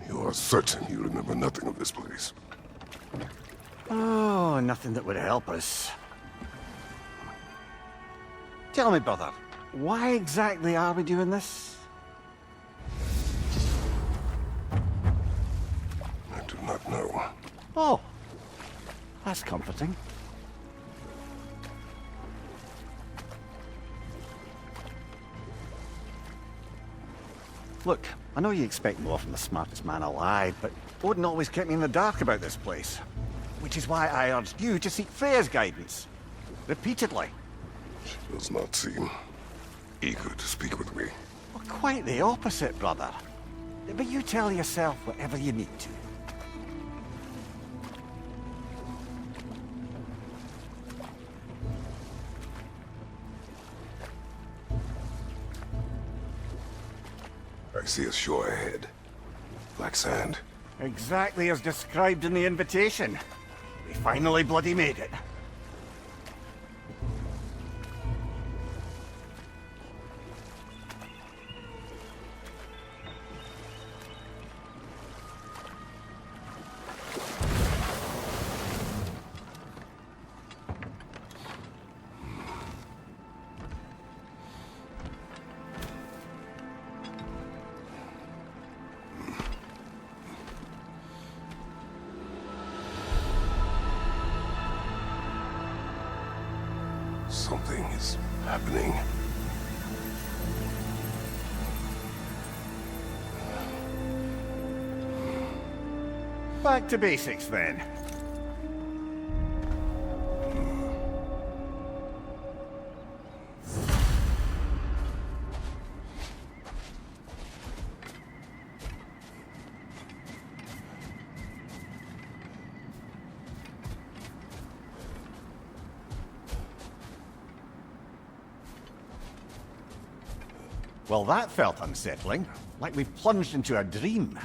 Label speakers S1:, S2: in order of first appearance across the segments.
S1: You are certain you remember nothing of this place?
S2: Oh, nothing that would help us. Tell me, brother, why exactly are we doing this?
S1: I do not know.
S2: Oh, that's comforting. Look, I know you expect more from the smartest man alive, but Odin always kept me in the dark about this place. Which is why I urged you to seek Freya's guidance. Repeatedly.
S1: She does not seem eager to speak with me.
S2: Well, quite the opposite, brother. But you tell yourself whatever you need to.
S1: I see a shore ahead. Black sand.
S2: Exactly as described in the invitation. We finally bloody made it.
S1: Something is happening.
S2: Back to basics, then. Well, that felt unsettling. Like we plunged into a dream.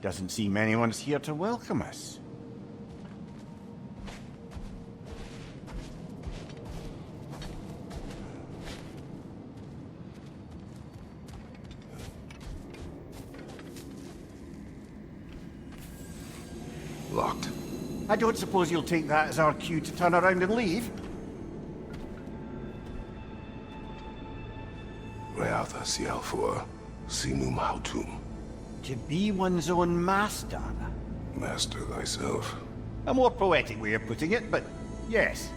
S2: Doesn't seem anyone's here to welcome us.
S1: Locked.
S2: I don't suppose you'll take that as our cue to turn around and leave?
S1: Reatha Sialfur, Sinum Hautum.
S2: To be one's own master.
S1: Master thyself.
S2: A more poetic way of putting it, but yes.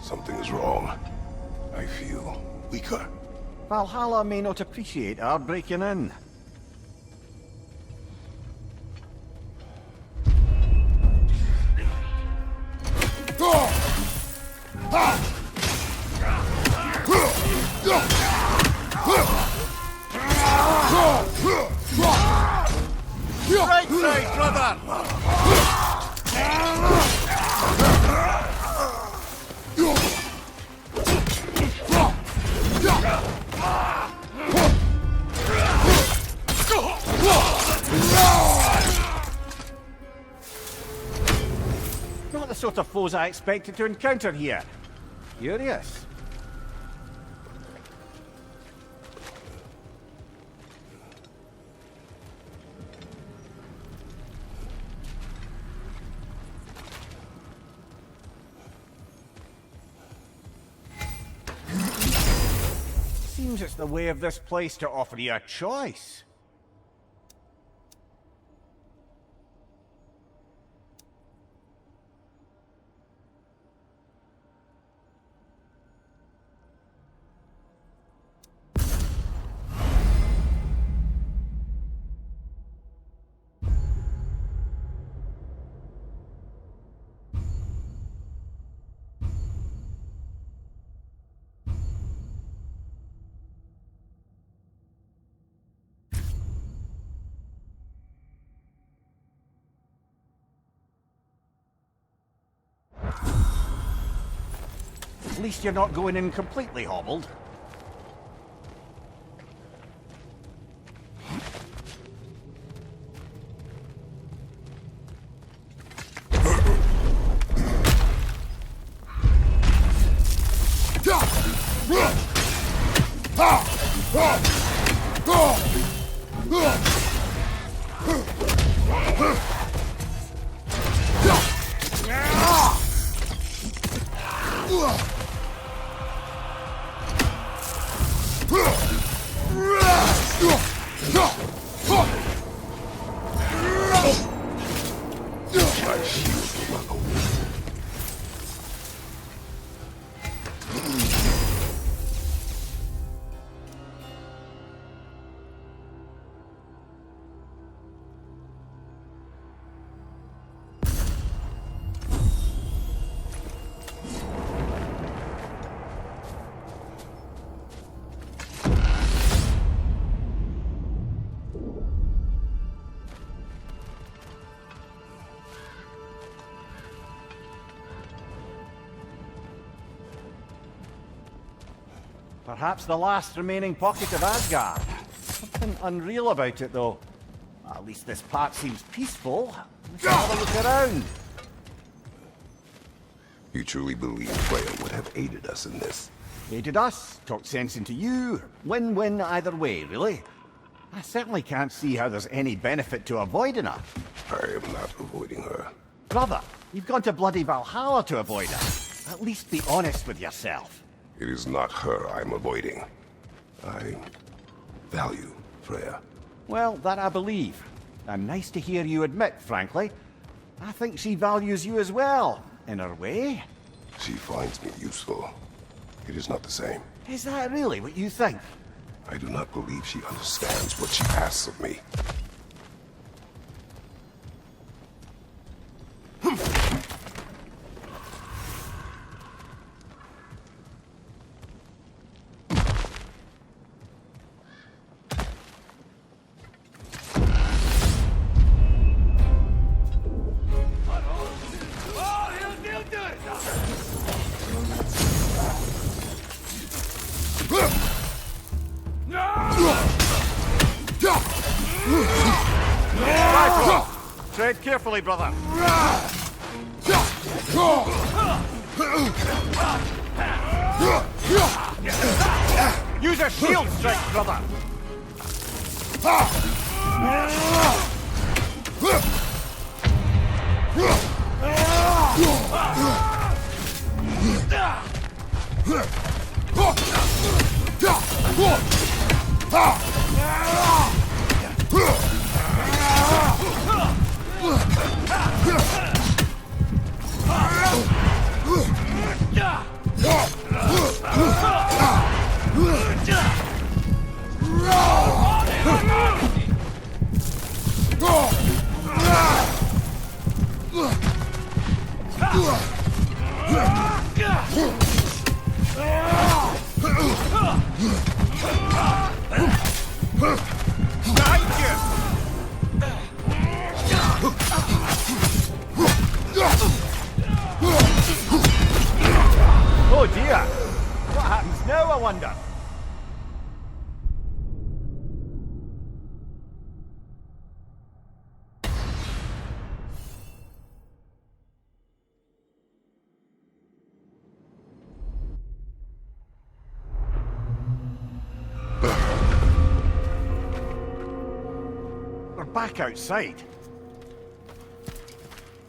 S1: Something is wrong. I feel weaker.
S2: Valhalla may not appreciate our breaking in. Right side, brother! Not the sort of foes I expected to encounter here. Curious. Seems it's the way of this place to offer you a choice. At least you're not going in completely hobbled. Perhaps the last remaining pocket of Asgard. Something unreal about it, though. At least this part seems peaceful. Let's have a look around.
S1: You truly believe Freya would have aided us in this?
S2: Aided us, talked sense into you. Win-win either way, really. I certainly can't see how there's any benefit to avoiding her.
S1: I am not avoiding her.
S2: Brother, you've gone to bloody Valhalla to avoid her. At least be honest with yourself.
S1: It is not her I'm avoiding. I value Freya.
S2: Well, that I believe. And nice to hear you admit, frankly. I think she values you as well, in her way.
S1: She finds me useful. It is not the same.
S2: Is that really what you think?
S1: I do not believe she understands what she asks of me.
S2: Tread carefully, brother. Use a shield strike, brother. Oh dear! What happens now, I wonder? We're back outside.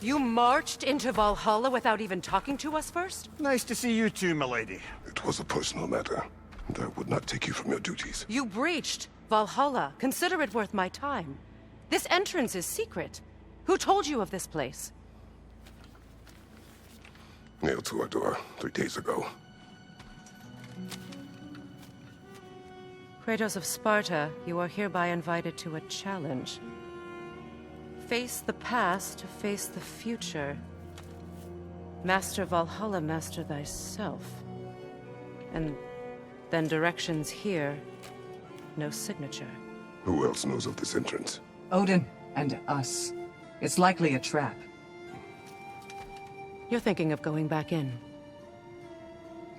S3: You marched into Valhalla without even talking to us first?
S2: Nice to see you too, milady.
S1: It was a personal matter. and I would not take you from your duties.
S3: You breached Valhalla. Consider it worth my time. This entrance is secret. Who told you of this place?
S1: Nailed to our door 3 days ago.
S3: Kratos of Sparta, you are hereby invited to a challenge. Face the past to face the future. Master Valhalla, master thyself. And then directions here, no signature.
S1: Who else knows of this entrance?
S4: Odin and us. It's likely a trap.
S3: You're thinking of going back in.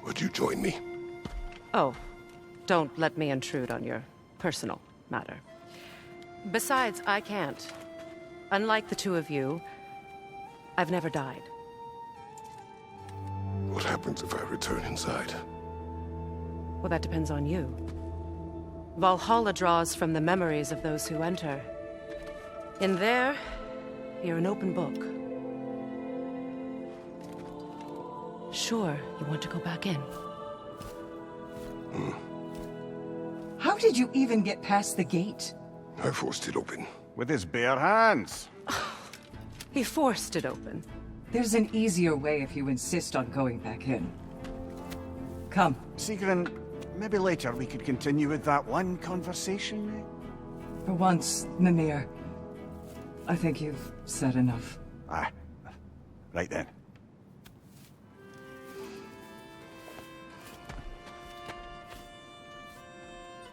S1: Would you join me?
S3: Oh, don't let me intrude on your personal matter. Besides, I can't. Unlike the two of you, I've never died.
S1: What happens if I return inside?
S3: Well, that depends on you. Valhalla draws from the memories of those who enter. In there, you're an open book. Sure, you want to go back in.
S4: How did you even get past the gate?
S1: I forced it open.
S2: With his bare hands.
S3: He forced it open.
S4: There's an easier way if you insist on going back in. Come.
S2: Sigrun, maybe later we could continue with that one conversation.
S4: For once, Mimir, I think you've said enough.
S2: Aye. Right then.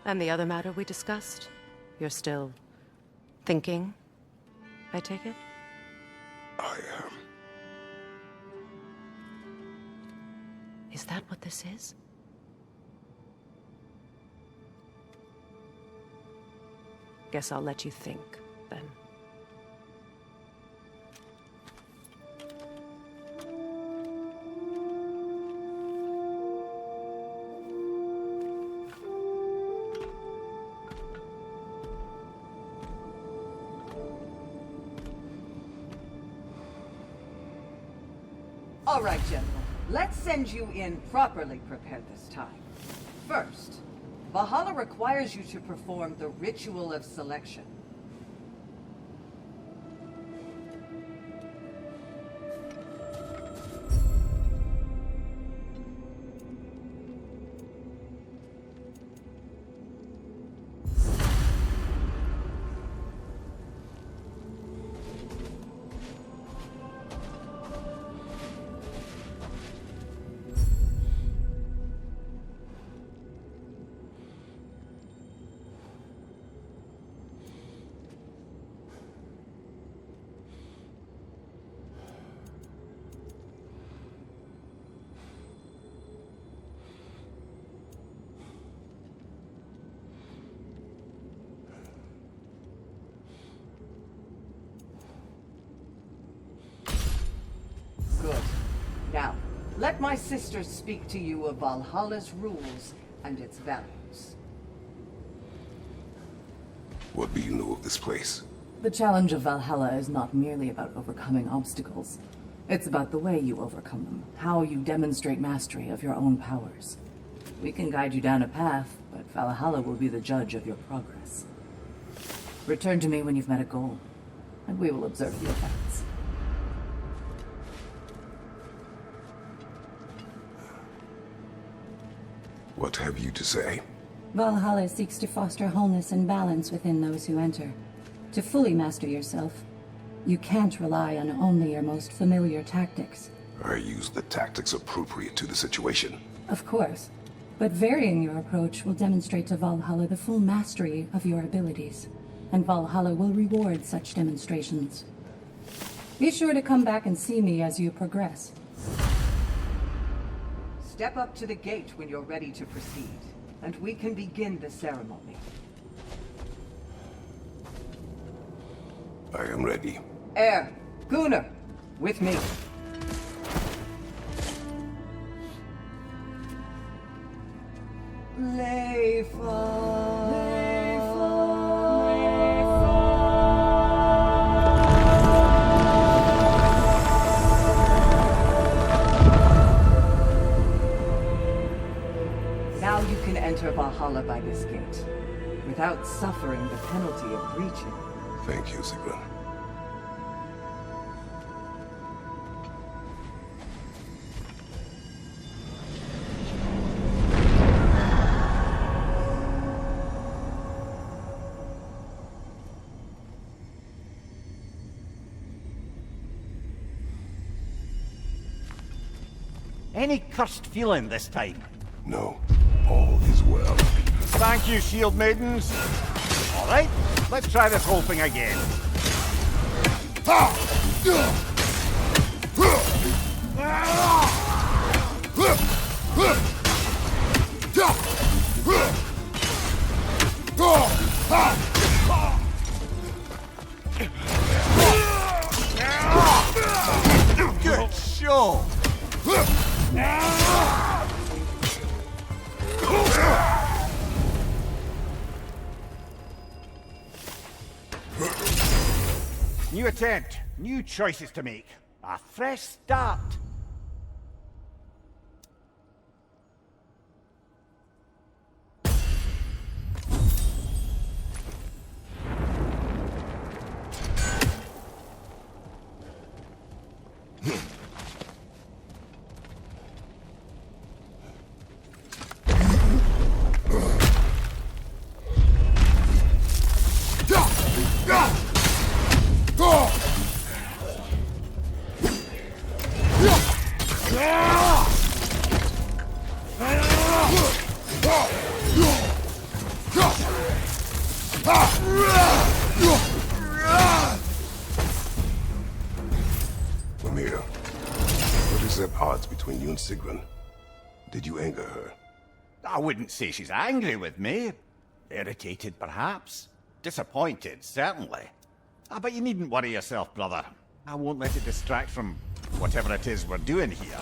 S3: And the other matter we discussed? You're still thinking, I take it?
S1: I am.
S3: Is that what this is? Guess I'll let you think, then.
S4: All right, General. Let's send you in properly prepared this time. First, Valhalla requires you to perform the ritual of selection. Good. Now, let my sister speak to you of Valhalla's rules and its values.
S1: What do you know of this place?
S5: The challenge of Valhalla is not merely about overcoming obstacles. It's about the way you overcome them, how you demonstrate mastery of your own powers. We can guide you down a path, but Valhalla will be the judge of your progress. Return to me when you've met a goal, and we will observe the effects.
S1: What have you to say?
S5: Valhalla seeks to foster wholeness and balance within those who enter. To fully master yourself, you can't rely on only your most familiar tactics.
S1: I use the tactics appropriate to the situation.
S5: Of course, but varying your approach will demonstrate to Valhalla the full mastery of your abilities, and Valhalla will reward such demonstrations. Be sure to come back and see me as you progress.
S4: Step up to the gate when you're ready to proceed, and we can begin the ceremony.
S1: I am ready.
S4: Air, Gunnar, with me. Now you can enter Gate, without suffering the penalty of breaching.
S1: Thank you, Sigrun.
S2: Any cursed feeling this time?
S1: No, all is well.
S2: Thank you, shield maidens. All right, let's try this whole thing again. Good show. New attempt, new choices to make. A fresh start.
S1: Lemire, what is at odds between you and Sigrun? Did you anger her?
S2: I wouldn't say she's angry with me. Irritated, perhaps. Disappointed, certainly. But you needn't worry yourself, brother. I won't let it distract from whatever it is we're doing here.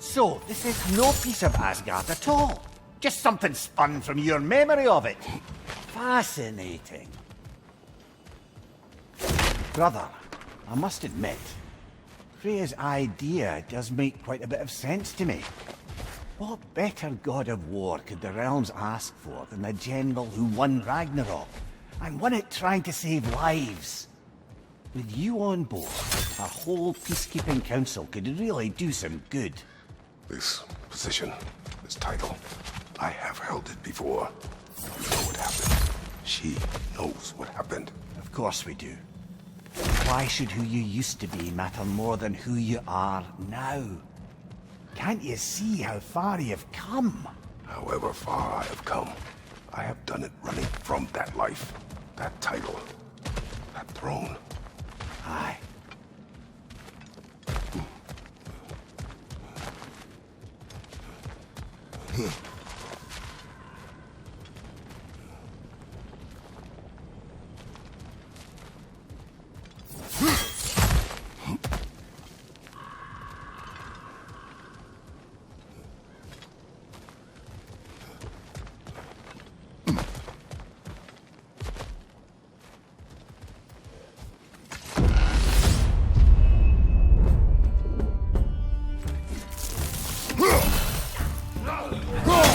S2: So, this is no piece of Asgard at all. Just something spun from your memory of it. Fascinating. Brother, I must admit, Freya's idea does make quite a bit of sense to me. What better god of war could the realms ask for than the general who won Ragnarok, and won it trying to save lives? With you on board, our whole peacekeeping council could really do some good.
S1: This position, this title, I have held it before. You know what happened. She knows what happened.
S2: Of course we do. Why should who you used to be matter more than who you are now? Can't you see how far you've come?
S1: However far I have come, I have done it running from that life, that title, that throne.
S2: Aye.
S1: Go!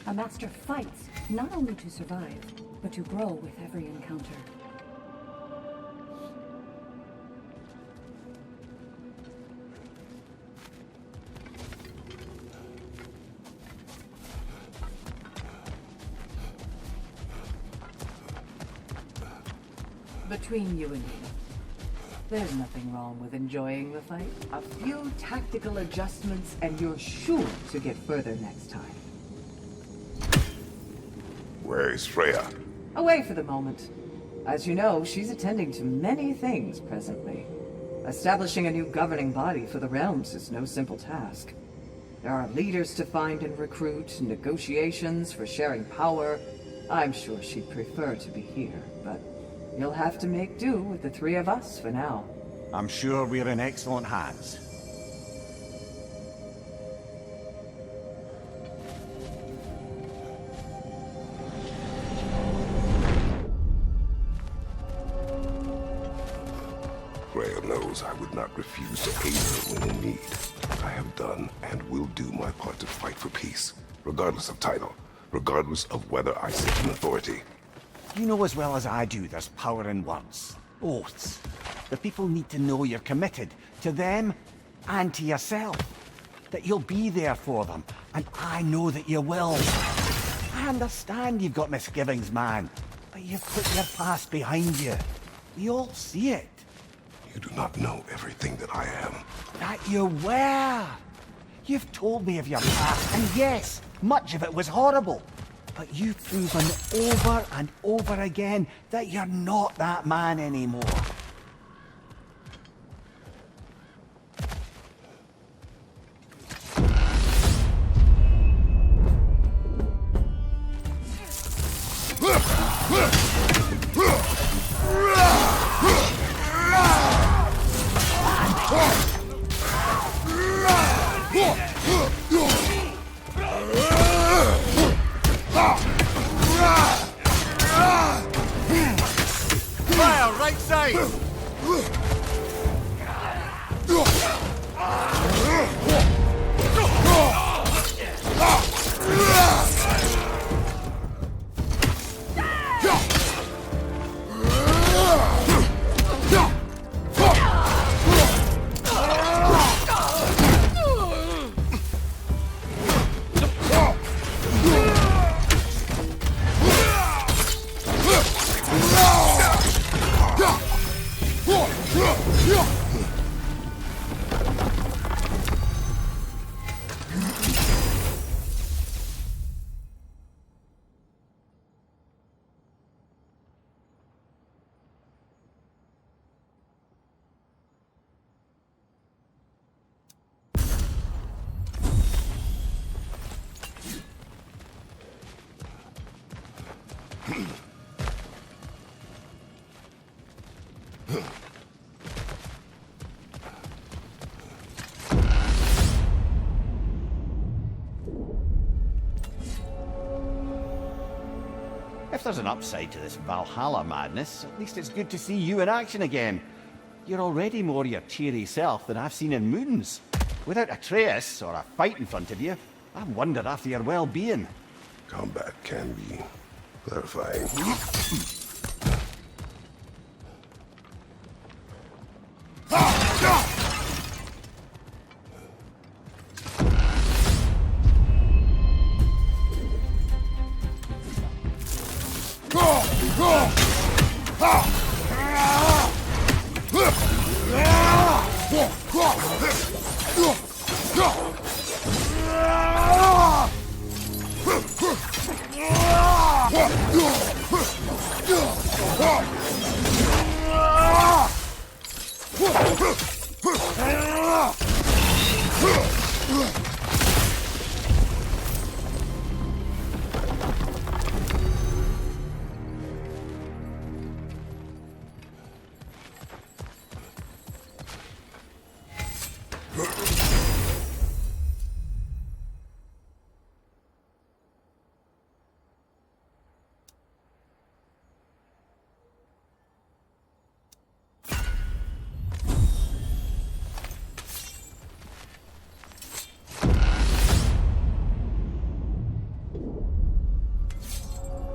S5: A master fights not only to survive, but to grow with every encounter. Between you and me, there's nothing wrong with enjoying the fight.
S4: A few tactical adjustments and you're sure to get further next time.
S1: Where is Freya?
S4: Away for the moment. As you know, she's attending to many things presently. Establishing a new governing body for the realms is no simple task. There are leaders to find and recruit, negotiations for sharing power. I'm sure she'd prefer to be here, but you'll have to make do with the three of us for now.
S2: I'm sure we're in excellent hands.
S1: Freya knows I would not refuse to aid her when in need. I have done and will do my part to fight for peace, regardless of title, regardless of whether I sit in authority.
S2: You know as well as I do there's power in words. Oaths. The people need to know you're committed, to them and to yourself. That you'll be there for them, and I know that you will. I understand you've got misgivings, man, but you've put your past behind you. We all see it.
S1: You do not know everything that I am.
S2: That you were. You've told me of your past, and yes, much of it was horrible. But you've proven over and over again that you're not that man anymore. Fire, right side! If there's an upside to this Valhalla madness, at least it's good to see you in action again. You're already more your cheery self than I've seen in moons. Without Atreus, or a fight in front of you, I wondered after your well-being.
S1: Combat can be clarifying.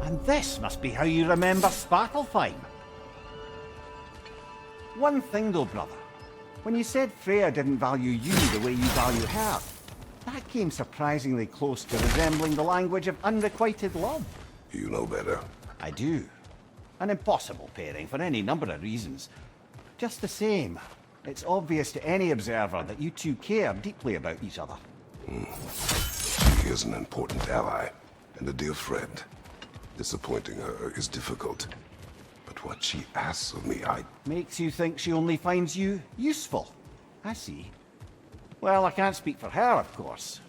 S2: And this must be how you remember Svartalfheim. One thing though, brother. When you said Freya didn't value you the way you value her, that came surprisingly close to resembling the language of unrequited love.
S1: You know better.
S2: I do. An impossible pairing for any number of reasons. Just the same, it's obvious to any observer that you two care deeply about each other.
S1: She is an important ally and a dear friend. Disappointing her is difficult. But what she asks of me,
S2: Makes you think she only finds you useful. I see. Well, I can't speak for her, of course.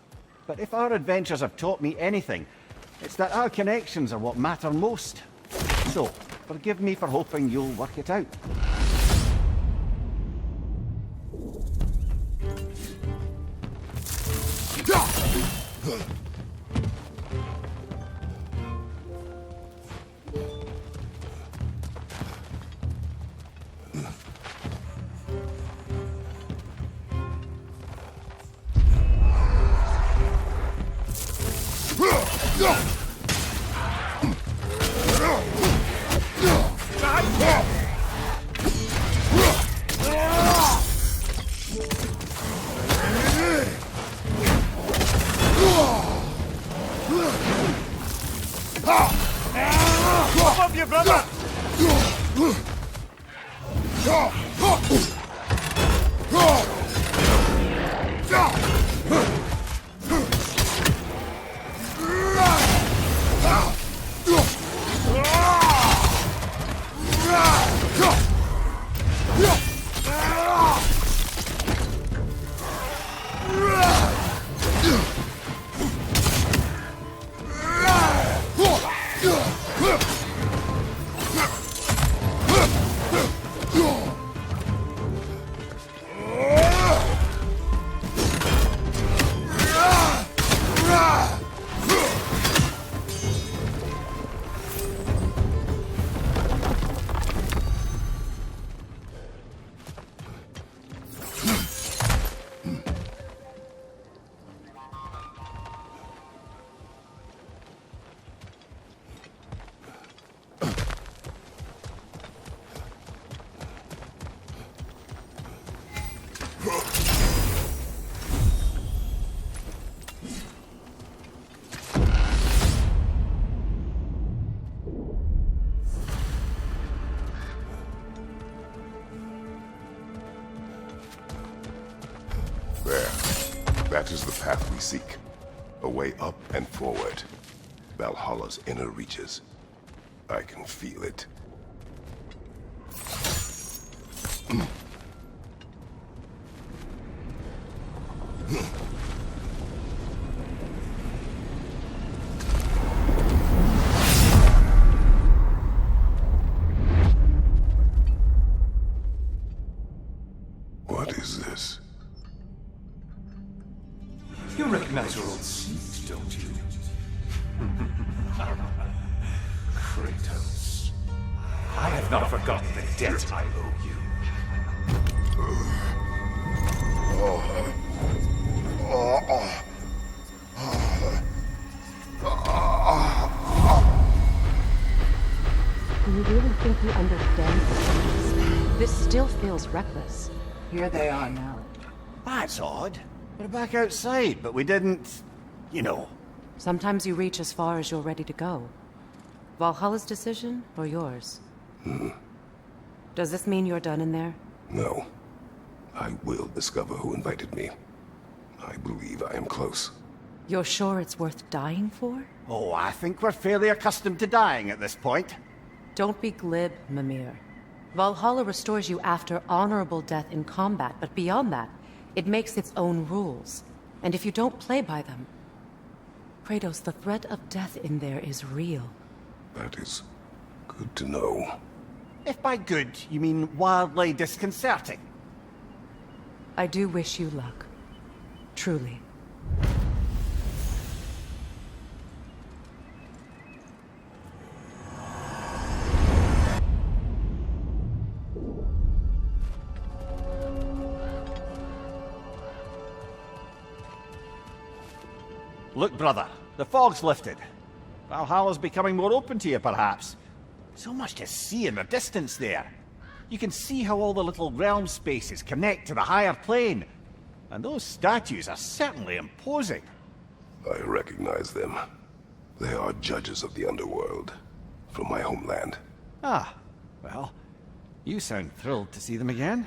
S2: But if our adventures have taught me anything, it's that our connections are what matter most. So, forgive me for hoping you'll work it out.
S1: There. That is the path we seek. A way up and forward. Valhalla's inner reaches. I can feel it. What is this?
S6: You recognize your old seat, don't you? Kratos. I have not forgotten the debt I owe you.
S3: Do you really think you understand this? This still feels reckless.
S4: Here they are now.
S2: That's odd. We're back outside, but we didn't... you know.
S3: Sometimes you reach as far as you're ready to go. Valhalla's decision, or yours? Does this mean you're done in there?
S1: No. I will discover who invited me. I believe I am close.
S3: You're sure it's worth dying for?
S2: Oh, I think we're fairly accustomed to dying at this point.
S3: Don't be glib, Mimir. Valhalla restores you after honorable death in combat, but beyond that, it makes its own rules. And if you don't play by them... Kratos, the threat of death in there is real.
S1: That is good to know.
S2: If by good, you mean wildly disconcerting.
S3: I do wish you luck. Truly.
S2: Look, brother, the fog's lifted. Valhalla's becoming more open to you, perhaps. So much to see in the distance there. You can see how all the little realm spaces connect to the higher plane. And those statues are certainly imposing.
S1: I recognize them. They are judges of the underworld, from my homeland.
S2: Ah, well, you sound thrilled to see them again.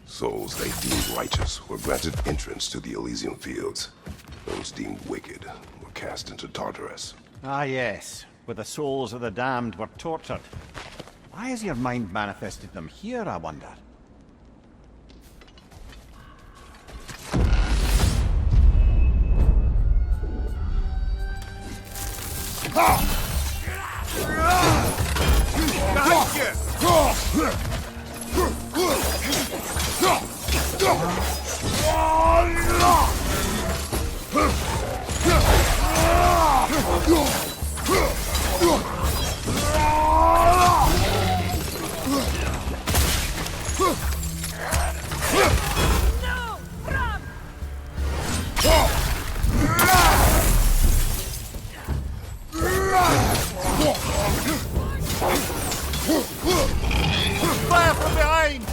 S1: Souls they deemed righteous were granted entrance to the Elysian fields. Those deemed wicked were cast into Tartarus.
S2: Ah yes, where the souls of the damned were tortured. Why has your mind manifested them here, I wonder?
S7: Fire from behind!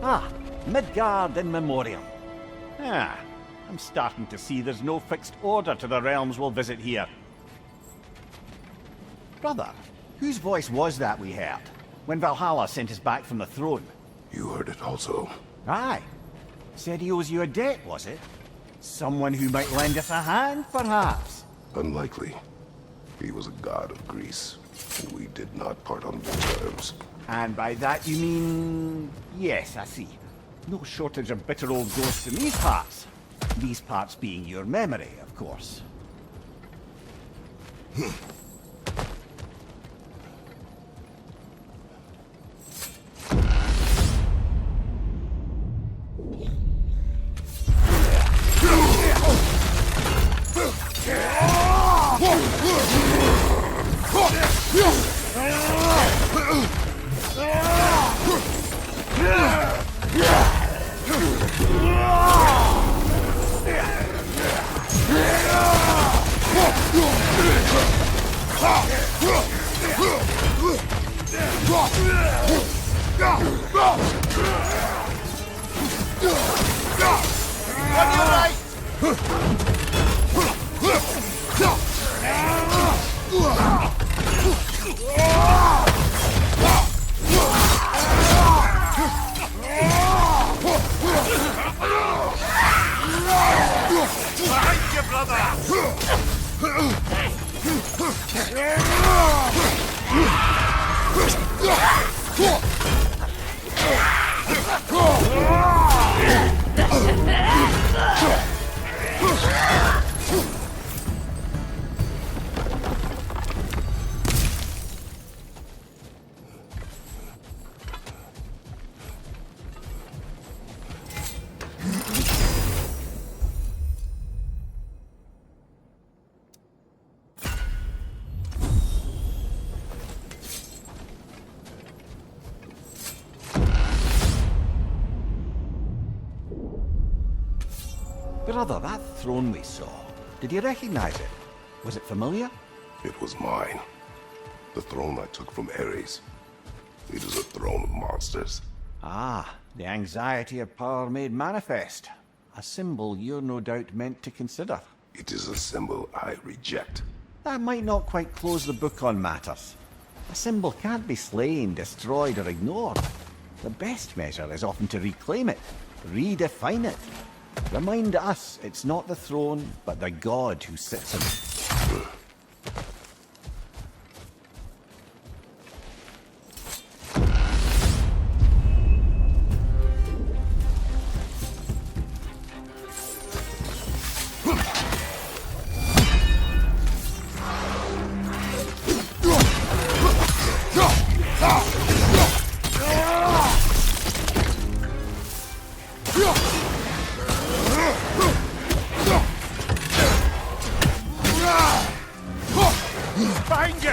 S2: Ah, Midgard in memoriam. Ah, I'm starting to see there's no fixed order to the realms we'll visit here. Brother, whose voice was that we heard when Valhalla sent us back from the throne?
S1: You heard it also.
S2: Aye. Said he owes you a debt, was it? Someone who might lend us a hand, perhaps?
S1: Unlikely. He was a god of Greece, and we did not part on good terms.
S2: And by that you mean... Yes, I see. No shortage of bitter old ghosts in these parts. These parts being your memory, of course. Brother, that throne we saw, did you recognize it? Was it familiar?
S1: It was mine. The throne I took from Ares. It is a throne of monsters.
S2: Ah, the anxiety of power made manifest. A symbol you're no doubt meant to consider.
S1: It is a symbol I reject.
S2: That might not quite close the book on matters. A symbol can't be slain, destroyed, or ignored. The best measure is often to reclaim it, redefine it. Remind us it's not the throne, but the god who sits on it.
S6: Behind you!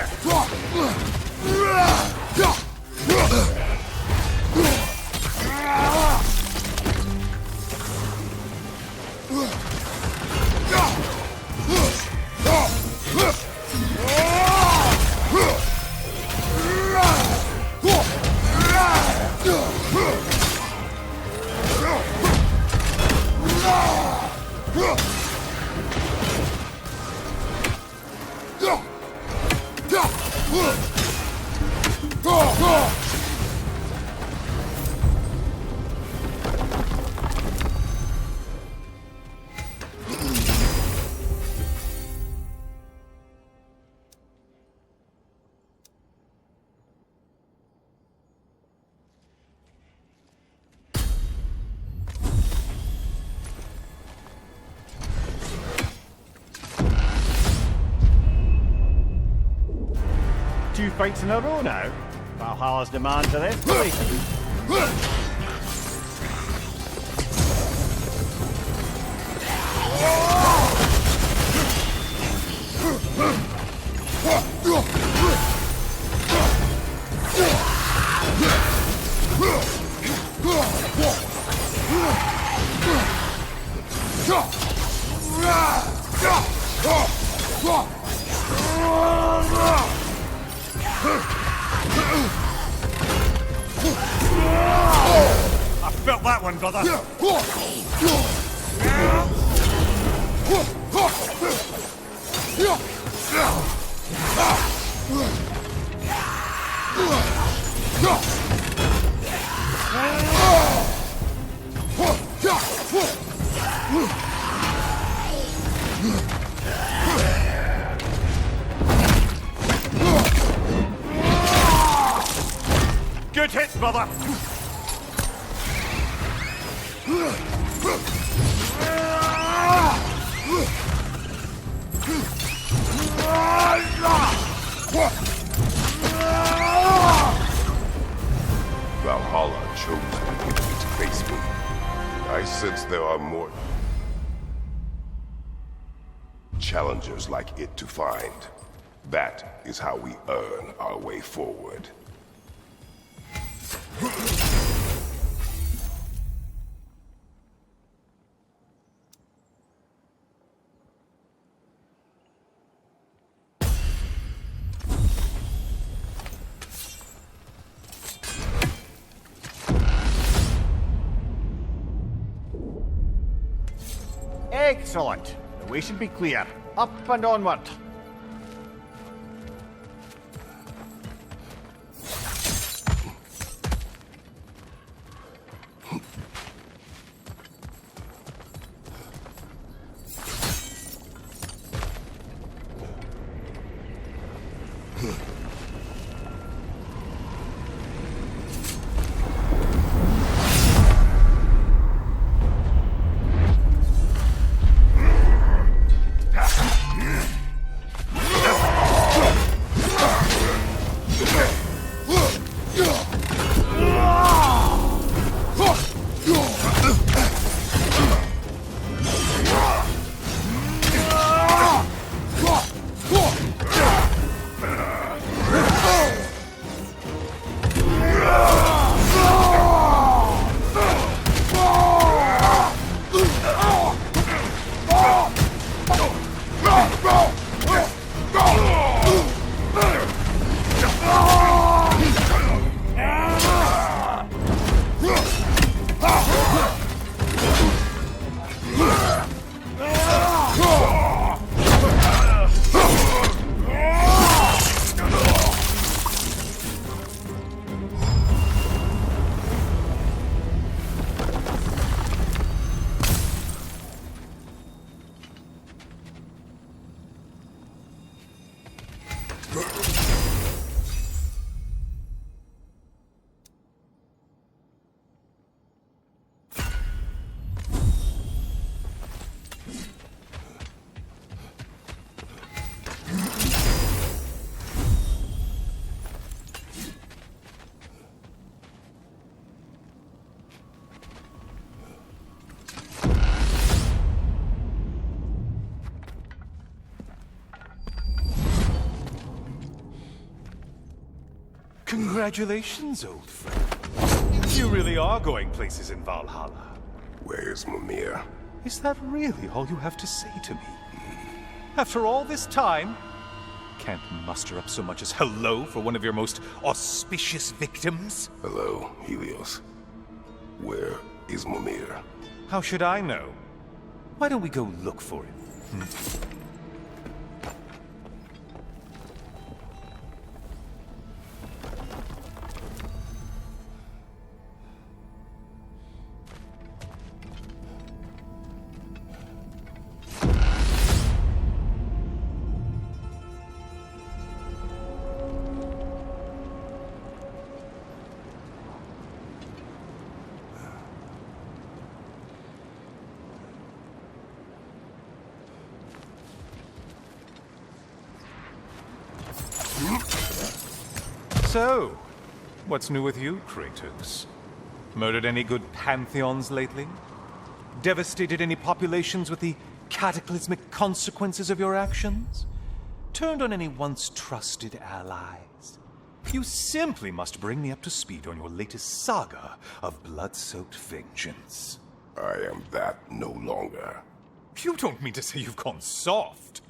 S2: Two fights in a row now. Valhalla's demands are escalating.
S6: I felt that one, brother. Good hit, brother.
S1: Valhalla chose to get me to face me. I sense there are more challengers like it to find. That is how we earn our way forward.
S2: Excellent. The way should be clear. Up and onward.
S6: Congratulations, old friend. You really are going places in Valhalla.
S1: Where's Mimir?
S6: Is that really all you have to say to me? After all this time, can't muster up so much as hello for one of your most auspicious victims?
S1: Hello, Helios. Where is Mimir?
S6: How should I know? Why don't we go look for him? So, what's new with you, Kratos? Murdered any good pantheons lately? Devastated any populations with the cataclysmic consequences of your actions? Turned on any once trusted allies? You simply must bring me up to speed on your latest saga of blood-soaked vengeance.
S1: I am that no longer.
S6: You don't mean to say you've gone soft?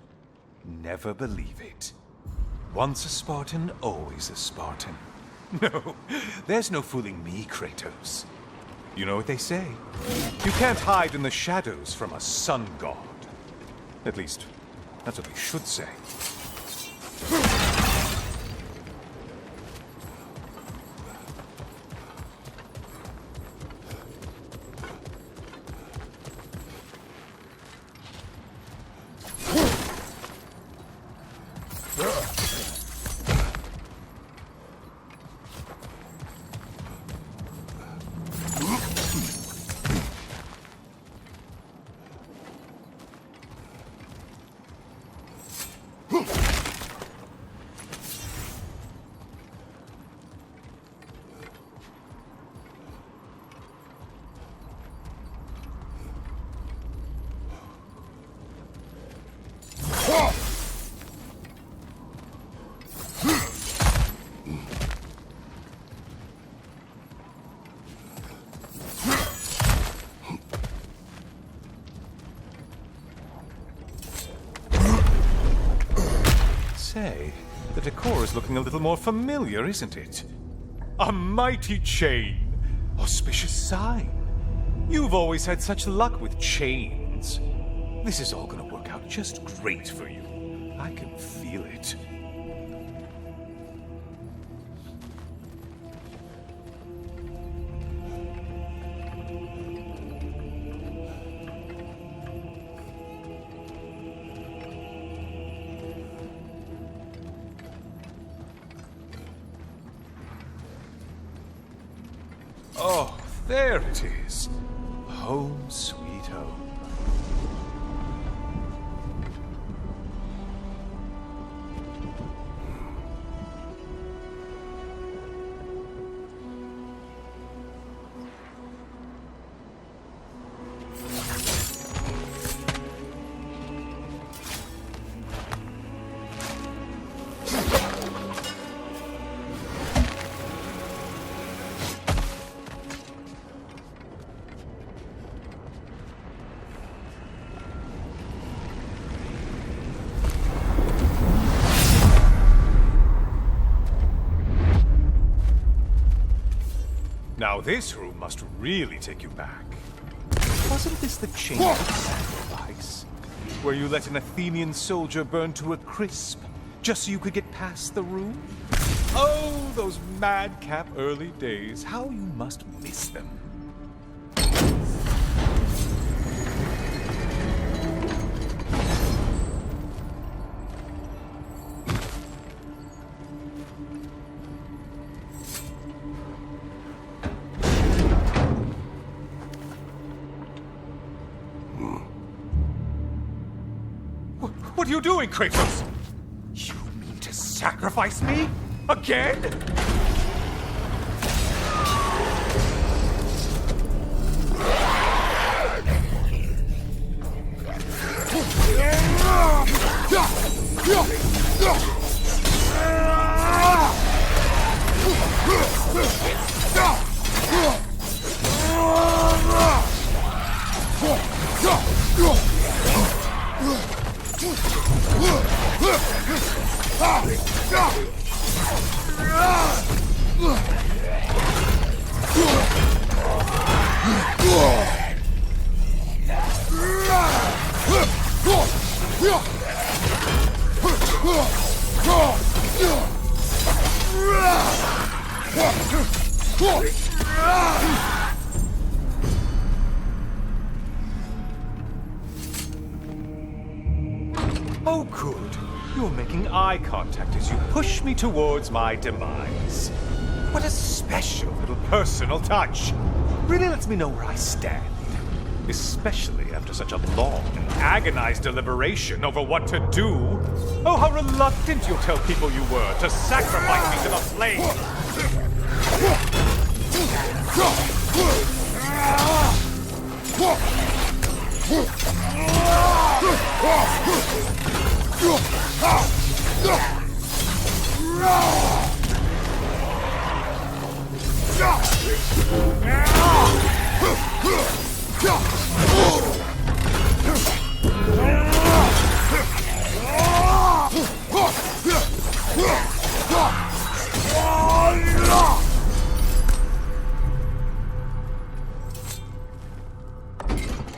S6: Never believe it. Once a Spartan, always a Spartan. No, there's no fooling me, Kratos. You know what they say? You can't hide in the shadows from a sun god. At least, that's what they should say. Say, the decor is looking a little more familiar, isn't it? A mighty chain! Auspicious sign! You've always had such luck with chains. This is all gonna work out just great for you. I can feel it. Oh, there it is. Home sweet home. Now this room must really take you back. Wasn't this the chamber of sacrifice? Where you let an Athenian soldier burn to a crisp, just so you could get past the room? Oh, those madcap early days. How you must miss them. What are you doing, Kratos? You mean to sacrifice me? Again? Oh, good. You're making eye contact as you push me towards my demise. What a special little personal touch. Really lets me know where I stand. Especially after such a long and agonized deliberation over what to do. Oh, how reluctant you'll tell people you were to sacrifice me to the flames.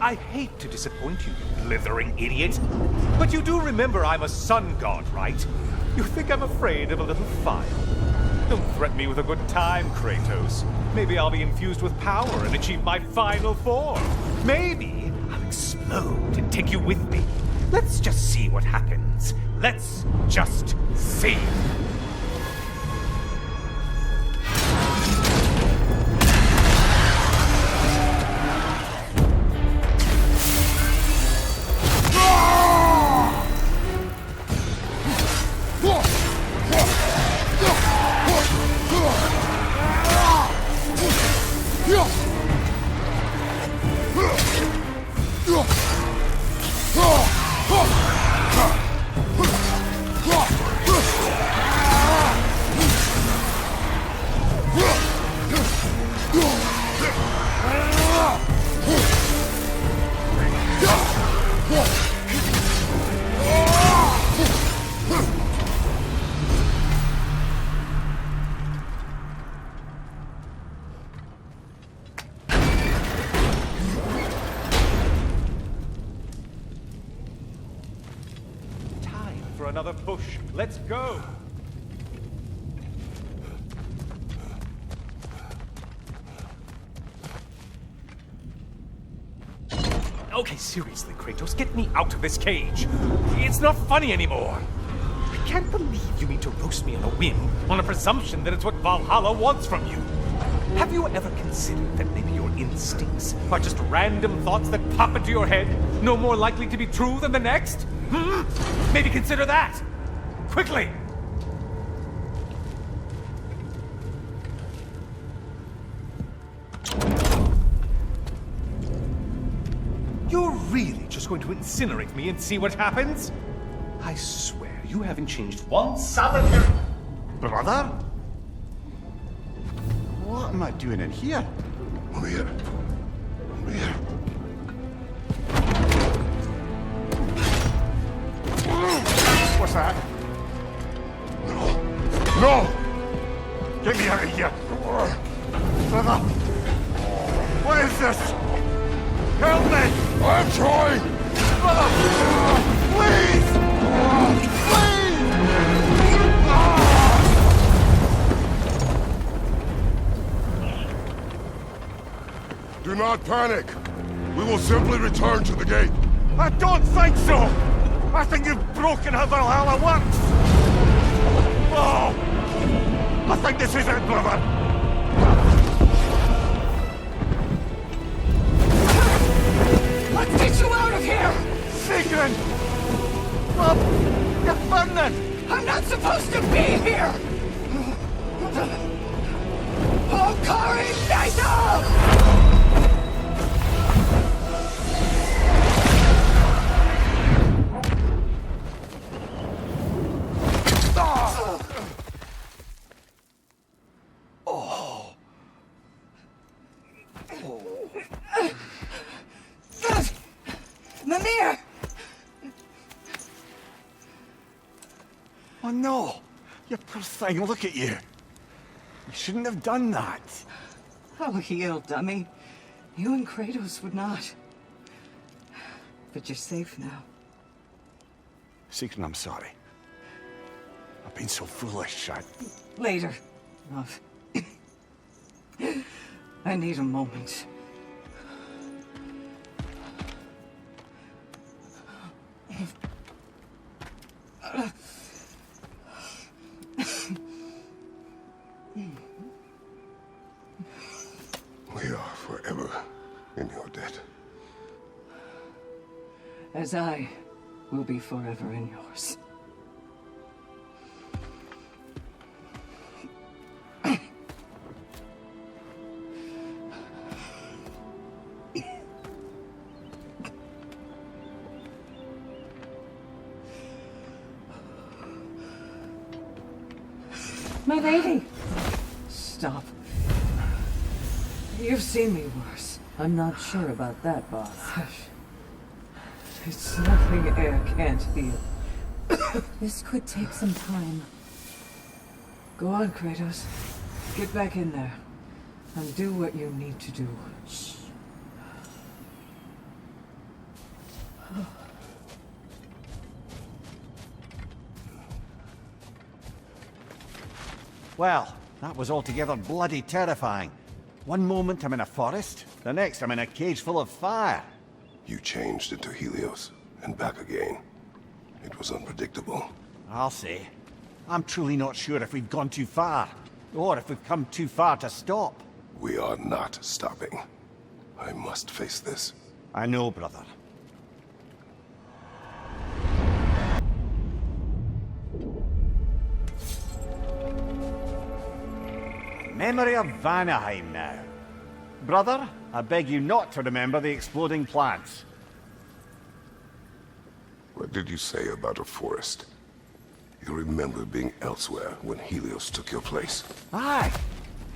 S6: I hate to disappoint you, you blithering idiot. But you do remember I'm a sun god, right? You think I'm afraid of a little fire? Don't threaten me with a good time, Kratos. Maybe I'll be infused with power and achieve my final form. Maybe I'll explode and take you with me. Let's just see what happens. Let's just see. For another push. Let's go! Okay, seriously, Kratos, get me out of this cage. It's not funny anymore. I can't believe you mean to roast me on a whim, on a presumption that it's what Valhalla wants from you. Have you ever considered that maybe your instincts are just random thoughts that pop into your head, no more likely to be true than the next? Maybe consider that! Quickly! You're really just going to incinerate me and see what happens? I swear, you haven't changed one solitary...
S2: Brother? What am I doing in here?
S1: Over here. Over here.
S2: What's that?
S1: No! No!
S2: Get me out of here! Brother! What is this? Help me!
S1: I'm trying!
S2: Brother! Please! Please!
S1: Do not panic! We will simply return to the gate.
S2: I don't think so! I think you've broken how Valhalla works! Oh! I think this is it, brother!
S4: Let's get you out of here!
S2: Sigrun! Rob! You're burning!
S4: I'm not supposed to be here! Hokari Naito! Mimir!
S2: Oh no! You poor thing, look at you. You shouldn't have done that.
S4: Oh, heal, dummy. You and Kratos would not. But you're safe now.
S2: Seeker, I'm sorry. I've been so foolish.
S4: Later, love. I need a moment.
S1: We are forever in your debt.
S4: As I will be forever in yours. My lady! Stop. You've seen me worse.
S5: I'm not sure about that, boss.
S4: It's nothing air can't heal.
S5: This could take some time.
S4: Go on, Kratos. Get back in there. And do what you need to do.
S5: Shh.
S2: Well, that was altogether bloody terrifying. One moment I'm in a forest, the next I'm in a cage full of fire.
S1: You changed into Helios, and back again. It was unpredictable.
S2: I'll say. I'm truly not sure if we've gone too far, or if we've come too far to stop.
S1: We are not stopping. I must face this.
S2: I know, brother. Memory of Vanaheim now. Brother, I beg you not to remember the exploding plants.
S1: What did you say about a forest? You remember being elsewhere when Helios took your place.
S2: Aye.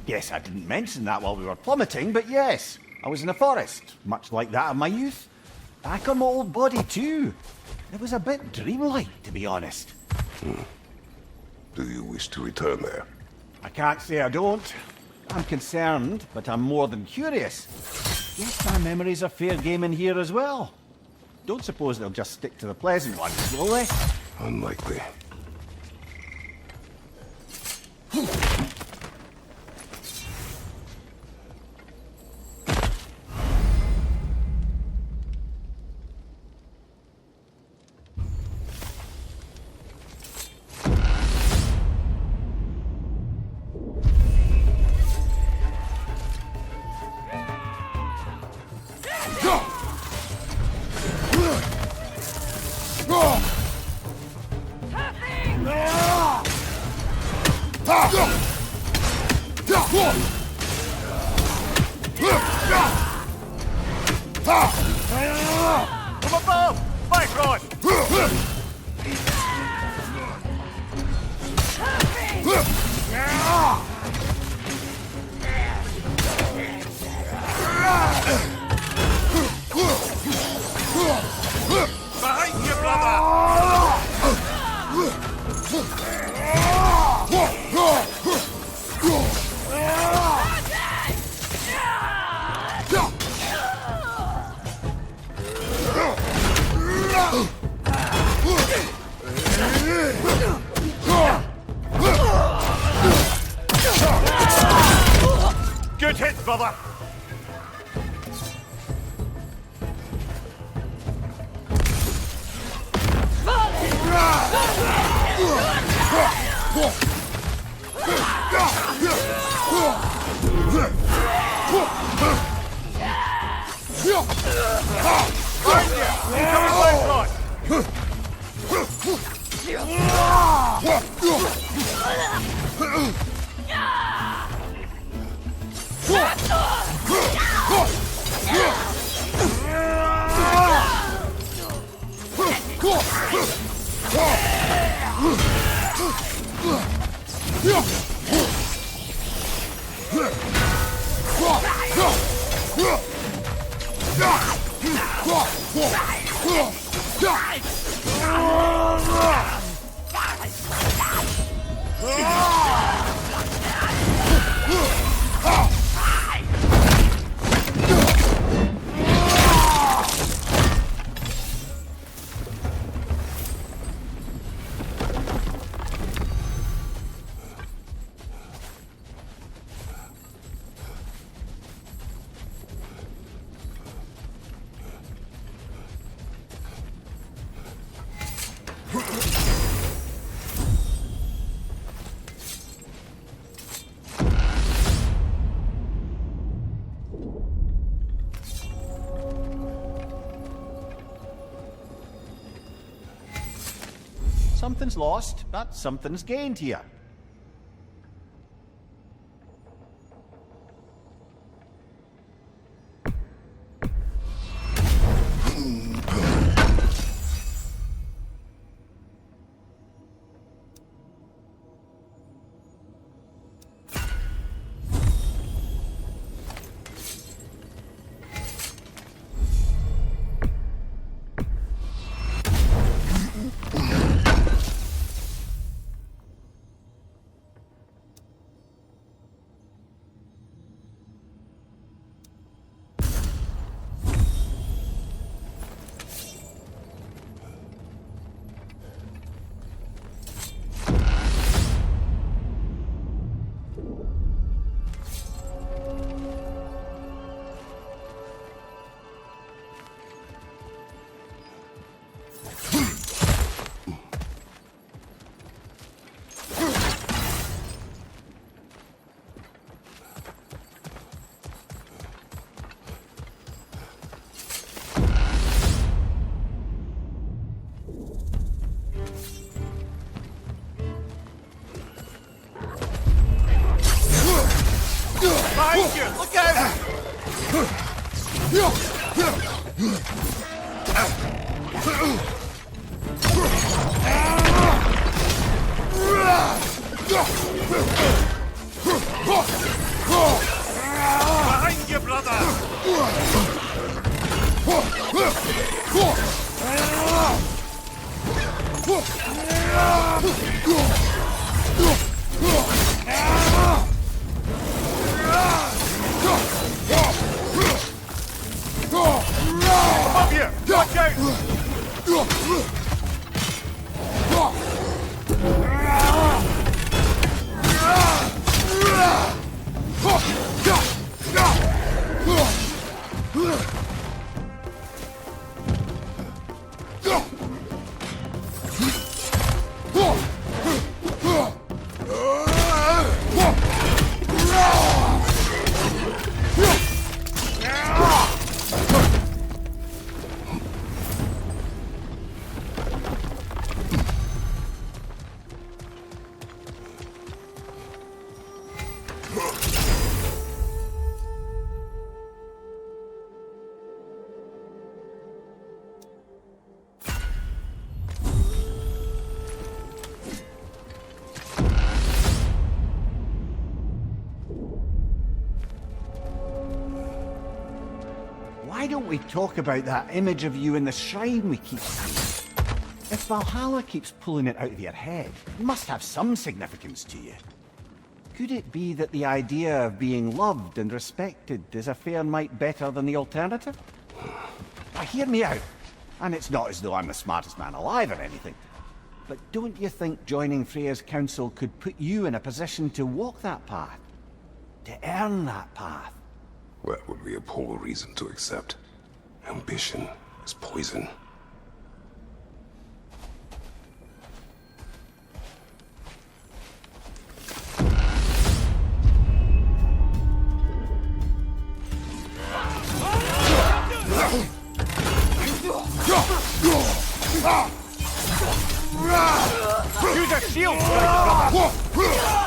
S2: Yes, I didn't mention that while we were plummeting, but yes, I was in a forest, much like that of my youth. Back on my old body too. It was a bit dreamlike, to be honest.
S1: Do you wish to return there?
S2: I can't say I don't. I'm concerned, but I'm more than curious. Guess my memories are fair game in here as well. Don't suppose they'll just stick to the pleasant ones, will they?
S1: Unlikely.
S2: From above! Fight, Rod!
S6: Behind you, brother!
S2: Good hit, brother! Something's lost, but something's gained here.
S6: Behind you! Look out! Behind you, brother! Above you! Watch out!
S2: Why don't we talk about that image of you in the shrine we keep seeing? If Valhalla keeps pulling it out of your head, it must have some significance to you. Could it be that the idea of being loved and respected is a fair mite better than the alternative? Now hear me out, and it's not as though I'm the smartest man alive or anything, but don't you think joining Freya's council could put you in a position to walk that path? To earn that path?
S1: That would be a poor reason to accept. Ambition is poison.
S6: Use a shield strike, brother!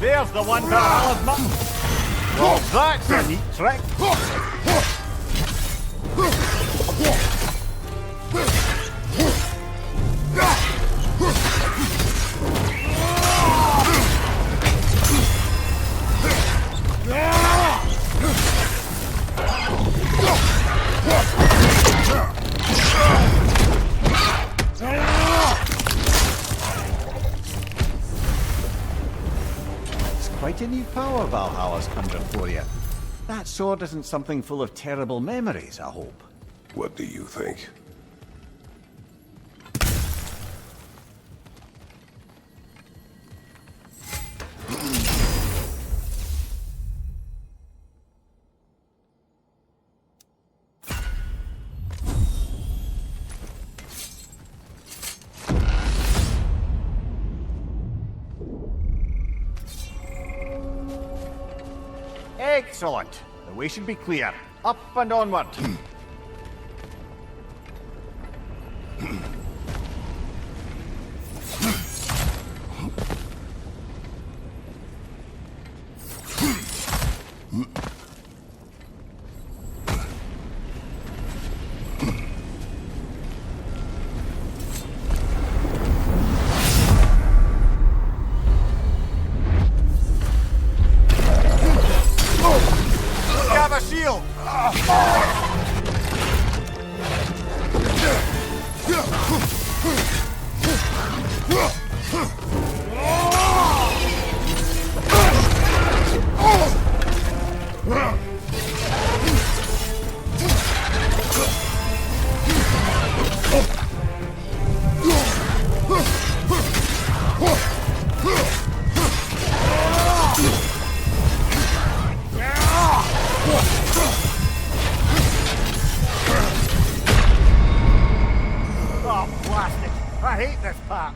S2: There's the one Valhalla's mutton. Well, that's a neat trick. Quite a new power Valhalla's conjured for you. That sword isn't something full of terrible memories, I hope.
S1: What do you think?
S2: Excellent. The way should be clear. Up and onward. Gather shield! Oh, blast it! I hate this part!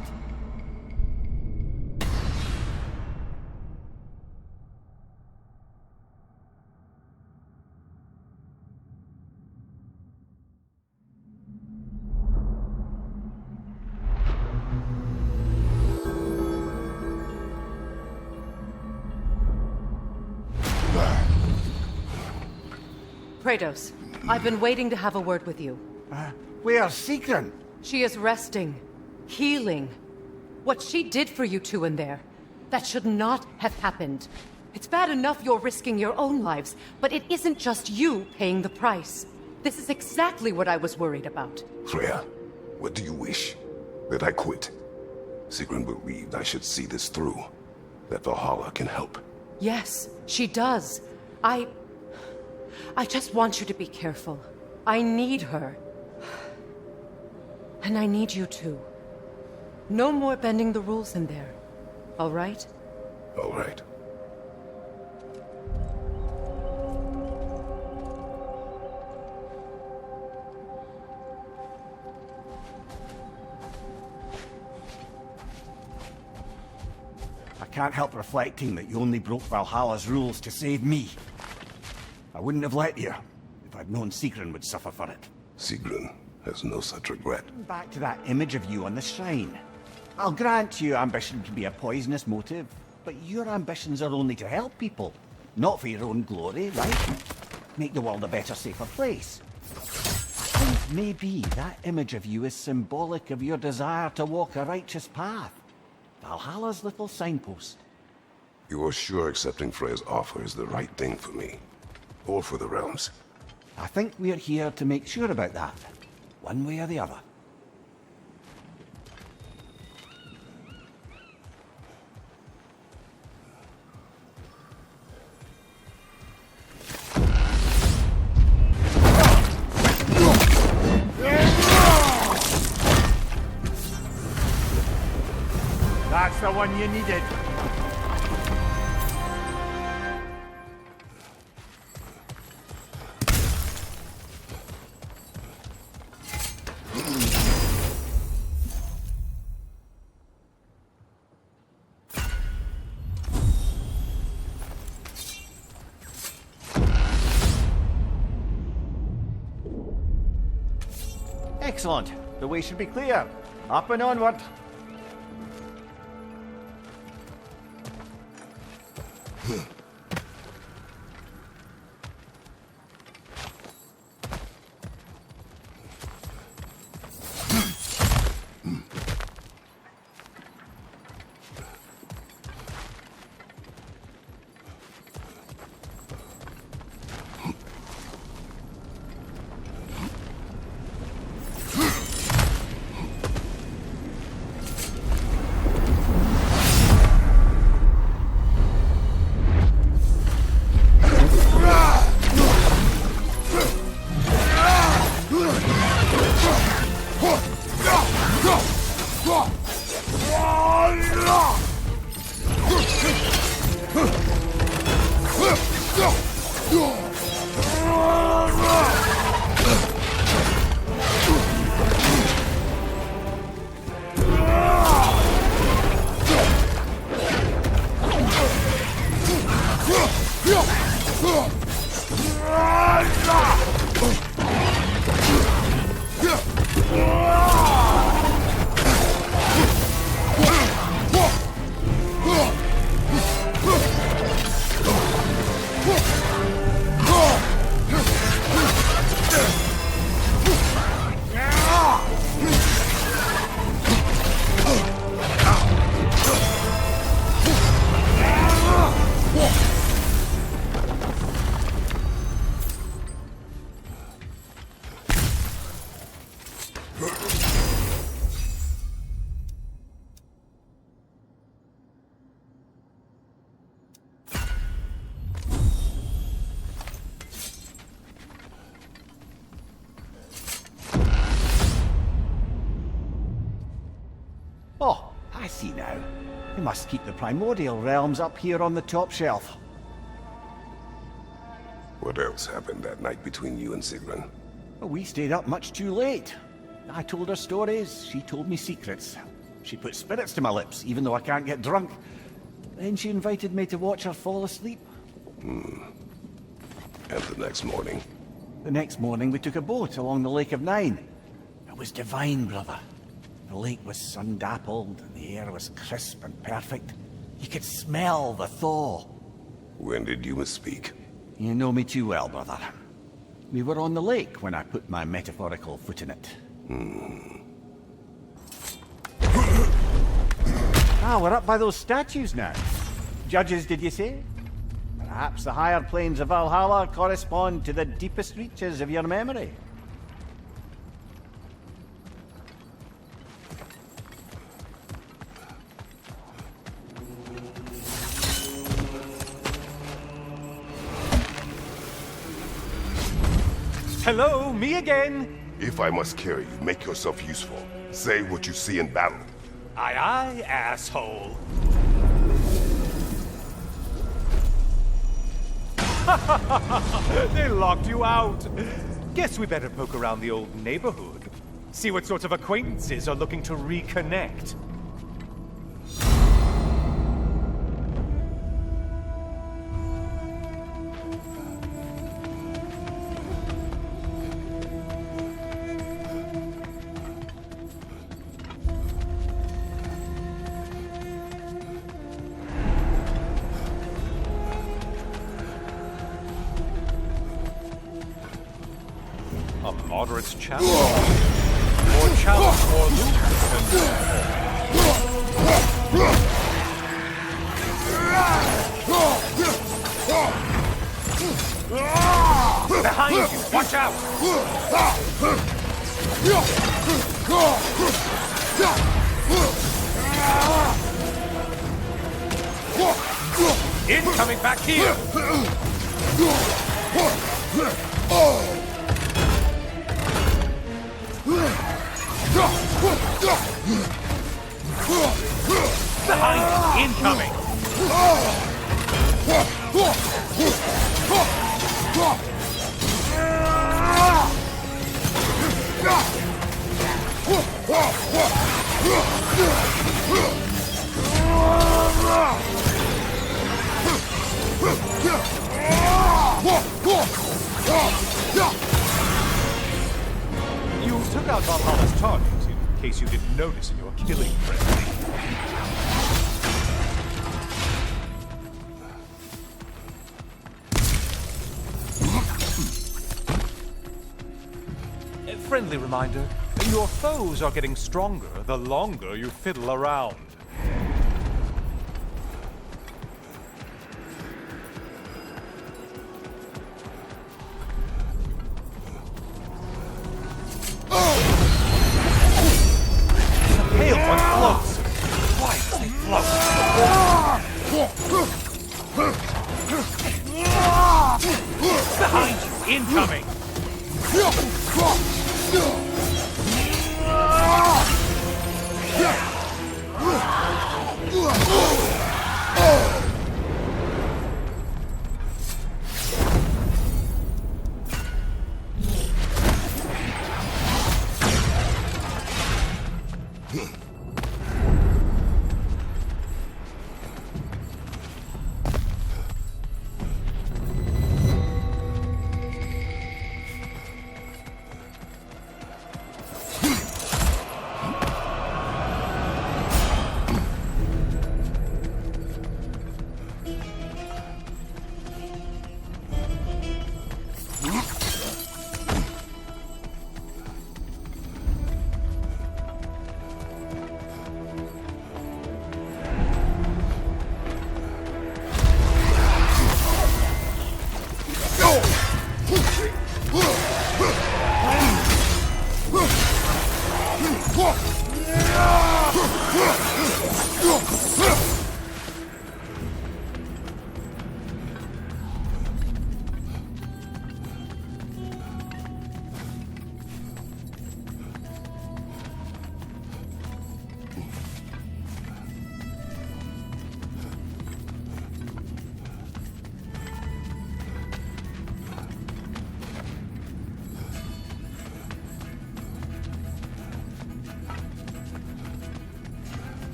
S3: Kratos, I've been waiting to have a word with you.
S2: Where's Sigrun?
S3: She is resting, healing. What she did for you two in there, that should not have happened. It's bad enough you're risking your own lives, but it isn't just you paying the price. This is exactly what I was worried about.
S1: Freya, what do you wish? That I quit? Sigrun believed I should see this through. That Valhalla can help.
S3: Yes, she does. I just want you to be careful. I need her. And I need you too. No more bending the rules in there. All right?
S1: All right.
S2: I can't help reflecting that you only broke Valhalla's rules to save me. I wouldn't have let you if I'd known Sigrun would suffer for it.
S1: Sigrun has no such regret.
S2: Back to that image of you on the shrine. I'll grant you ambition can be a poisonous motive, but your ambitions are only to help people, not for your own glory, right? Make the world a better, safer place. I think maybe that image of you is symbolic of your desire to walk a righteous path. Valhalla's little signpost.
S1: You are sure accepting Freya's offer is the right thing for me? Or for the realms?
S2: I think we're here to make sure about that, one way or the other. That's the one you needed. Excellent. The way should be clear. Up and onward. Oh, I see now. They must keep the primordial realms up here on the top shelf.
S1: What else happened that night between you and Sigrun?
S2: Well, we stayed up much too late. I told her stories, she told me secrets. She put spirits to my lips, even though I can't get drunk. Then she invited me to watch her fall asleep.
S1: And the next morning?
S2: The next morning we took a boat along the Lake of Nine. It was divine, brother. The lake was sun-dappled, and the air was crisp and perfect. You could smell the thaw.
S1: When did you misspeak?
S2: You know me too well, brother. We were on the lake when I put my metaphorical foot in it. Ah, we're up by those statues now. Judges, did you say? Perhaps the higher planes of Valhalla correspond to the deepest reaches of your memory.
S6: Hello, me again.
S1: If I must carry you, make yourself useful. Say what you see in battle.
S6: Aye, aye, asshole. They locked you out. Guess we better poke around the old neighborhood. See what sorts of acquaintances are looking to reconnect. A moderate challenge. More challenge, more loot. Behind you! Watch out! Incoming back here! Behind you! Incoming! You took out our noticing your killing frenzy. A friendly reminder, your foes are getting stronger the longer you fiddle around. Behind you! Incoming!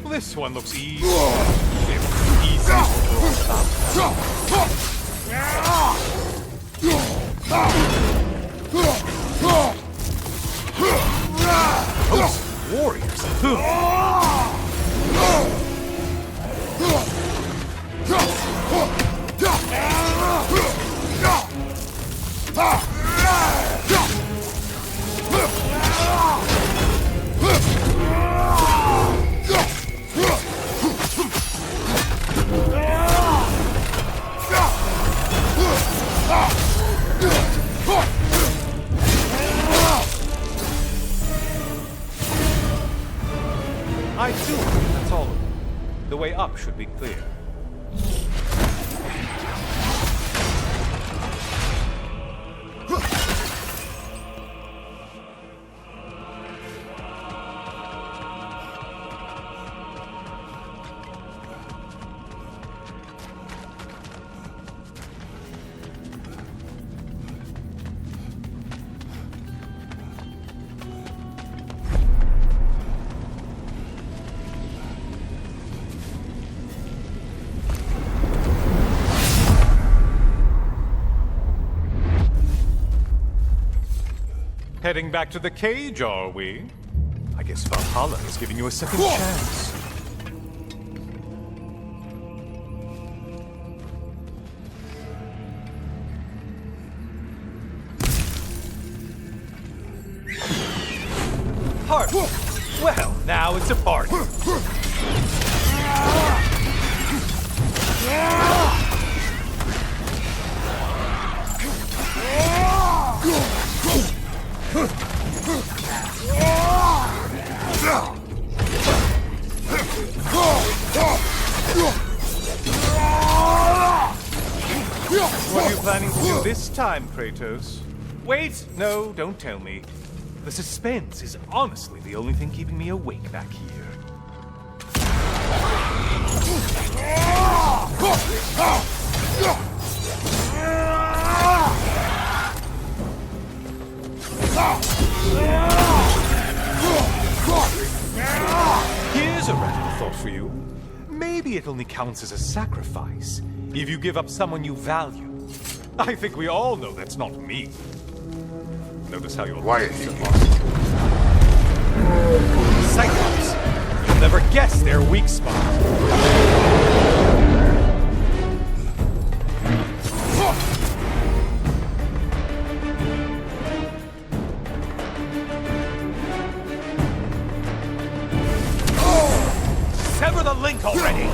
S6: This one looks easy. Easy. Those warriors. I too believe that's all of them. The way up should be clear. Heading back to the cage, are we? I guess Valhalla is giving you a second chance. Party! Well, now it's a party. What are you planning to do this time, Kratos? Wait! No, don't tell me. The suspense is honestly the only thing keeping me awake back here. Here's a random thought for you. Maybe it only counts as a sacrifice if you give up someone you value. I think we all know that's not me. Notice how your
S1: Why
S6: lips are lost. Cyclops. You'll never guess their weak spot. Sever the link already!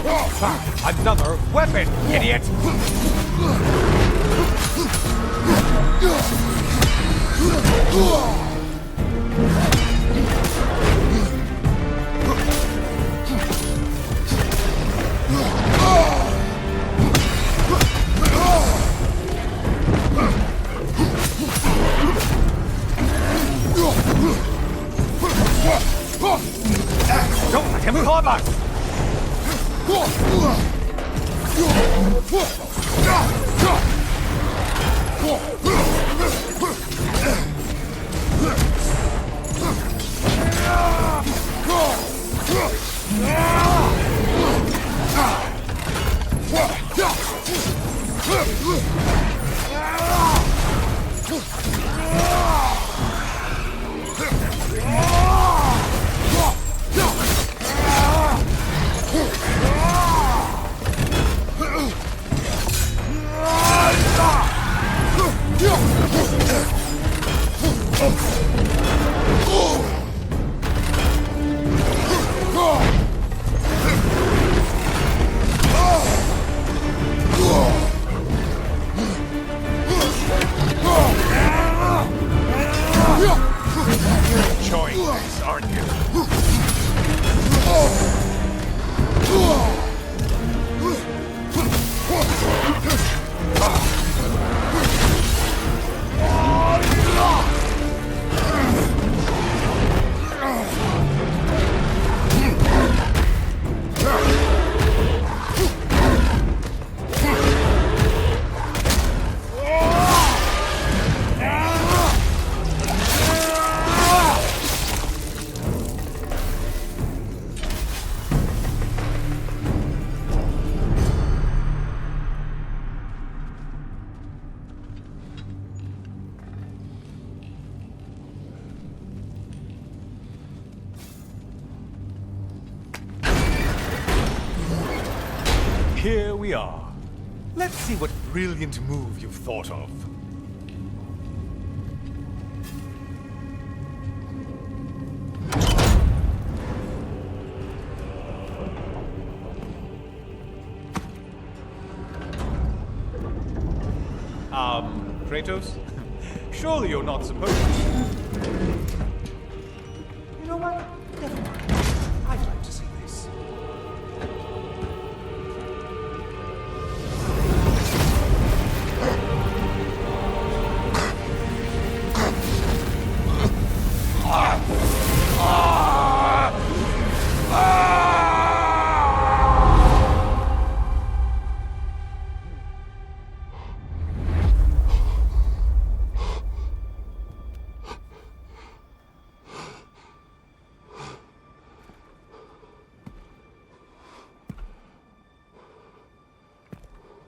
S6: Another weapon, idiot! Don't let him club us! Enjoying this, aren't you? Here we are. Let's see what brilliant move you've thought of. Kratos? Surely you're not supposed to. You know what? Never mind. I'd like to see this.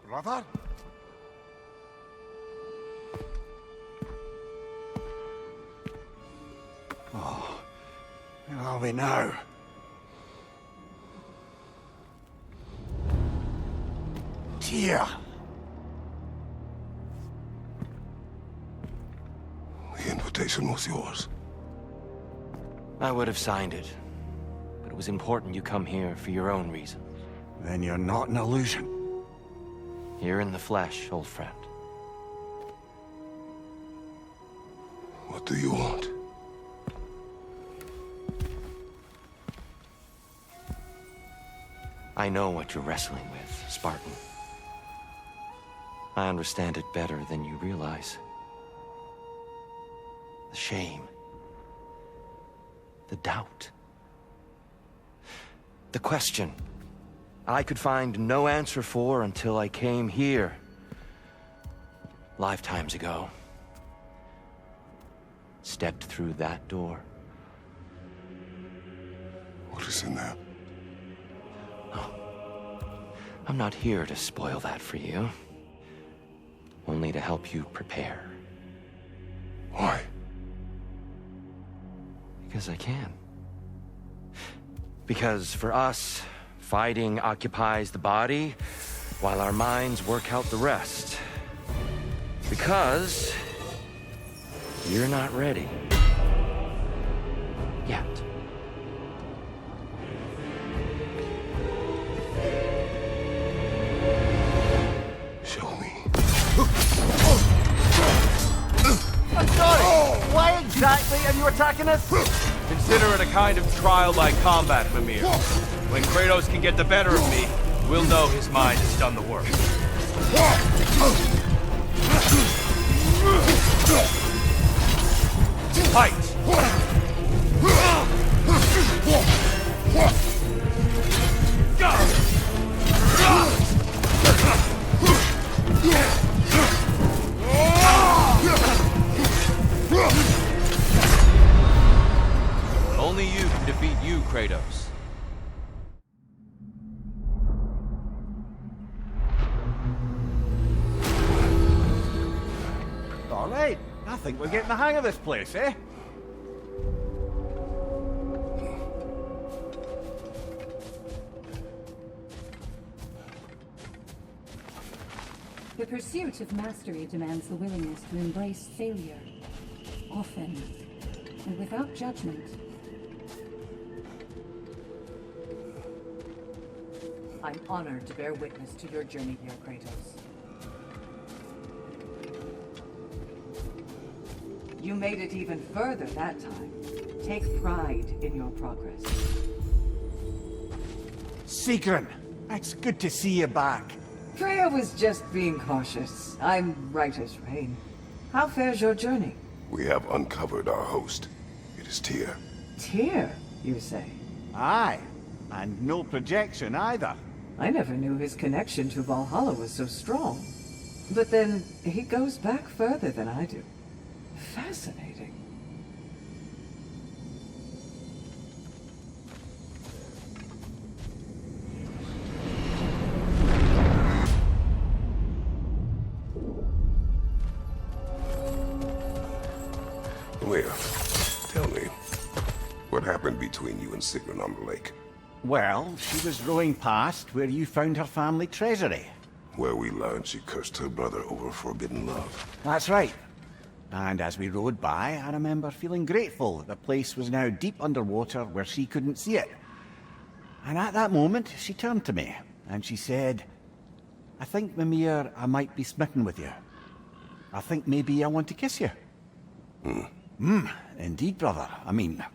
S2: Brother? Oh, where are we now? Tyr!
S1: The invitation was yours.
S7: I would have signed it, but it was important you come here for your own reasons.
S2: Then you're not an illusion.
S7: Here in the flesh, old friend.
S1: What do you want?
S7: I know what you're wrestling with, Spartan. I understand it better than you realize. The shame. The doubt. The question I could find no answer for until I came here. Lifetimes ago. Stepped through that door.
S1: What is in there?
S7: I'm not here to spoil that for you. Only to help you prepare.
S1: Why?
S7: Because I can. Because for us, fighting occupies the body, while our minds work out the rest. Because you're not ready. Yet.
S1: Show me.
S2: I'm sorry! Why exactly are you attacking us?
S8: Consider it a kind of trial by combat, Mimir. When Kratos can get the better of me, we'll know his mind has done the work. Fight! Only you can defeat you, Kratos.
S2: All right, I think we're getting the hang of this place, eh?
S9: The pursuit of mastery demands the willingness to embrace failure, often, and without judgment.
S4: I'm honored to bear witness to your journey here, Kratos. You made it even further that time. Take pride in your progress.
S2: Sigrun, it's good to see you back.
S4: Freya was just being cautious. I'm right as rain. How fares your journey?
S1: We have uncovered our host. It is Tyr.
S4: Tyr, you say?
S2: Aye, and no projection either.
S4: I never knew his connection to Valhalla was so strong. But then, he goes back further than I do. Fascinating.
S1: Leah, tell me, what happened between you and Sigrun on the lake?
S2: Well, she was rowing past where you found her family treasury.
S1: Where we learned she cursed her brother over forbidden love.
S2: That's right. And as we rowed by, I remember feeling grateful that the place was now deep underwater where she couldn't see it. And at that moment, she turned to me, and she said, I think, Mimir, I might be smitten with you. I think maybe I want to kiss you. Indeed, brother. I mean,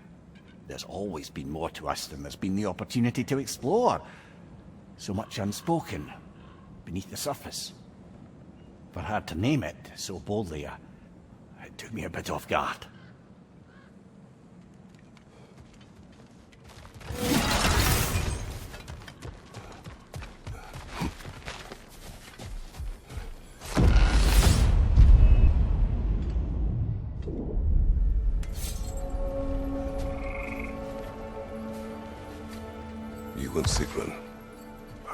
S2: there's always been more to us than there's been the opportunity to explore. So much unspoken, beneath the surface. For her to name it so boldly, it took me a bit off guard.
S1: You and Sigrun.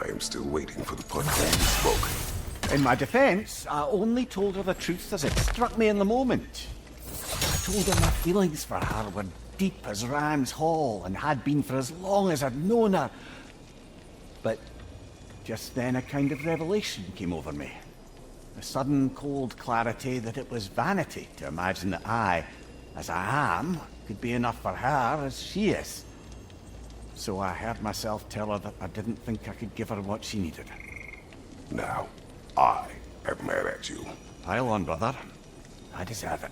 S1: I am still waiting for the part where you spoke.
S2: In my defense, I only told her the truth as it struck me in the moment. I told her my feelings for her were deep as Rand's Hall and had been for as long as I'd known her. But just then a kind of revelation came over me. A sudden cold clarity that it was vanity to imagine that I, as I am, could be enough for her as she is. So I heard myself tell her that I didn't think I could give her what she needed.
S1: Now, I am mad at you.
S2: Pile on, brother. I deserve it.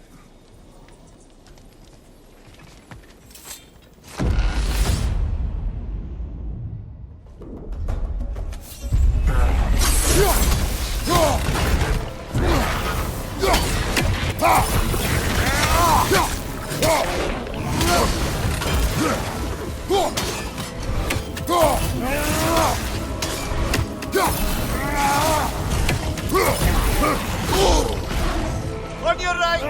S8: On your right!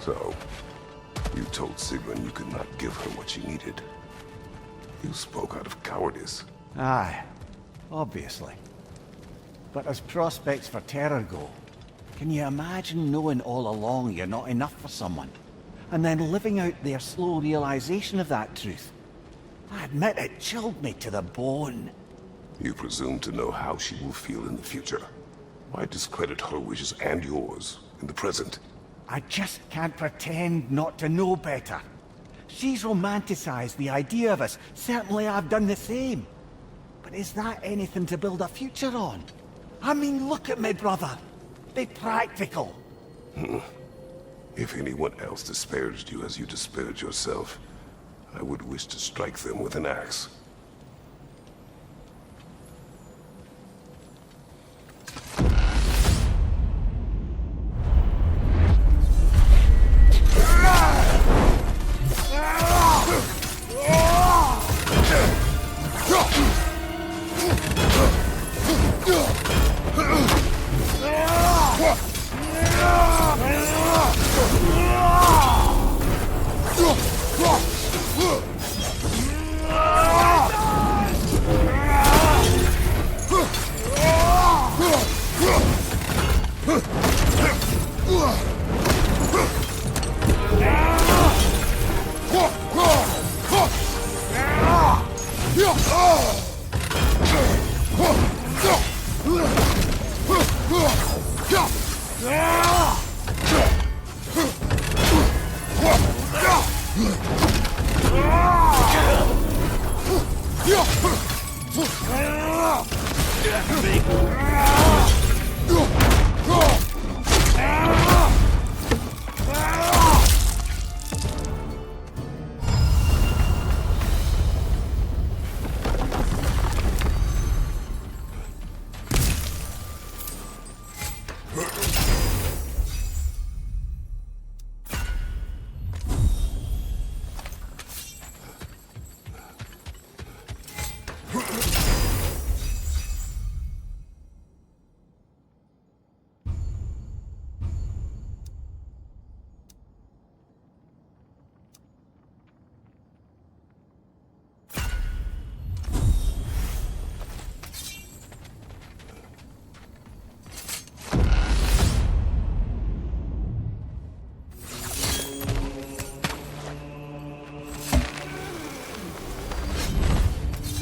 S1: So, you told Sigrun you could not give her what she needed. You spoke out of cowardice.
S2: Aye, obviously. But as prospects for terror go, can you imagine knowing all along you're not enough for someone, and then living out their slow realization of that truth? I admit it chilled me to the bone.
S1: You presume to know how she will feel in the future. Why discredit her wishes and yours in the present?
S2: I just can't pretend not to know better. She's romanticized the idea of us. Certainly I've done the same. But is that anything to build a future on? I mean, look at me, brother. Be practical.
S1: If anyone else disparaged you as you disparaged yourself, I would wish to strike them with an axe.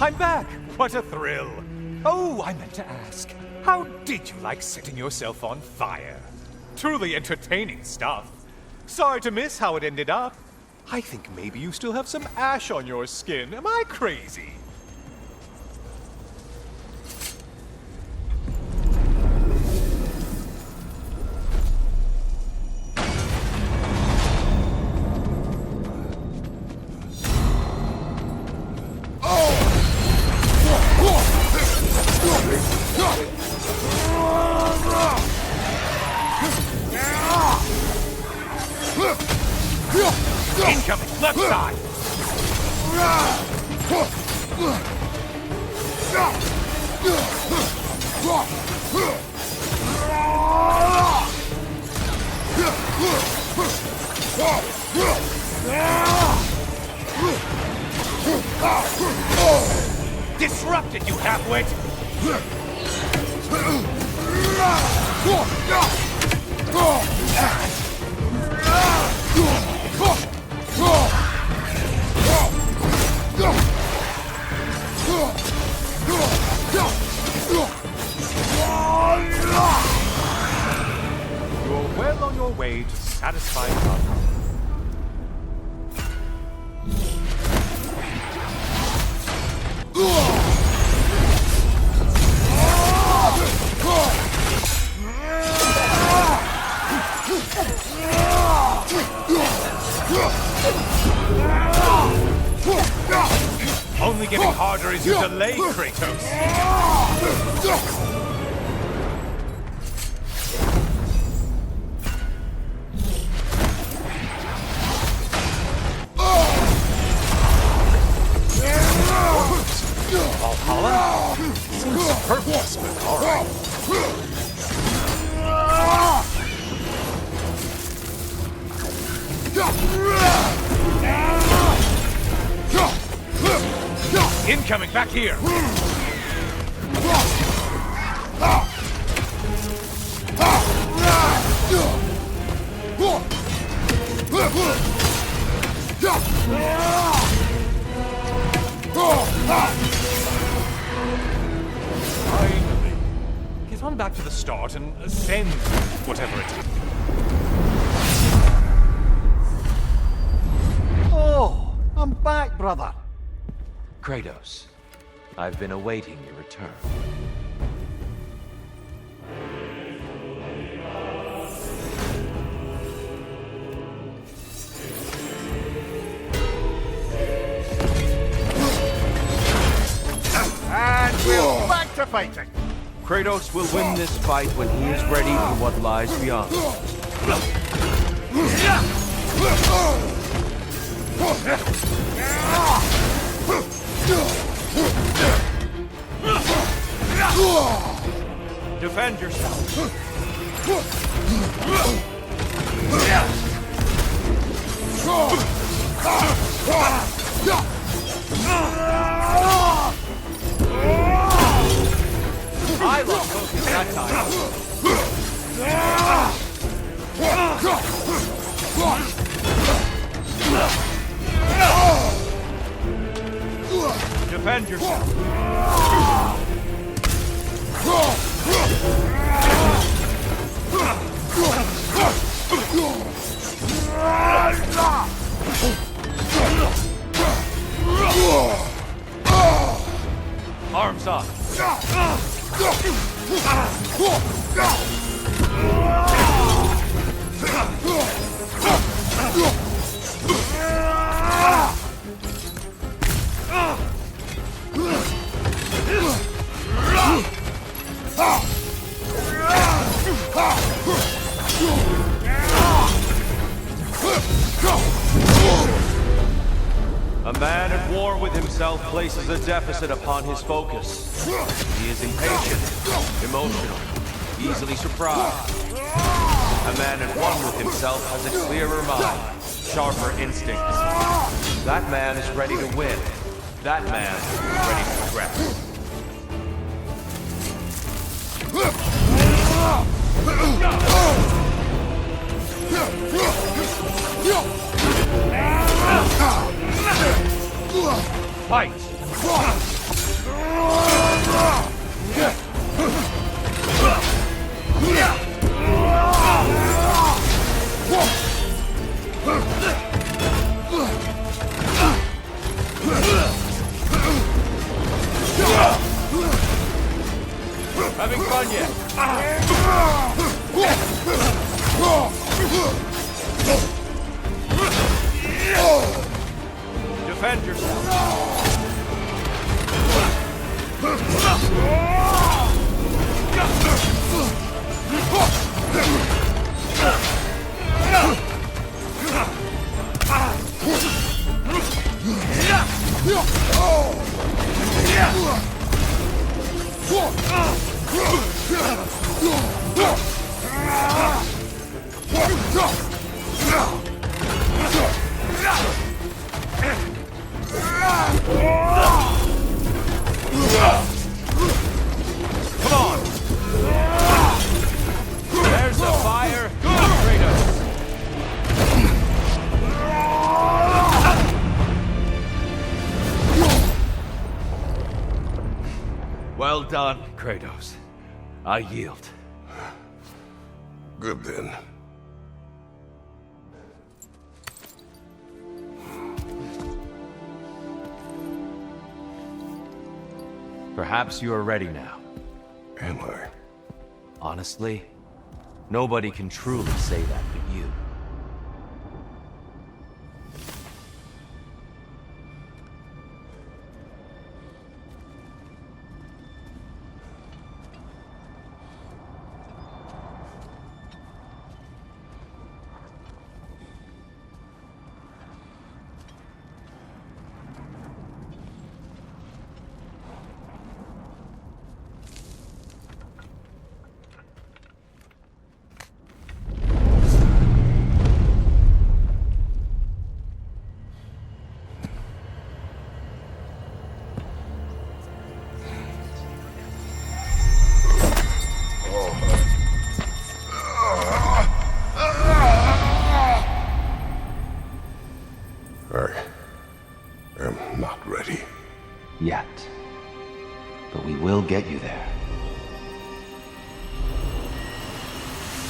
S6: I'm back! What a thrill! Oh, I meant to ask, how did you like setting yourself on fire? Truly entertaining stuff. Sorry to miss how it ended up. I think maybe you still have some ash on your skin. Am I crazy?
S8: Incoming, left side! Disrupted, you halfwit!
S6: You're well on your way to satisfying others.
S8: Only getting harder as you delay, Kratos.
S6: Valhalla? Seems superfluous, but alright.
S8: Incoming, back here!
S6: Finally. Get on back to the start and ascend whatever it is.
S2: Oh, I'm back, brother.
S7: Kratos, I've been awaiting your return.
S2: And we're back to fighting.
S8: Kratos will win this fight when he is ready for what lies beyond. Defend yourself.
S6: I lost focus that time.
S8: Defend yourself. Arms up. A man at war with himself places a deficit upon his focus. He is impatient, emotional, easily surprised. A man at one with himself has a clearer mind, sharper instincts. That man is ready to win. That man is ready to progress. Fight! Defend yourself. Come on! There's the fire. Good, Kratos. Well done, Kratos. I yield.
S1: Good then.
S8: Perhaps you are ready now.
S1: Am I?
S8: Honestly, nobody can truly say that but you.
S1: I am not ready.
S8: Yet. But we will get you there.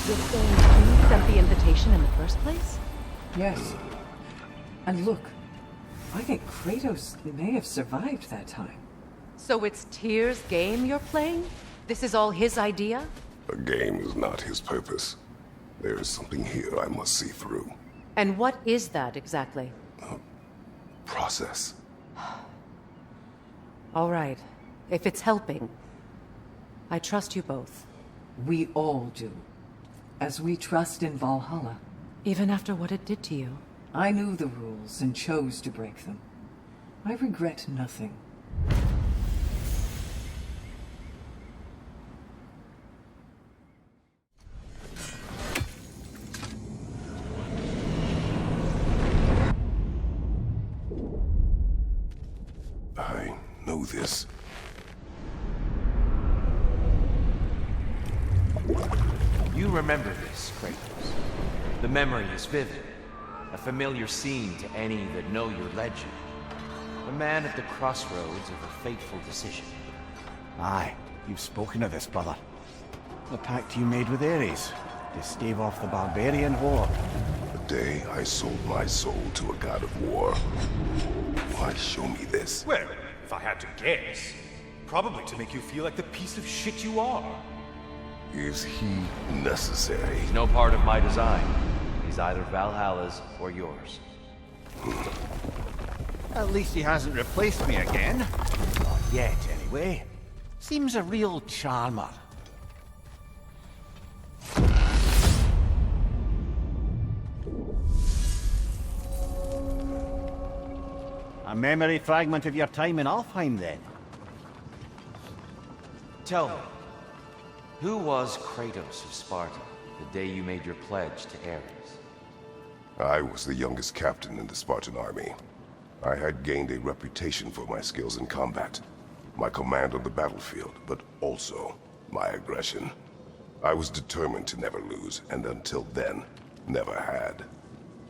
S3: You're saying you sent the invitation in the first place?
S4: Yes. And look, I think Kratos may have survived that time.
S3: So it's Tyr's game you're playing? This is all his idea?
S1: A game is not his purpose. There is something here I must see through.
S3: And what is that exactly?
S1: Process.
S3: All right. If it's helping, I trust you both.
S4: We all do. As we trust in Valhalla.
S3: Even after what it did to you.
S4: I knew the rules and chose to break them. I regret nothing.
S1: I know this.
S8: You remember this, Kratos. The memory is vivid. A familiar scene to any that know your legend. A man at the crossroads of a fateful decision.
S2: Aye, you've spoken of this, brother. The pact you made with Ares to stave off the barbarian horde.
S1: The day I sold my soul to a god of war. Why show me this?
S6: Well, if I had to guess, probably to make you feel like the piece of shit you are.
S1: Is he necessary?
S8: He's no part of my design. He's either Valhalla's or yours.
S2: At least he hasn't replaced me again. Not yet, anyway. Seems a real charmer. A memory fragment of your time in Alfheim, then?
S8: Tell me, who was Kratos of Sparta the day you made your pledge to Ares?
S1: I was the youngest captain in the Spartan army. I had gained a reputation for my skills in combat, my command on the battlefield, but also my aggression. I was determined to never lose, and until then, never had.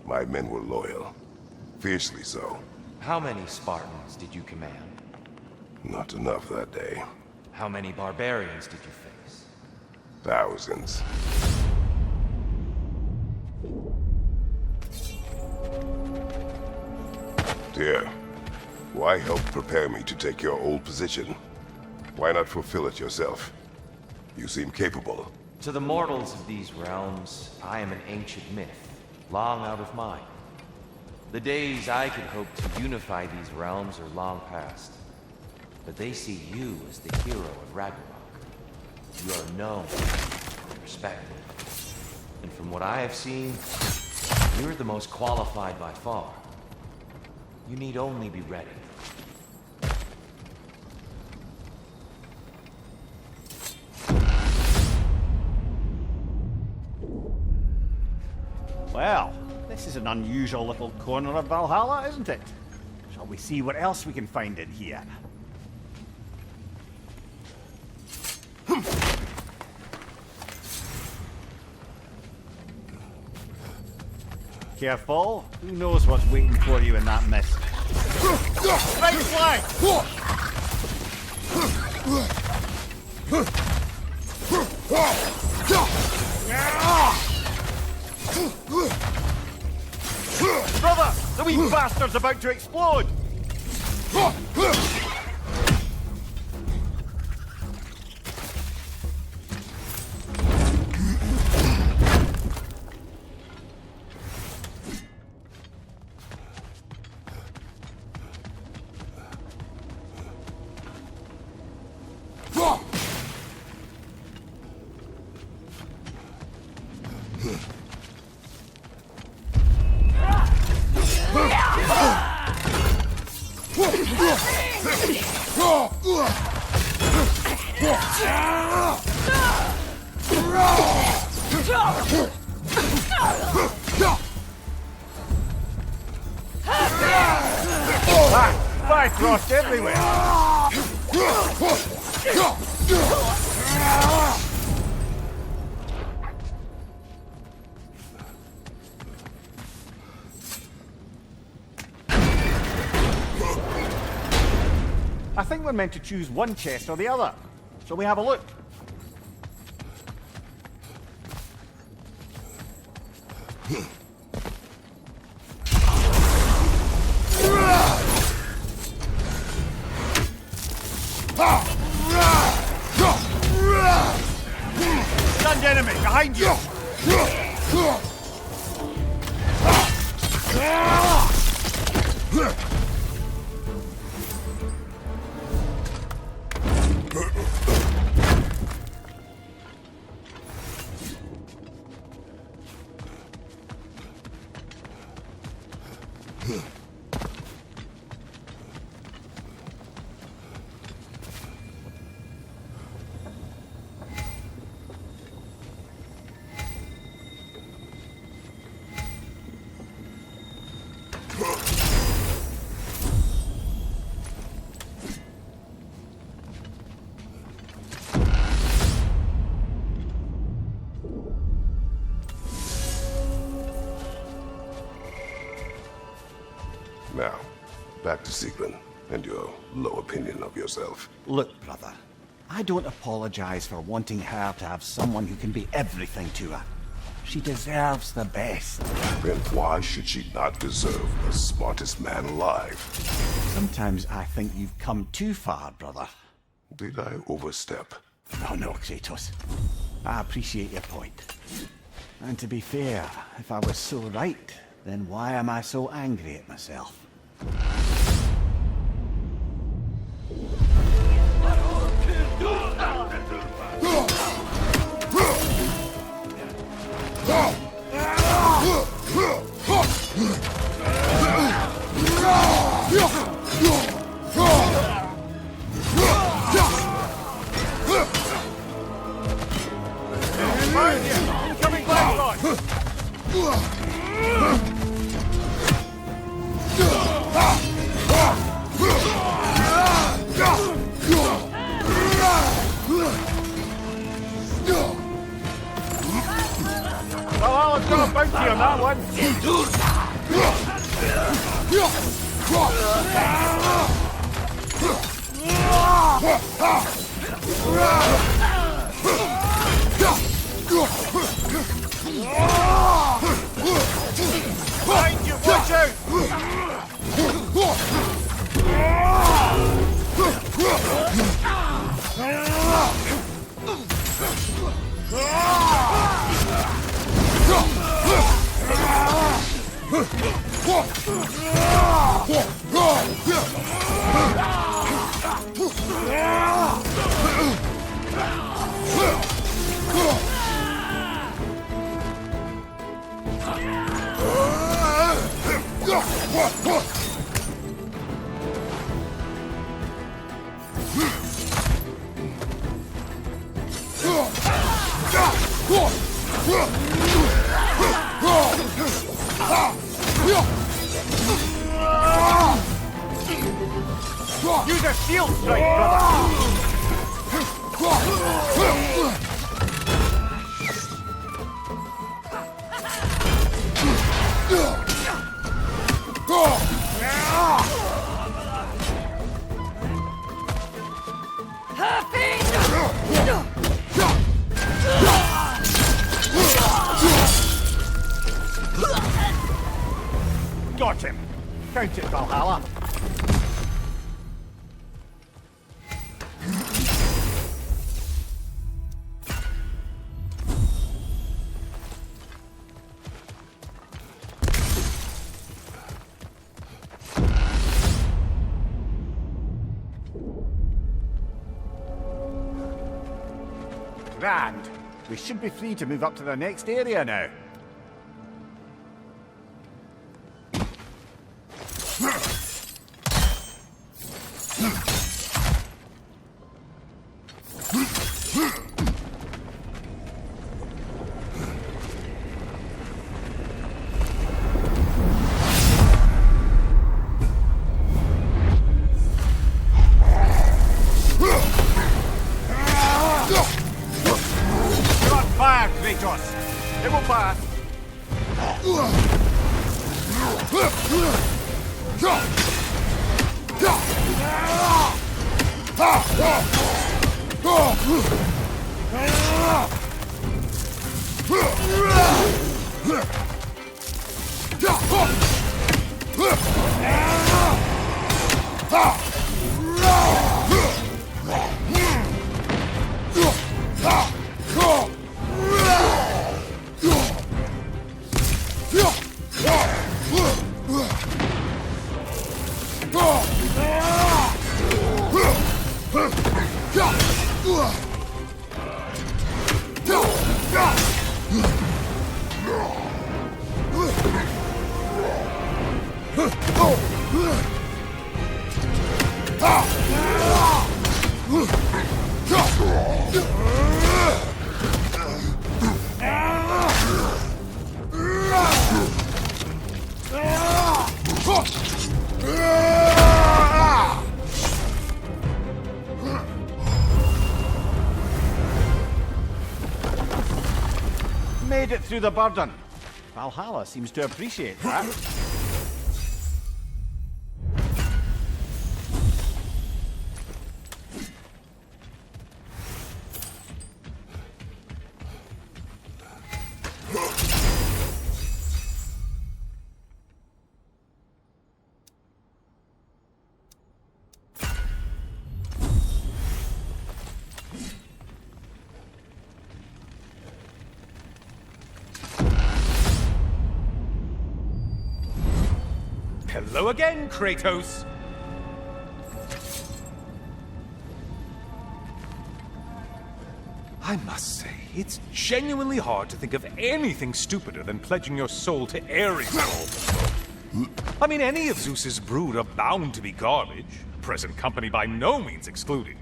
S1: My men were loyal, fiercely so.
S8: How many Spartans did you command?
S1: Not enough that day.
S8: How many barbarians did you face?
S1: Thousands. Dear, why help prepare me to take your old position? Why not fulfill it yourself? You seem capable,
S8: To the mortals of these realms, I am an ancient myth, long out of mind. The days I could hope to unify these realms are long past. But they see you as the hero of Ragnarok. You are known and respected. And from what I have seen, you're the most qualified by far. You need only be ready.
S2: Well, this is an unusual little corner of Valhalla, isn't it? Shall we see what else we can find in here? Careful. Who knows what's waiting for you in that mist? Right flag! Brother! The wee bastard's about to explode! Fire thrust everywhere! I think we're meant to choose one chest or the other. Shall we have a look? Stunned enemy behind you!
S1: Now, back to Sigrun and your low opinion of yourself.
S2: Look, brother, I don't apologize for wanting her to have someone who can be everything to her. She deserves the best.
S1: Then why should she not deserve the smartest man alive?
S2: Sometimes I think you've come too far, brother.
S1: Did I overstep?
S2: No, Kratos. I appreciate your point. And to be fair, if I was so right, then why am I so angry at myself? Incoming black rod! Well, I've got a bounty on that one. Behind you, watch out! Use a shield strike, brother! Got him! Count it, Valhalla! Grand. We should be free to move up to the next area now. Fire, Kratos! It will pass! Made it through the burden. Valhalla seems to appreciate that.
S6: Hello again, Kratos! I must say, it's genuinely hard to think of anything stupider than pledging your soul to Ares. I mean, any of Zeus's brood are bound to be garbage, present company by no means excluded.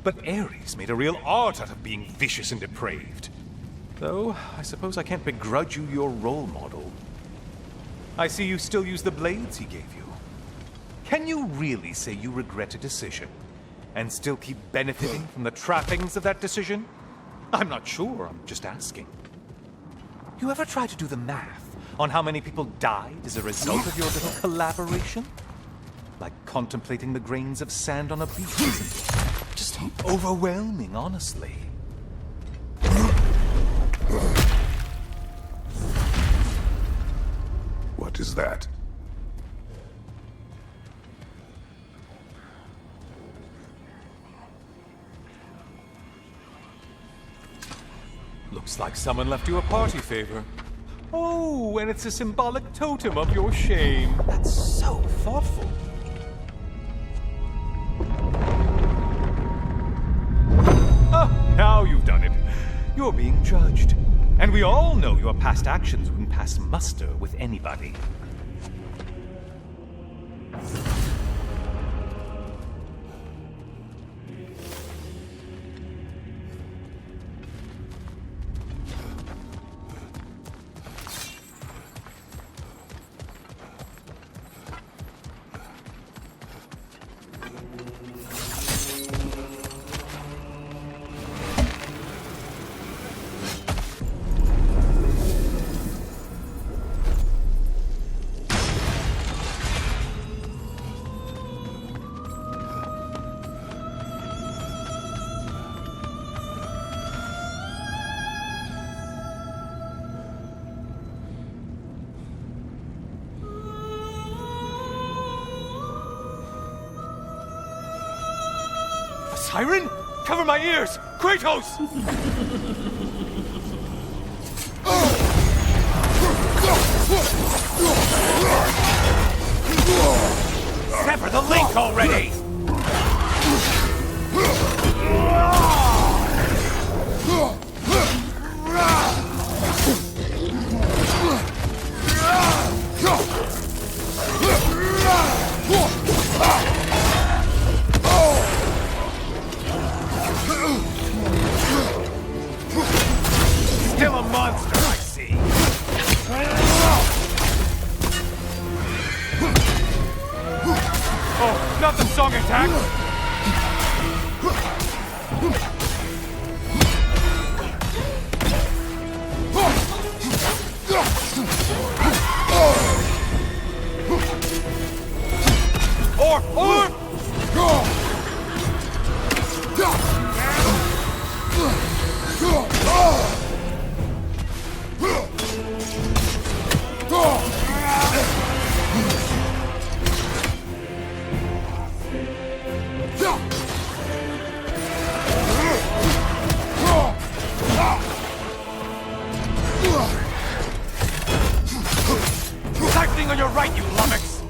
S6: But Ares made a real art out of being vicious and depraved. Though, I suppose I can't begrudge you your role model. I see you still use the blades he gave you. Can you really say you regret a decision, and still keep benefiting from the trappings of that decision? I'm not sure, I'm just asking. You ever try to do the math on how many people died as a result of your little collaboration? Like contemplating the grains of sand on a beach, isn't it? Just overwhelming, honestly.
S1: What is that?
S6: Looks like someone left you a party favor. Oh, and it's a symbolic totem of your shame. That's so thoughtful. Oh, now you've done it. You're being judged. And we all know your past actions wouldn't pass muster with anybody. Siren? Cover my ears! Kratos! Sever the link already! Still a monster, I see. Oh, not the song attack! Or! Cycling on your right, you lummox!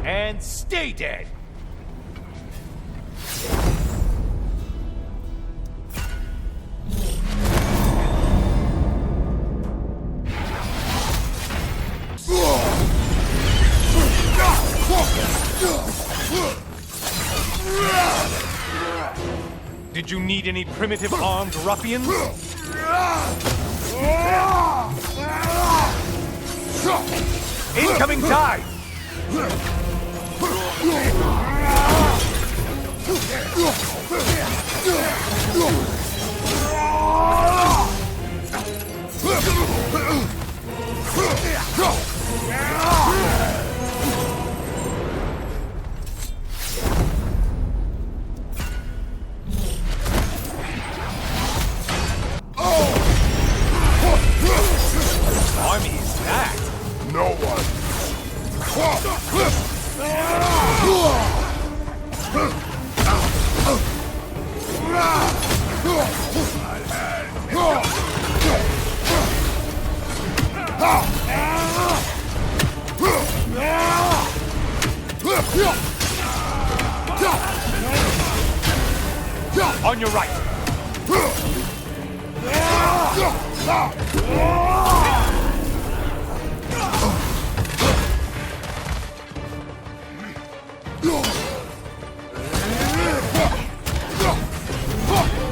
S6: And stay dead! Did you need any primitive armed ruffians? Incoming dive! Army is that?
S1: No one.
S6: On your right.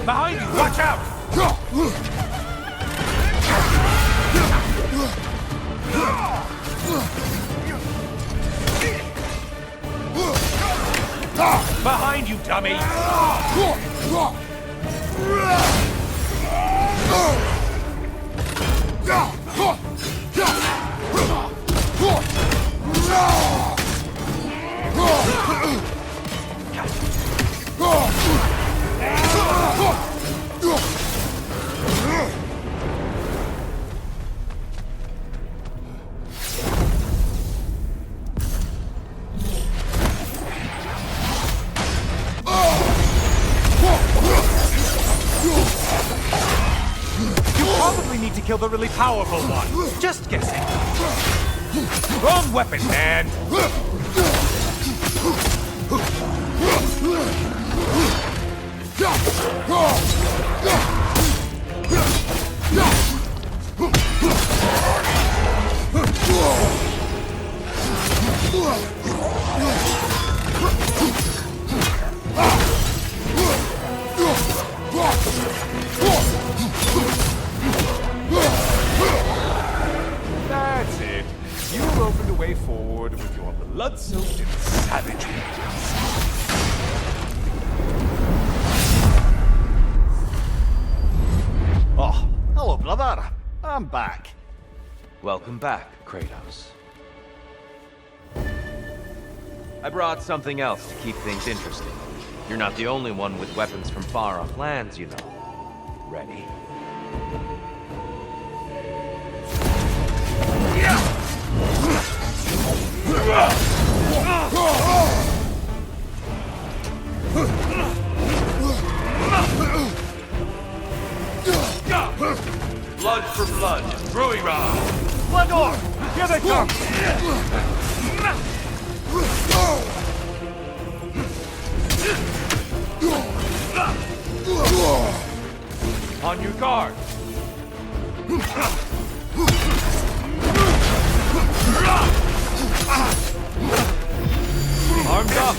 S6: Behind you, watch out! Behind you, dummy! probably need to kill the really powerful one. Just guessing. Wrong weapon, man. That's it. You opened a way forward with your blood-soaked and savage ways.
S2: Oh, hello, brother. I'm back.
S8: Welcome back, Kratos. I brought something else to keep things interesting. You're not the only one with weapons from far-off lands, you know. Ready? Blood for blood, Ruira!
S2: Blood on! Here they come!
S8: On your guard! Arms up!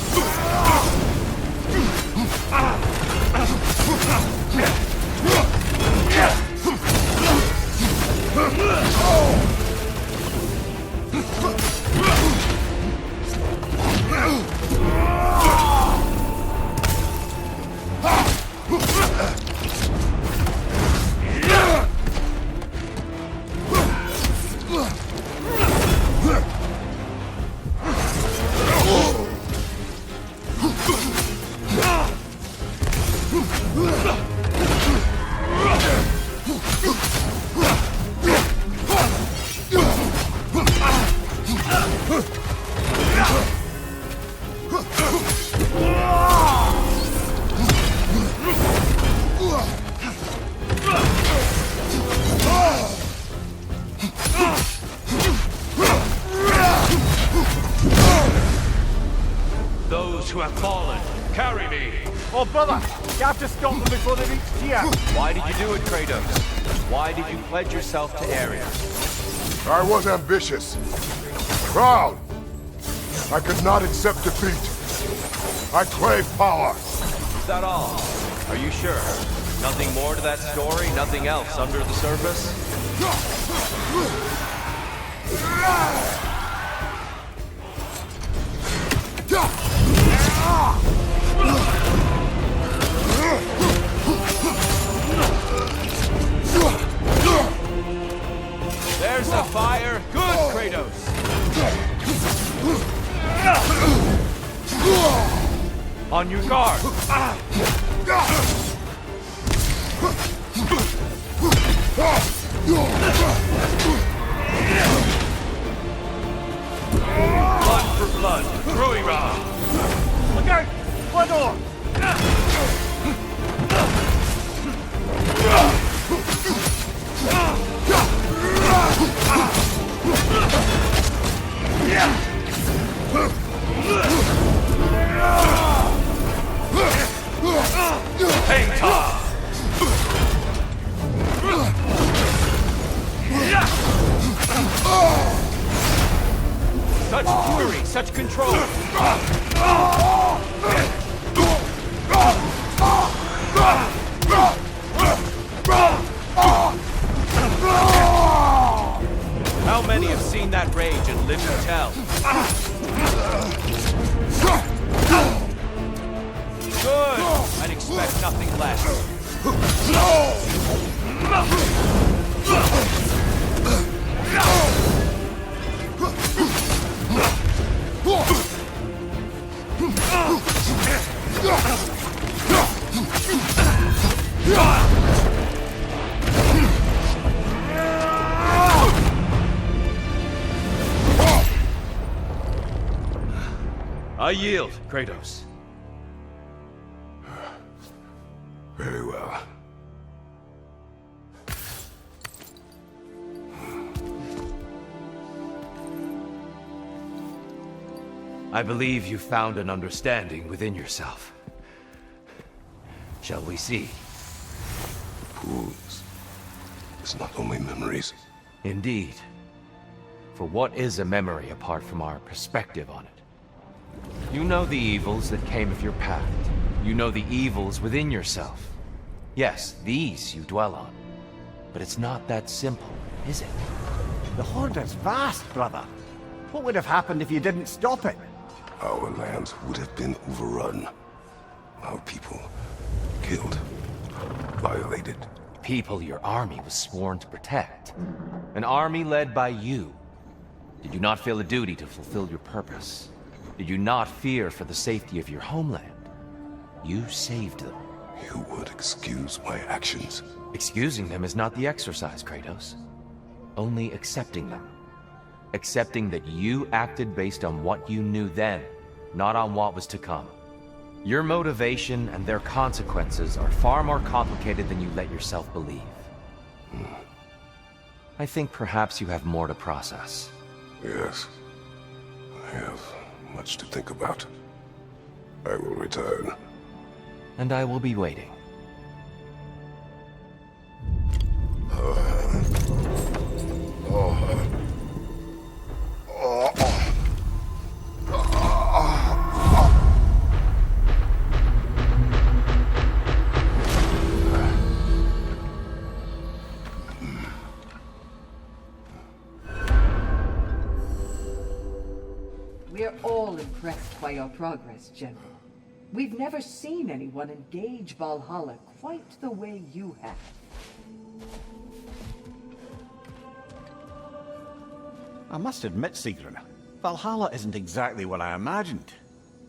S8: Those who have fallen, carry me!
S2: Oh, brother! You have to stop them before they reach here!
S8: Why did you do it, Kratos? Why did you pledge yourself to Ares?
S1: I was ambitious. Proud. I could not accept defeat. I crave power.
S8: Is that all? Are you sure? Nothing more to that story? Nothing else under the surface? There's the fire. Good, Kratos. On your guard. Blood for blood. Ruira.
S2: Look out! Blood on!
S8: Hang time. Such fury, such control. How many have seen that rage and lived to tell? Good! I'd expect nothing less. I yield, Kratos.
S1: Very well.
S8: I believe you found an understanding within yourself. Shall we see?
S1: Fools. It's not only memories.
S8: Indeed. For what is a memory apart from our perspective on it? You know the evils that came of your path. You know the evils within yourself. Yes, these you dwell on. But it's not that simple, is it?
S2: The Horde is vast, brother. What would have happened if you didn't stop it?
S1: Our lands would have been overrun. Our people killed, violated.
S8: People your army was sworn to protect. An army led by you. Did you not feel a duty to fulfill your purpose? Did you not fear for the safety of your homeland? You saved them.
S1: You would excuse my actions?
S8: Excusing them is not the exercise, Kratos. Only accepting them. Accepting that you acted based on what you knew then, not on what was to come. Your motivation and their consequences are far more complicated than you let yourself believe. I think perhaps you have more to process.
S1: Yes. I have much to think about. I will return.
S8: And I will be waiting.
S4: We're all impressed by your progress, General. We've never seen anyone engage Valhalla quite the way you have.
S2: I must admit, Sigrun, Valhalla isn't exactly what I imagined.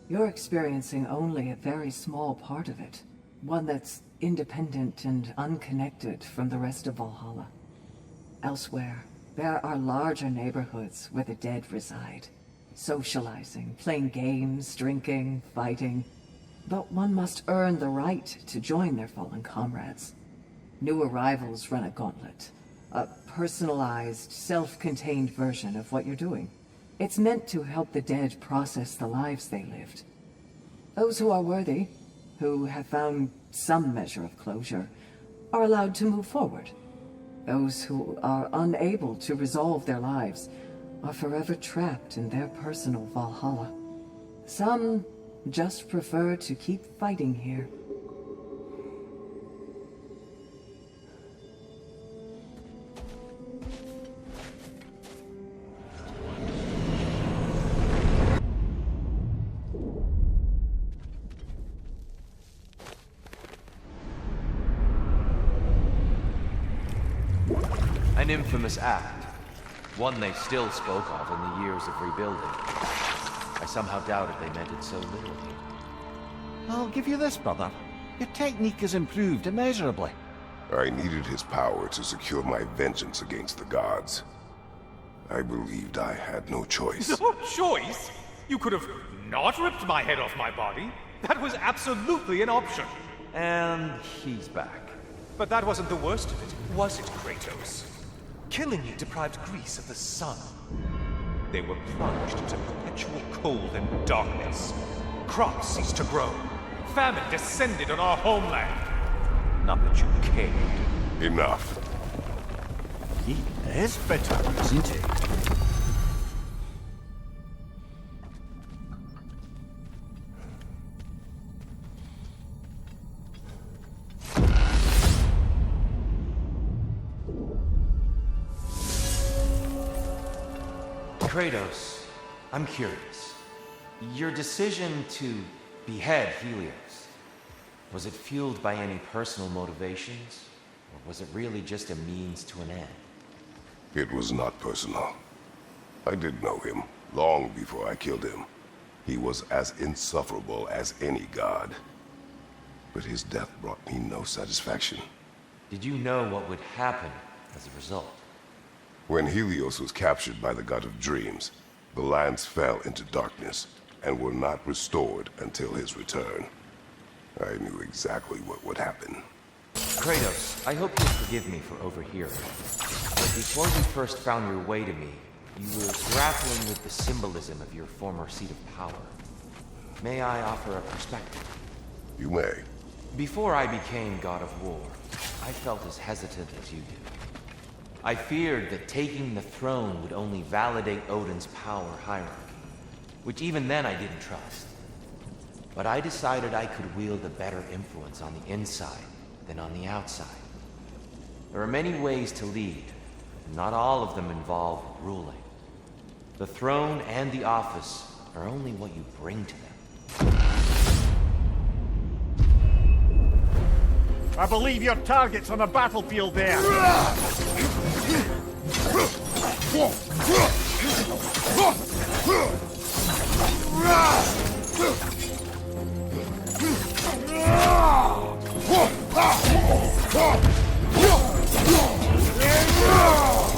S4: You're experiencing only a very small part of it. One that's independent and unconnected from the rest of Valhalla. Elsewhere, there are larger neighborhoods where the dead reside. Socializing, playing games, drinking, fighting. But one must earn the right to join their fallen comrades. New arrivals run a gauntlet. A personalized, self-contained version of what you're doing. It's meant to help the dead process the lives they lived. Those who are worthy, who have found some measure of closure, are allowed to move forward. Those who are unable to resolve their lives are forever trapped in their personal Valhalla. Some just prefer to keep fighting here.
S8: An infamous act. One they still spoke of in the years of rebuilding. I somehow doubted they meant it so literally.
S2: I'll give you this, brother. Your technique has improved immeasurably.
S1: I needed his power to secure my vengeance against the gods. I believed I had no choice.
S6: No choice? You could have not ripped my head off my body. That was absolutely an option.
S8: And he's back.
S6: But that wasn't the worst of it, was it, Kratos? Killing you deprived Greece of the sun. They were plunged into perpetual cold and darkness. Crops ceased to grow. Famine descended on our homeland. Not that you cared.
S1: Enough.
S2: He is bitter, isn't he?
S8: Kratos, I'm curious. Your decision to behead Helios, was it fueled by any personal motivations? Or was it really just a means to an end?
S1: It was not personal. I did know him, long before I killed him. He was as insufferable as any god. But his death brought me no satisfaction.
S8: Did you know what would happen as a result?
S1: When Helios was captured by the god of dreams, the lands fell into darkness and were not restored until his return. I knew exactly what would happen.
S8: Kratos, I hope you'll forgive me for overhearing. But before you first found your way to me, You were grappling with the symbolism of your former seat of power. May I offer a perspective?
S1: You may.
S8: Before I became God of War, I felt as hesitant as you did. I feared that taking the throne would only validate Odin's power hierarchy, which even then I didn't trust. But I decided I could wield a better influence on the inside than on the outside. There are many ways to lead, and not all of them involve ruling. The throne and the office are only what you bring to them.
S2: I believe your target's on the battlefield there.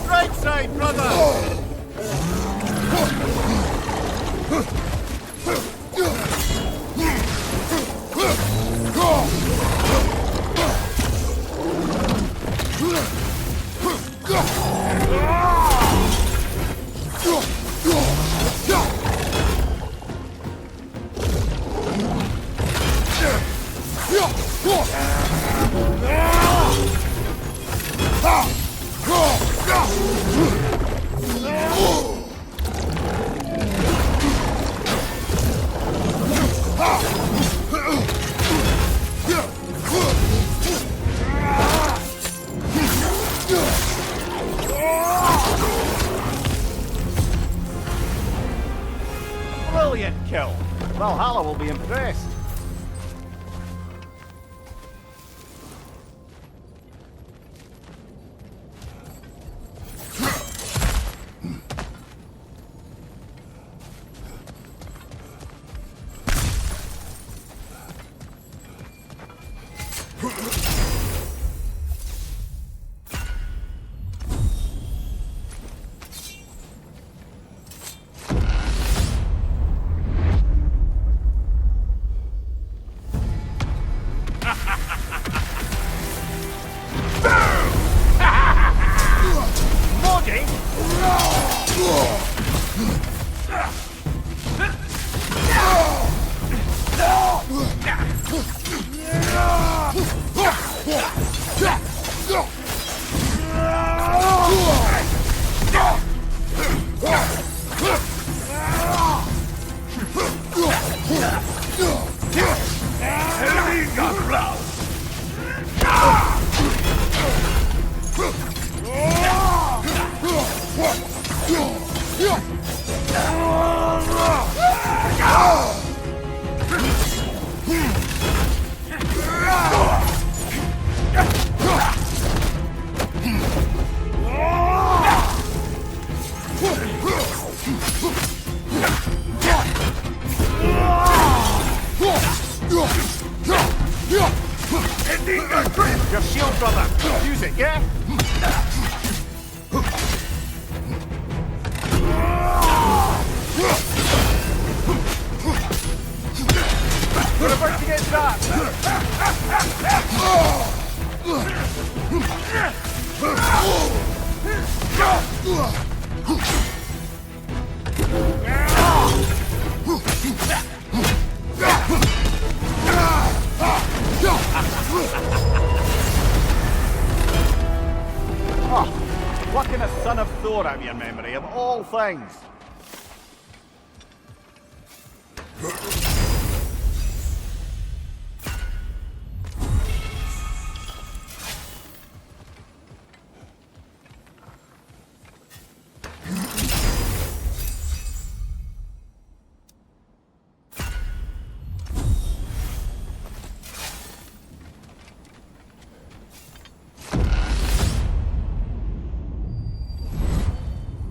S2: Right side, brother! Brilliant kill. Valhalla will be impressed. Your shield, brother. Use it, yeah? We're about to get dark. Oh, plucking a son of Thor out of your memory, of all things.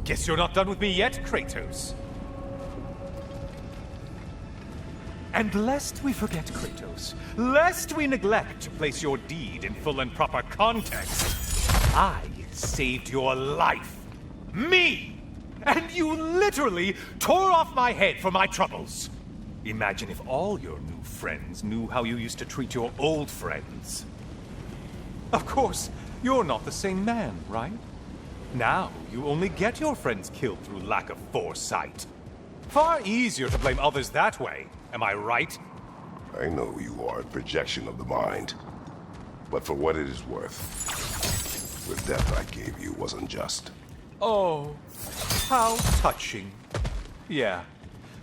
S6: Guess you're not done with me yet, Kratos. And lest we forget, Kratos, lest we neglect to place your deed in full and proper context, I saved your life. Me! And you literally tore off my head for my troubles. Imagine if all your new friends knew how you used to treat your old friends. Of course, you're not the same man, right? Now, you only get your friends killed through lack of foresight. Far easier to blame others that way, am I right?
S1: I know you are a projection of the mind. But for what it is worth, the death I gave you was unjust.
S6: Oh, how touching. Yeah,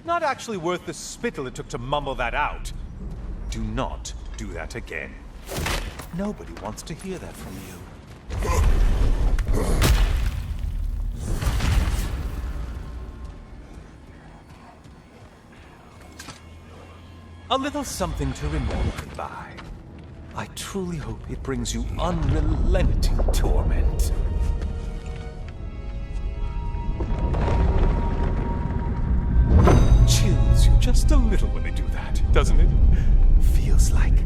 S6: not actually worth the spittle it took to mumble that out. Do not do that again. Nobody wants to hear that from you. A little something to remember me by. I truly hope it brings you unrelenting torment. Chills you just a little when they do that, doesn't it? Feels like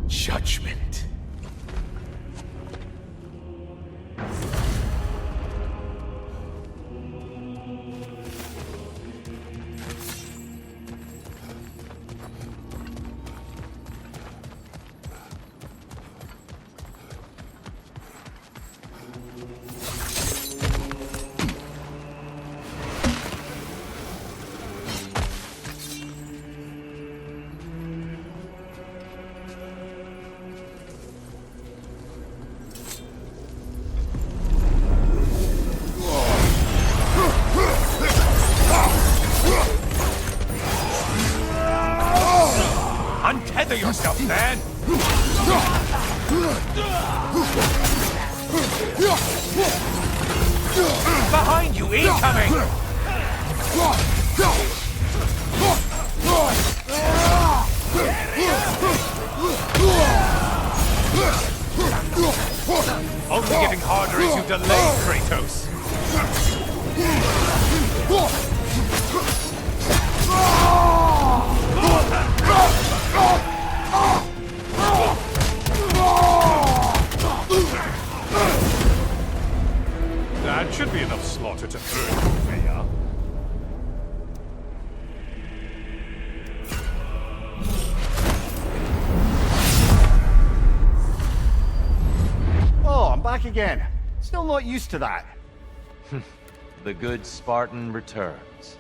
S6: judgment. Untether yourself, man! Behind you, incoming! Only getting harder as you delay, Kratos. That should be enough slaughter to earn Freya.
S2: Oh, I'm back again. Still not used to that.
S8: The good Spartan returns.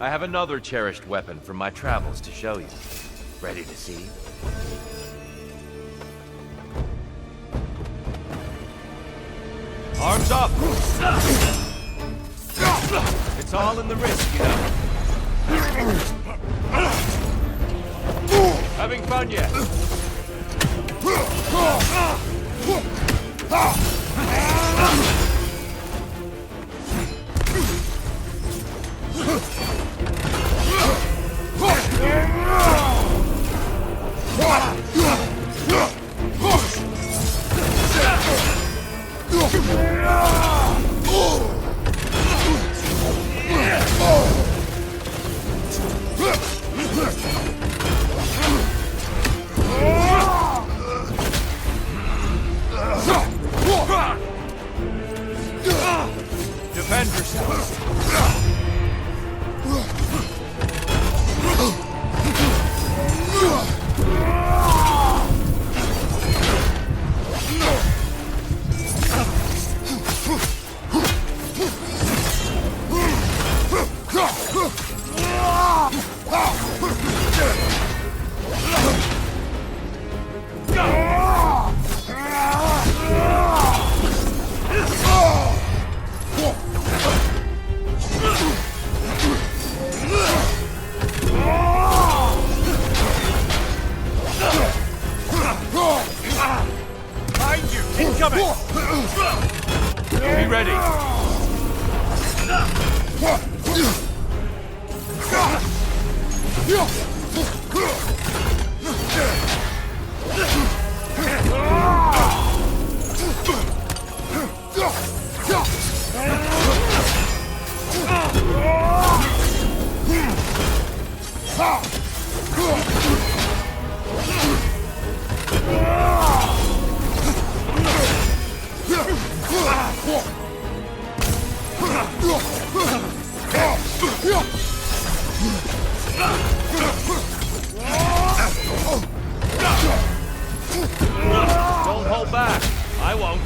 S8: I have another cherished weapon from my travels to show you. Ready to see? Arms up! It's all in the wrist, you know. Having fun yet? Defend yourself. Behind you! Incoming! Be ready! Don't hold back. I won't.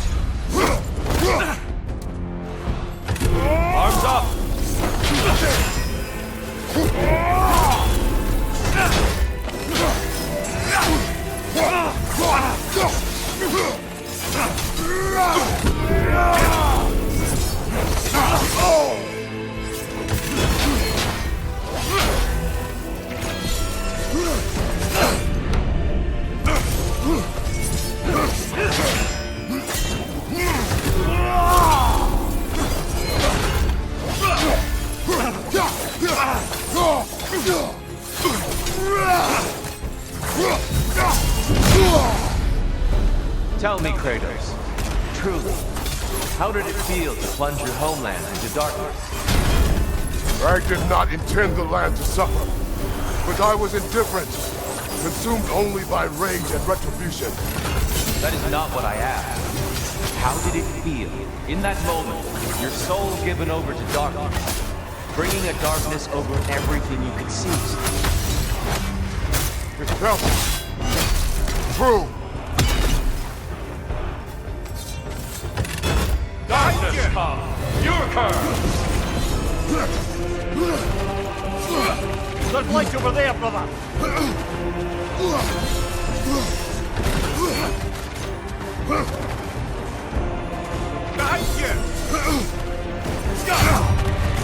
S8: Tell me, Kratos, truly, how did it feel to plunge your homeland into darkness?
S1: I did not intend the land to suffer, but I was indifferent, consumed only by rage and retribution.
S8: That is not what I asked. How did it feel, in that moment, your soul given over to darkness, bringing a darkness over everything you could see?
S1: It felt true.
S8: Darkness come! Your curse!
S2: There's light over there, brother!
S8: Behind you!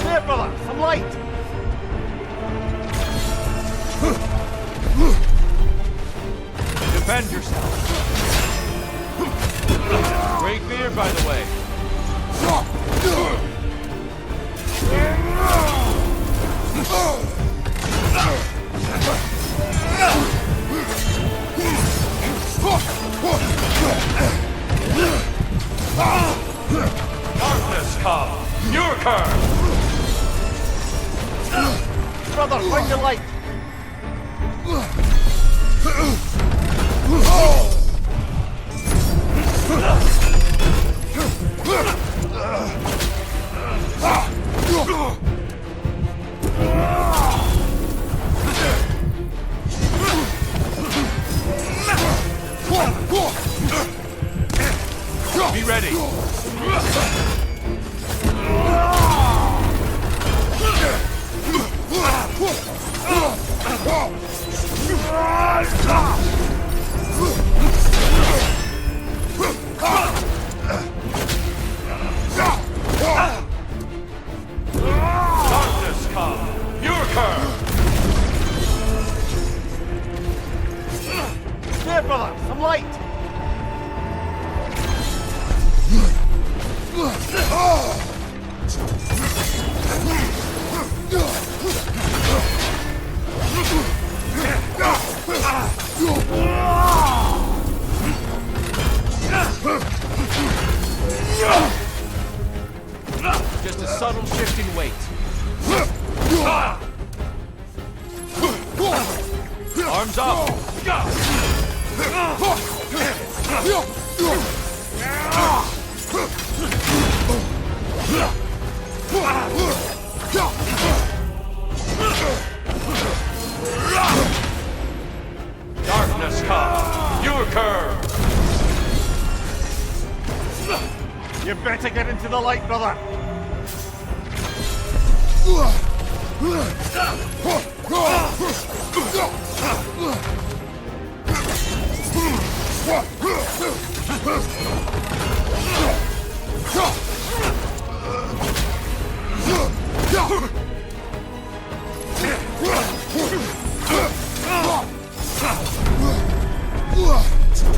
S2: There, brother! Some light!
S8: Defend yourself! Great beer, by the way. Darkness come! Your curse!
S2: Brother, find the light!
S8: Be ready! Darkness come! Your curse!
S2: There, brother! Some light!
S8: Just a subtle shift in weight. Arms up! Darkness come! Your curve!
S2: You better get into the light, brother!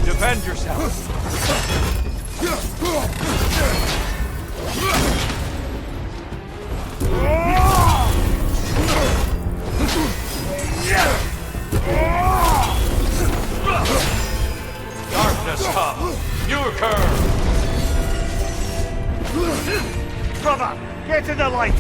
S8: Defend yourself! Darkness come! Your curve!
S2: Brother, get in the light!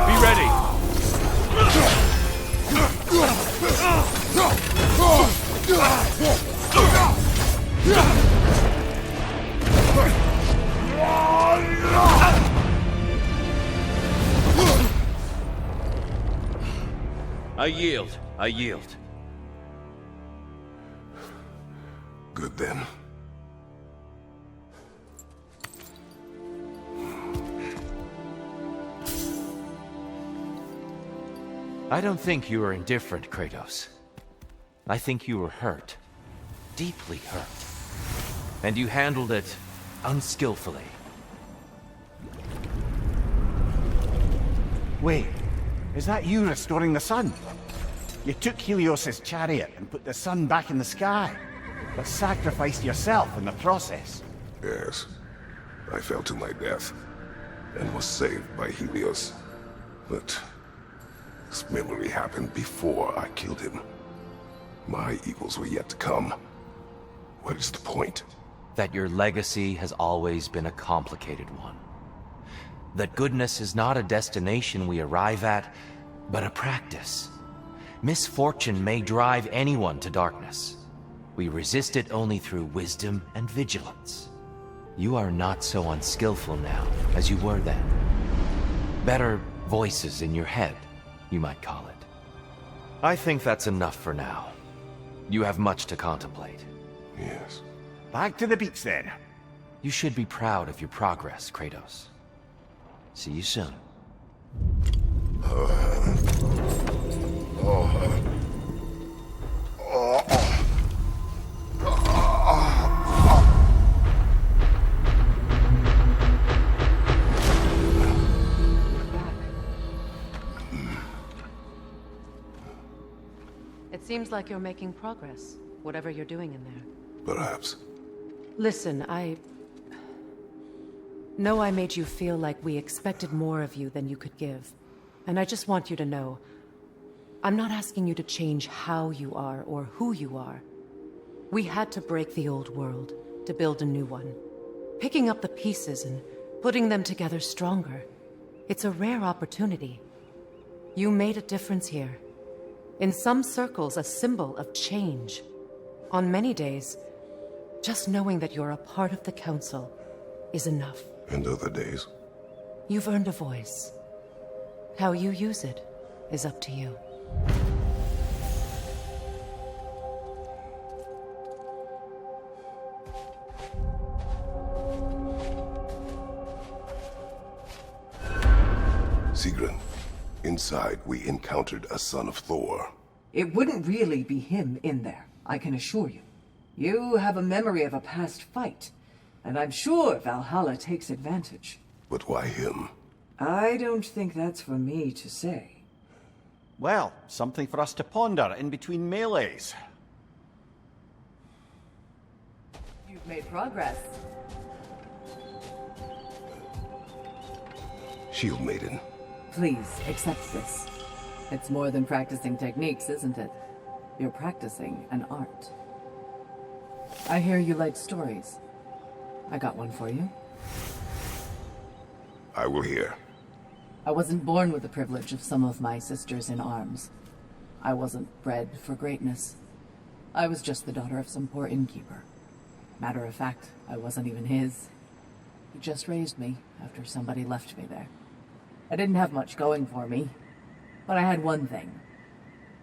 S8: Be ready! I yield. I yield.
S1: Good then.
S7: I don't think you were indifferent, Kratos. I think you were hurt. Deeply hurt. And you handled it unskillfully.
S2: Wait. Is that you restoring the sun? You took Helios's chariot and put the sun back in the sky, but sacrificed yourself in the process.
S1: Yes. I fell to my death, and was saved by Helios. But this memory happened before I killed him. My evils were yet to come. What is the point?
S7: That your legacy has always been a complicated one. That goodness is not a destination we arrive at, but a practice. Misfortune may drive anyone to darkness. We resist it only through wisdom and vigilance. You are not so unskillful now as you were then. Better voices in your head, you might call it. I think that's enough for now. You have much to contemplate.
S1: Yes.
S2: Back to the beach then.
S7: You should be proud of your progress, Kratos. See you soon.
S3: It seems like you're making progress, whatever you're doing in there.
S1: Perhaps.
S3: Listen, I know I made you feel like we expected more of you than you could give. And I just want you to know, I'm not asking you to change how you are or who you are. We had to break the old world to build a new one. Picking up the pieces and putting them together stronger. It's a rare opportunity. You made a difference here. In some circles, a symbol of change. On many days, just knowing that you're a part of the Council is enough.
S1: And other days?
S3: You've earned a voice. How you use it is up to you.
S1: Sigrun, inside we encountered a son of Thor.
S4: It wouldn't really be him in there, I can assure you. You have a memory of a past fight, and I'm sure Valhalla takes advantage.
S1: But why him?
S4: I don't think that's for me to say.
S2: Well, something for us to ponder in between melees.
S5: You've made progress.
S1: Shield Maiden.
S5: Please, accept this. It's more than practicing techniques, isn't it? You're practicing an art. I hear you like stories. I got one for you.
S1: I will hear.
S5: I wasn't born with the privilege of some of my sisters in arms. I wasn't bred for greatness. I was just the daughter of some poor innkeeper. Matter of fact, I wasn't even his. He just raised me after somebody left me there. I didn't have much going for me, but I had one thing.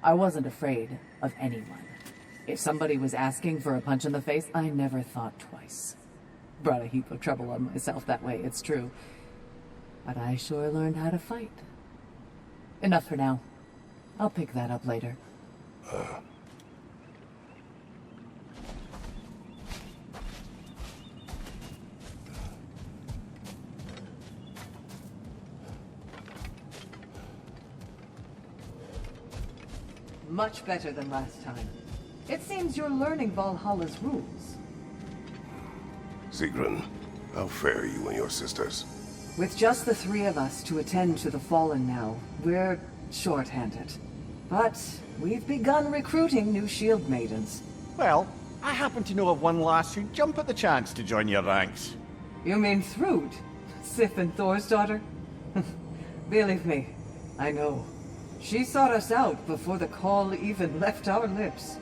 S5: I wasn't afraid of anyone. If somebody was asking for a punch in the face, I never thought twice. Brought a heap of trouble on myself that way, it's true. But I sure learned how to fight. Enough for now. I'll pick that up later.
S4: Much better than last time. It seems you're learning Valhalla's rules.
S1: Sigrun, how fare you and your sisters?
S4: With just the three of us to attend to the fallen now, we're short-handed. But we've begun recruiting new shield maidens.
S2: Well, I happen to know of one lass who'd jump at the chance to join your ranks.
S4: You mean Thrud? Sif and Thor's daughter? Believe me, I know. She sought us out before the call even left our lips.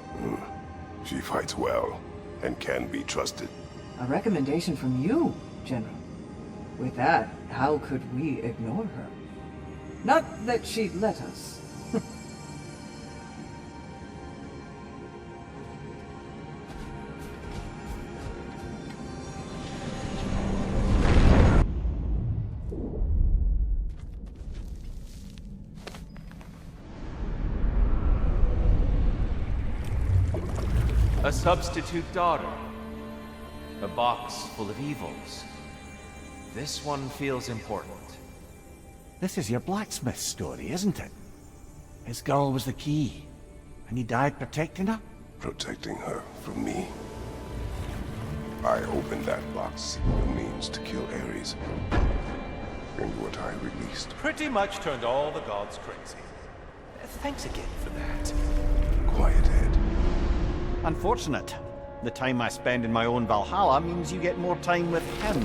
S1: She fights well, and can be trusted.
S4: A recommendation from you, General. With that, how could we ignore her? Not that she'd let us.
S8: A substitute daughter. A box full of evils. This one feels important.
S2: This is your blacksmith's story, isn't it? His girl was the key, and he died protecting her?
S1: Protecting her from me. I opened that box seeking the means to kill Ares. And what I released.
S6: Pretty much turned all the gods crazy. Thanks again for that.
S1: Quiet head.
S2: Unfortunate. The time I spend in my own Valhalla means you get more time with him.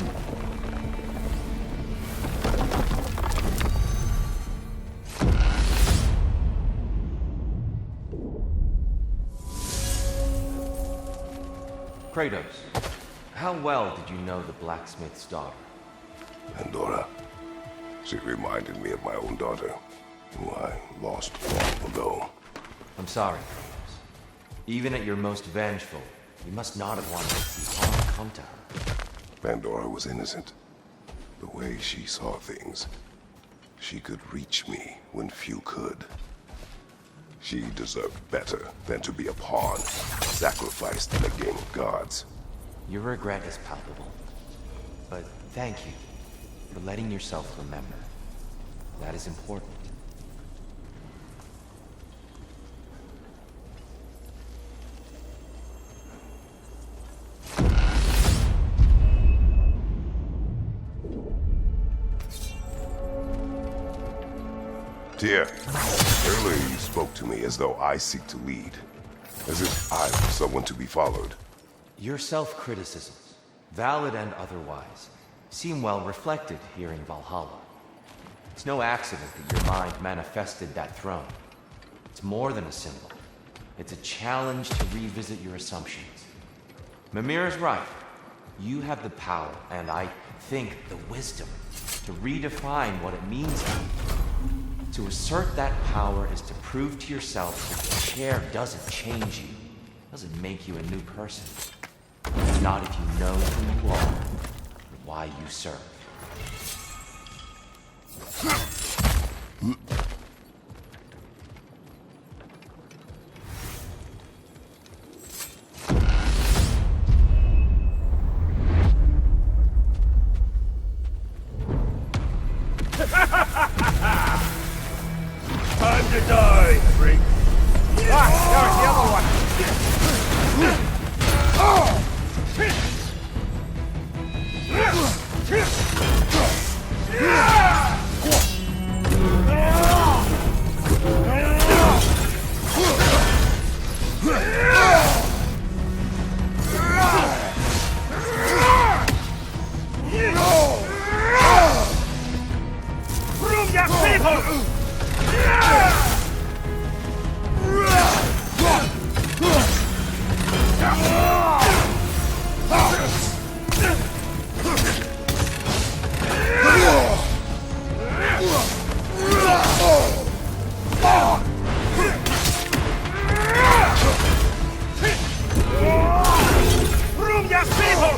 S7: Kratos, how well did you know the blacksmith's daughter?
S1: Pandora. She reminded me of my own daughter, who I lost long ago.
S7: I'm sorry, Kratos. Even at your most vengeful, you must not have wanted to see harm come to her.
S1: Pandora was innocent. The way she saw things, she could reach me when few could. She deserved better than to be a pawn, sacrificed in a game of gods.
S7: Your regret is palpable. But thank you for letting yourself remember. That is important.
S1: Tyr, earlier you spoke to me as though I seek to lead. As if I were someone to be followed.
S7: Your self-criticisms, valid and otherwise, seem well reflected here in Valhalla. It's no accident that your mind manifested that throne. It's more than a symbol. It's a challenge to revisit your assumptions. Mimir is right. You have the power, and I think the wisdom, to redefine what it means to you. To assert that power is to prove to yourself that the chair doesn't change you, doesn't make you a new person. Not if you know who you are, or why you serve.
S10: Time to die, freak!
S2: Ah, there's the other one!
S10: Prove your people! Prove your people!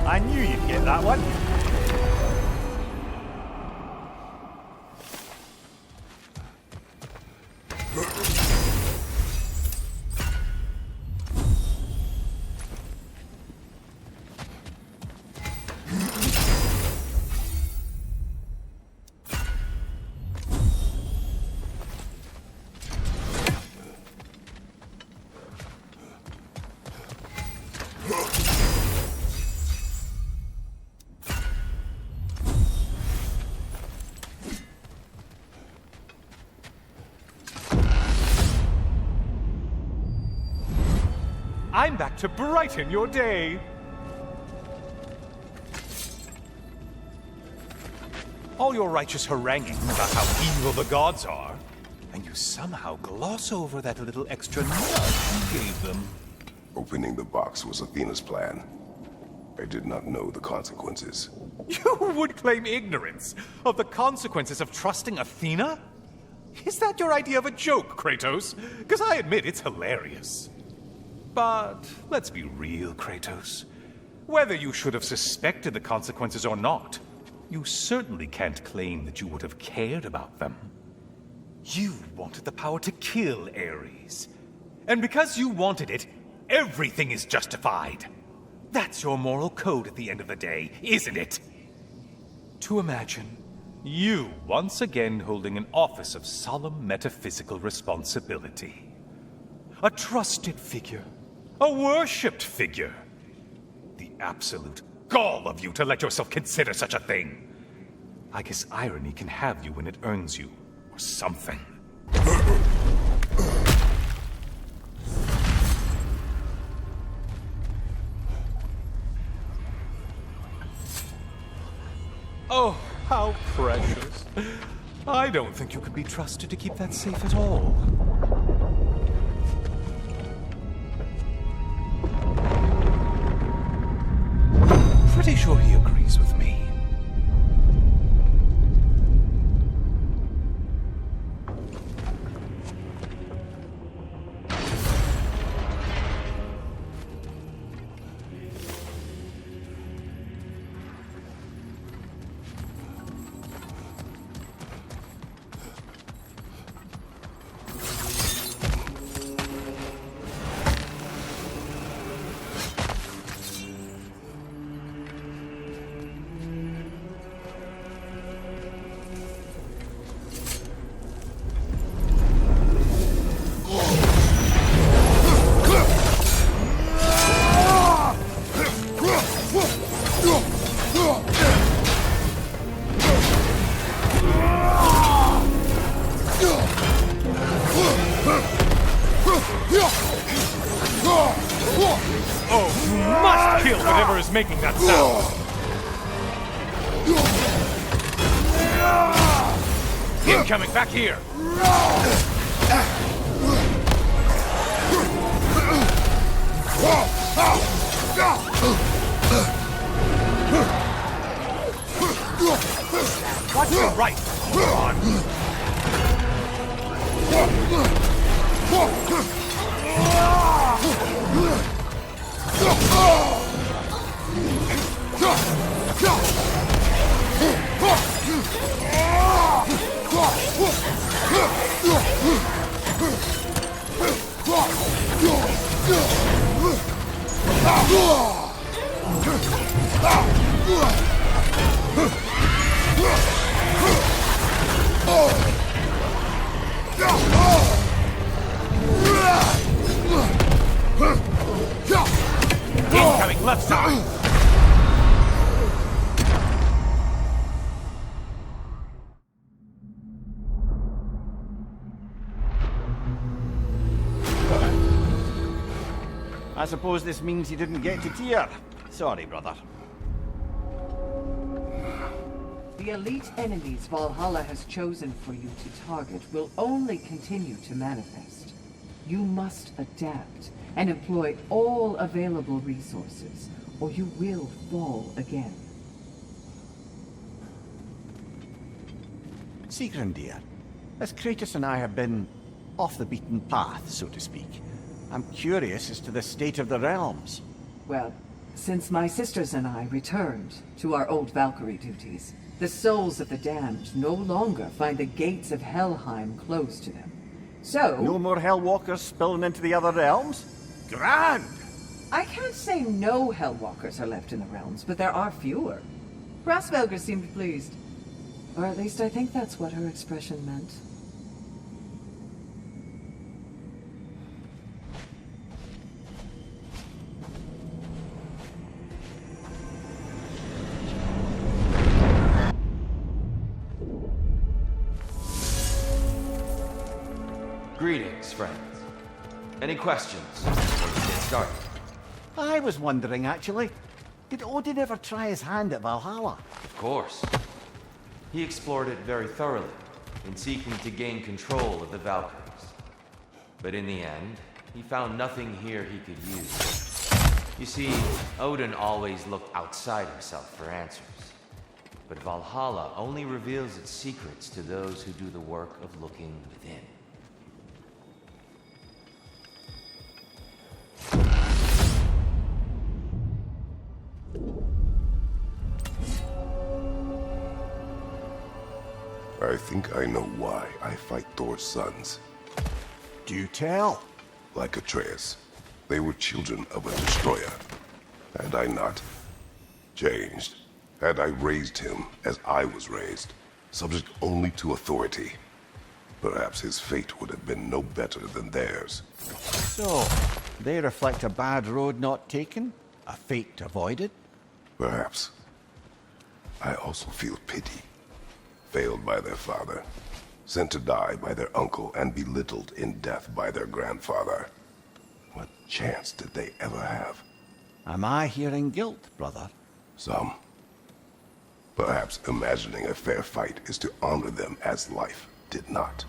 S2: I knew you'd get that one.
S6: I'm back to brighten your day. All your righteous haranguing about how evil the gods are, and you somehow gloss over that little extra nudge you gave them.
S1: Opening the box was Athena's plan. I did not know the consequences.
S6: You would claim ignorance of the consequences of trusting Athena? Is that your idea of a joke, Kratos? Because I admit it's hilarious. But let's be real, Kratos. Whether you should have suspected the consequences or not, you certainly can't claim that you would have cared about them. You wanted the power to kill Ares. And because you wanted it, everything is justified. That's your moral code at the end of the day, isn't it? To imagine you once again holding an office of solemn metaphysical responsibility. A trusted figure. A worshipped figure. The absolute gall of you to let yourself consider such a thing. I guess irony can have you when it earns you, or something. Oh, how precious. I don't think you could be trusted to keep that safe at all. Pretty sure he agrees with me. Oh, you must kill whatever is making that sound! Incoming, back here! Watch your right! On. Incoming left side!
S2: I suppose this means you didn't get to Tyr. Sorry, brother.
S4: The elite enemies Valhalla has chosen for you to target will only continue to manifest. You must adapt and employ all available resources, or you will fall again.
S2: Sigrun, dear, as Kratos and I have been off the beaten path, so to speak, I'm curious as to the state of the realms.
S4: Well, since my sisters and I returned to our old Valkyrie duties, the souls of the damned no longer find the gates of Helheim close to them. So...
S2: No more Hellwalkers spilling into the other realms? Grand!
S4: I can't say no Hellwalkers are left in the realms, but there are fewer. Brassvelger seemed pleased. Or at least I think that's what her expression meant.
S8: Greetings, friends. Any questions?
S7: start?
S2: I was wondering, actually. Did Odin ever try his hand at Valhalla?
S7: Of course. He explored it very thoroughly, in seeking to gain control of the Valkyries. But in the end, he found nothing here he could use. You see, Odin always looked outside himself for answers. But Valhalla only reveals its secrets to those who do the work of looking within.
S1: I think I know why I fight Thor's sons.
S2: Do tell.
S1: Like Atreus, they were children of a destroyer. Had I not changed, had I raised him as I was raised, subject only to authority, perhaps his fate would have been no better than theirs.
S2: So, they reflect a bad road not taken? A fate avoided?
S1: Perhaps. I also feel pity. Failed by their father, sent to die by their uncle, and belittled in death by their grandfather. What chance did they ever have?
S2: Am I hearing guilt, brother?
S1: Some. Perhaps imagining a fair fight is to honor them as life did not.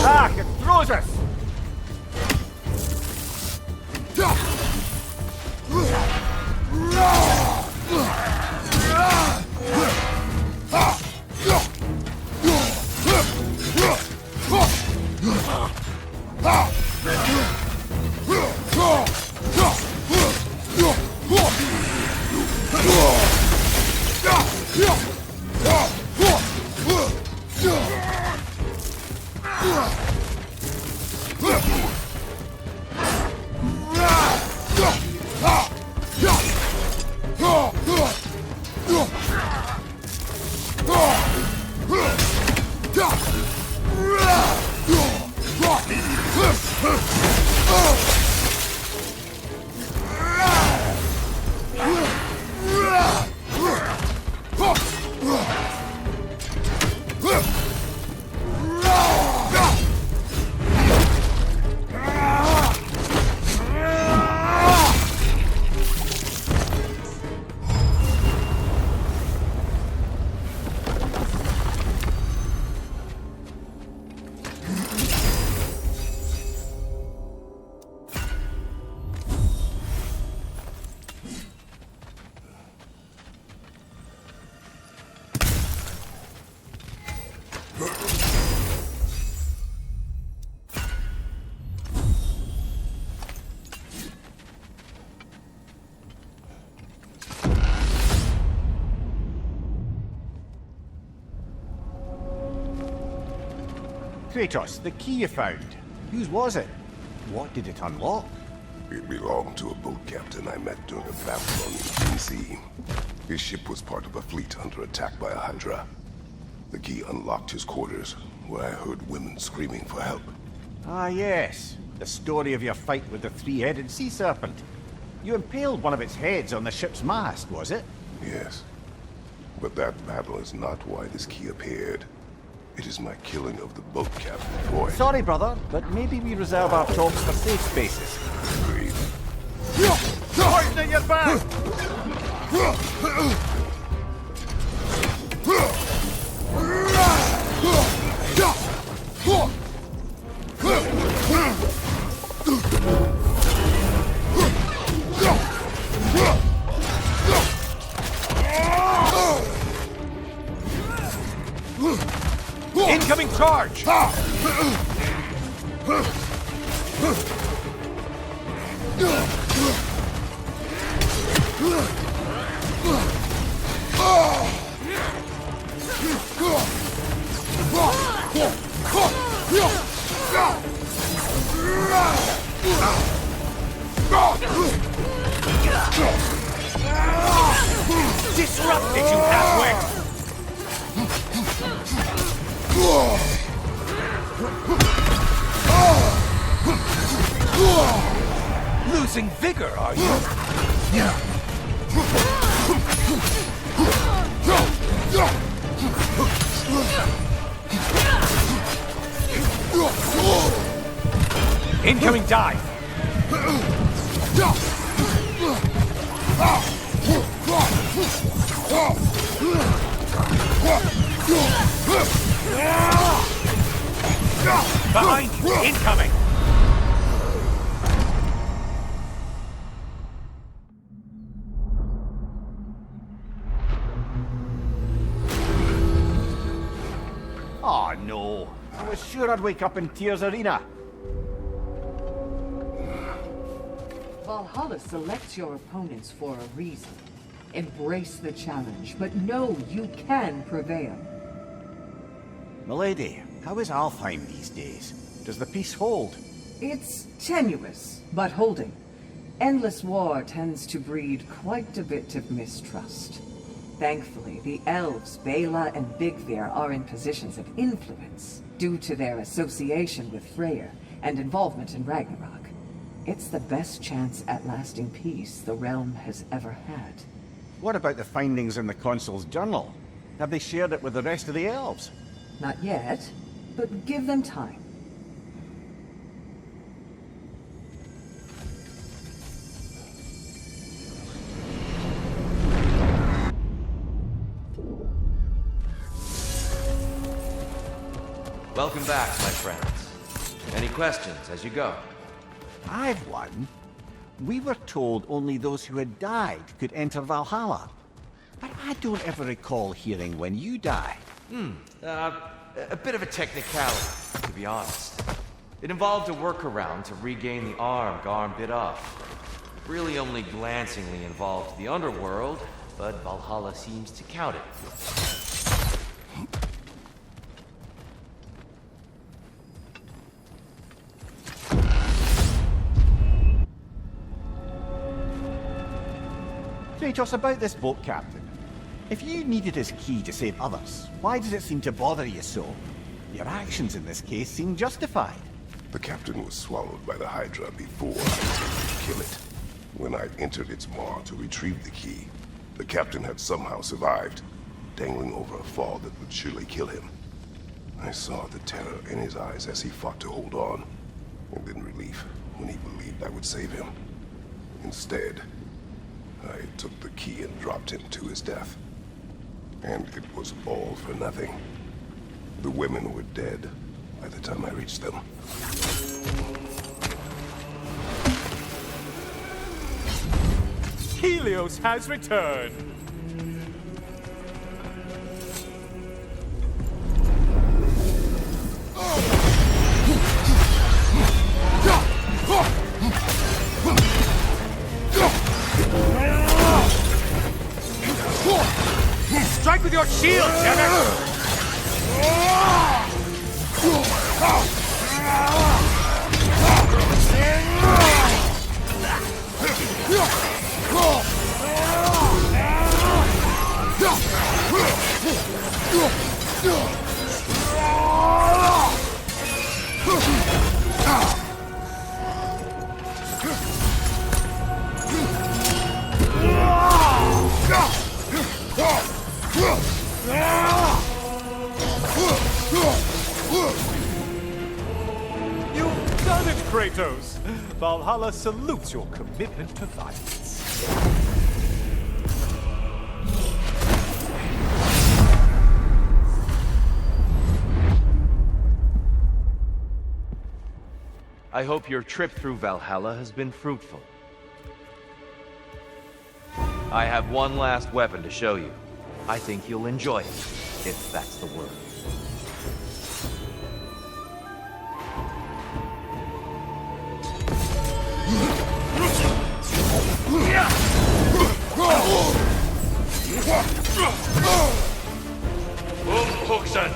S10: Back, it throws us!
S2: Kratos, the key you found. Whose was it? What did it unlock?
S1: It belonged to a boat captain I met during a battle on the Eastern Sea. His ship was part of a fleet under attack by a Hydra. The key unlocked his quarters, where I heard women screaming for help.
S2: Ah, yes. The story of your fight with the three-headed sea serpent. You impaled one of its heads on the ship's mast, was it?
S1: Yes. But that battle is not why this key appeared. It is my killing of the boat captain, boy.
S2: Sorry, brother, but maybe we reserve our talks for safe spaces.
S1: Agreed.
S10: Poison in your back!
S6: Incoming charge! Disrupted you halfway! Losing vigor, are you? Incoming dive! Behind you! Incoming!
S2: Oh no, I was sure I'd wake up in Tears Arena.
S4: Valhalla selects your opponents for a reason. Embrace the challenge, but know you can prevail.
S2: Milady, how is Alfheim these days? Does the peace hold?
S4: It's tenuous, but holding. Endless war tends to breed quite a bit of mistrust. Thankfully, the elves, Bela and Bigvir, are in positions of influence, due to their association with Freyr and involvement in Ragnarok. It's the best chance at lasting peace the realm has ever had.
S2: What about the findings in the Consul's journal? Have they shared it with the rest of the elves?
S4: Not yet, but give them time.
S8: Welcome back, my friends. Any questions as you go?
S2: I've one. We were told only those who had died could enter Valhalla. But I don't ever recall hearing when you died.
S8: A bit of a technicality, to be honest. It involved a workaround to regain the arm Garm bit off. Really only glancingly involved the underworld, but Valhalla seems to count it.
S2: Kratos, about this boat captain. If you needed his key to save others, why does it seem to bother you so? Your actions in this case seem justified.
S1: The captain was swallowed by the Hydra before I was able to kill it. When I entered its maw to retrieve the key, the captain had somehow survived, dangling over a fall that would surely kill him. I saw the terror in his eyes as he fought to hold on, and then relief when he believed I would save him. Instead, I took the key and dropped him to his death. And it was all for nothing. The women were dead by the time I reached them.
S6: Helios has returned! Strike with your shield, damn it! You've done it, Kratos! Valhalla salutes your commitment to violence.
S8: I hope your trip through Valhalla has been fruitful. I have one last weapon to show you. I think you'll enjoy it, if that's the word. Hooksen!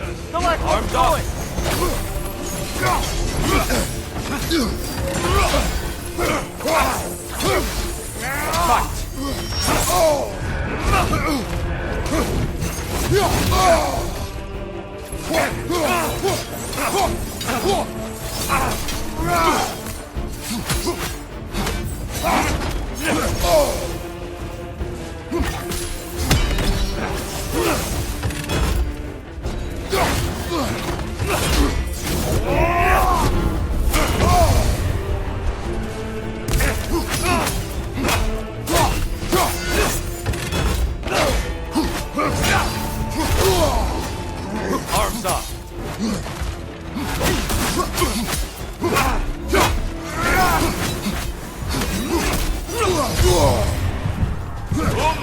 S10: Arms up!
S8: Arms up!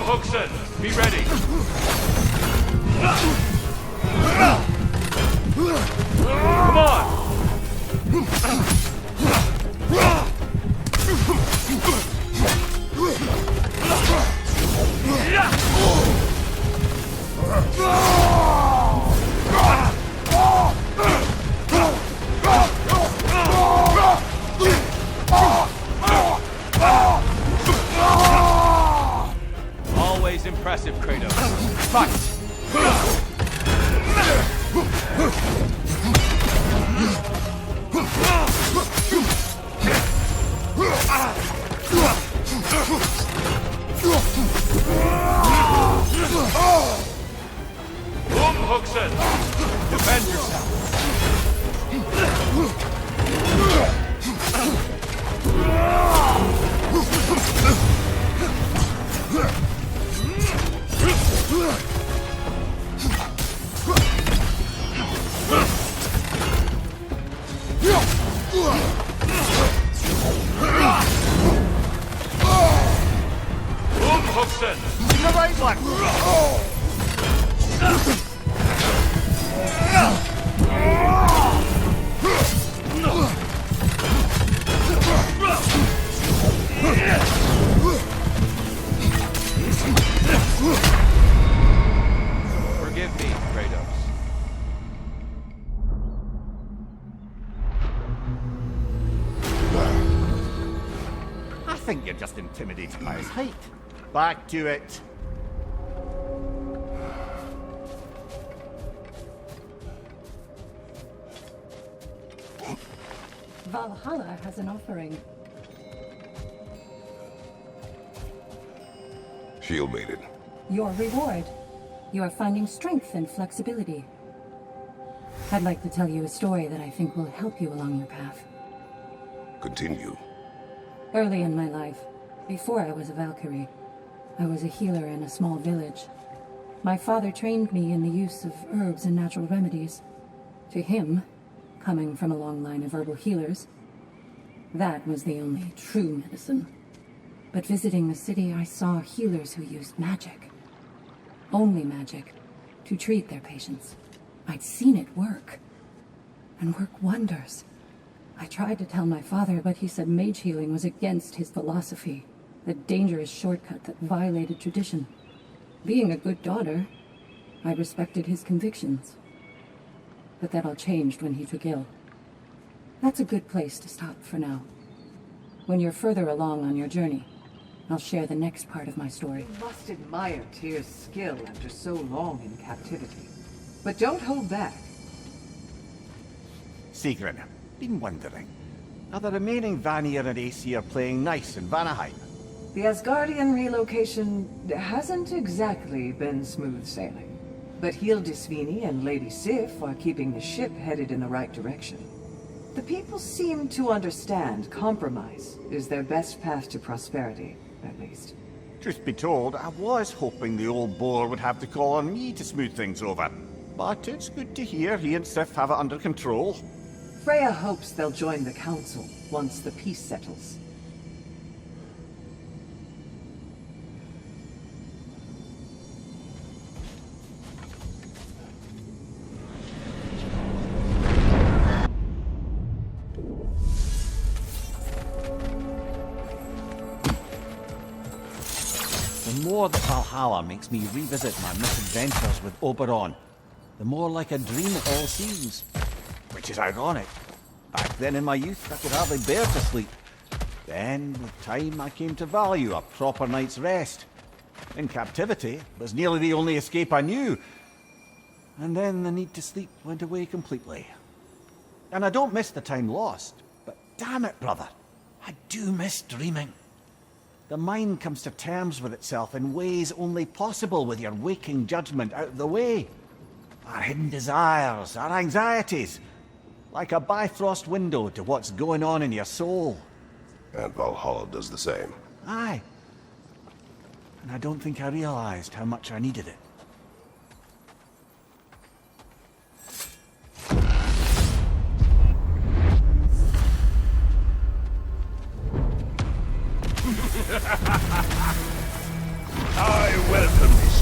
S8: Hooksen, be ready! Come on! Always impressive, Kratos. Fight! Hooksen! Defend Hooksen!
S10: The right one!
S8: Forgive me, Kratos.
S2: I think you're just intimidated by his height. Back to it.
S9: Valhalla has an offering.
S1: Shield made it.
S9: Your reward. You are finding strength and flexibility. I'd like to tell you a story that I think will help you along your path.
S1: Continue.
S9: Early in my life, before I was a Valkyrie, I was a healer in a small village. My father trained me in the use of herbs and natural remedies. To him, coming from a long line of herbal healers, that was the only true medicine. But visiting the city, I saw healers who used magic. Only magic, to treat their patients. I'd seen it work. And work wonders. I tried to tell my father, but he said mage healing was against his philosophy. A dangerous shortcut that violated tradition. Being a good daughter, I respected his convictions. But that all changed when he took ill. That's a good place to stop for now. When you're further along on your journey, I'll share the next part of my story.
S4: You must admire Tyr's skill after so long in captivity. But don't hold back.
S2: Sigrun, been wondering. Are the remaining Vanir and Aesir playing nice in Vanaheim?
S4: The Asgardian relocation hasn't exactly been smooth sailing. But Hildisvini and Lady Sif are keeping the ship headed in the right direction. The people seem to understand compromise is their best path to prosperity, at least.
S2: Truth be told, I was hoping the old boar would have to call on me to smooth things over. But it's good to hear he and Sif have it under control.
S4: Freya hopes they'll join the council once the peace settles.
S2: The more that Valhalla makes me revisit my misadventures with Oberon, the more like a dream it all seems. Which is ironic. Back then in my youth, I could hardly bear to sleep. Then, with time, I came to value a proper night's rest. In captivity, it was nearly the only escape I knew. And then the need to sleep went away completely. And I don't miss the time lost, but damn it, brother, I do miss dreaming. The mind comes to terms with itself in ways only possible with your waking judgment out of the way. Our hidden desires, our anxieties, like a Bifrost window to what's going on in your soul.
S1: And Valhalla does the same.
S2: Aye. And I don't think I realized how much I needed it.
S1: I welcome this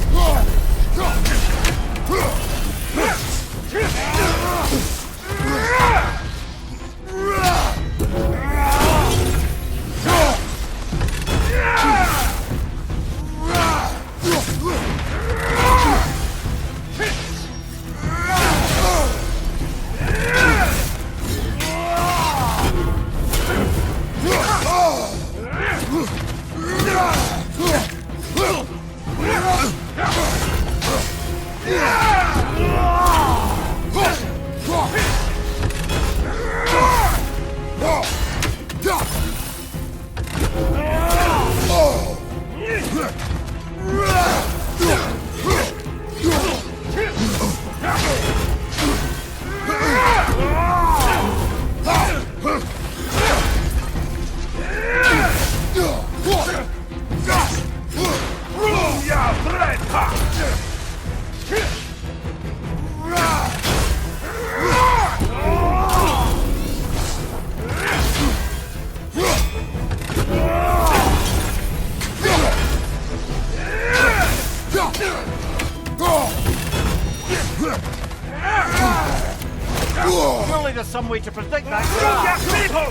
S2: Surely there's some way to predict that.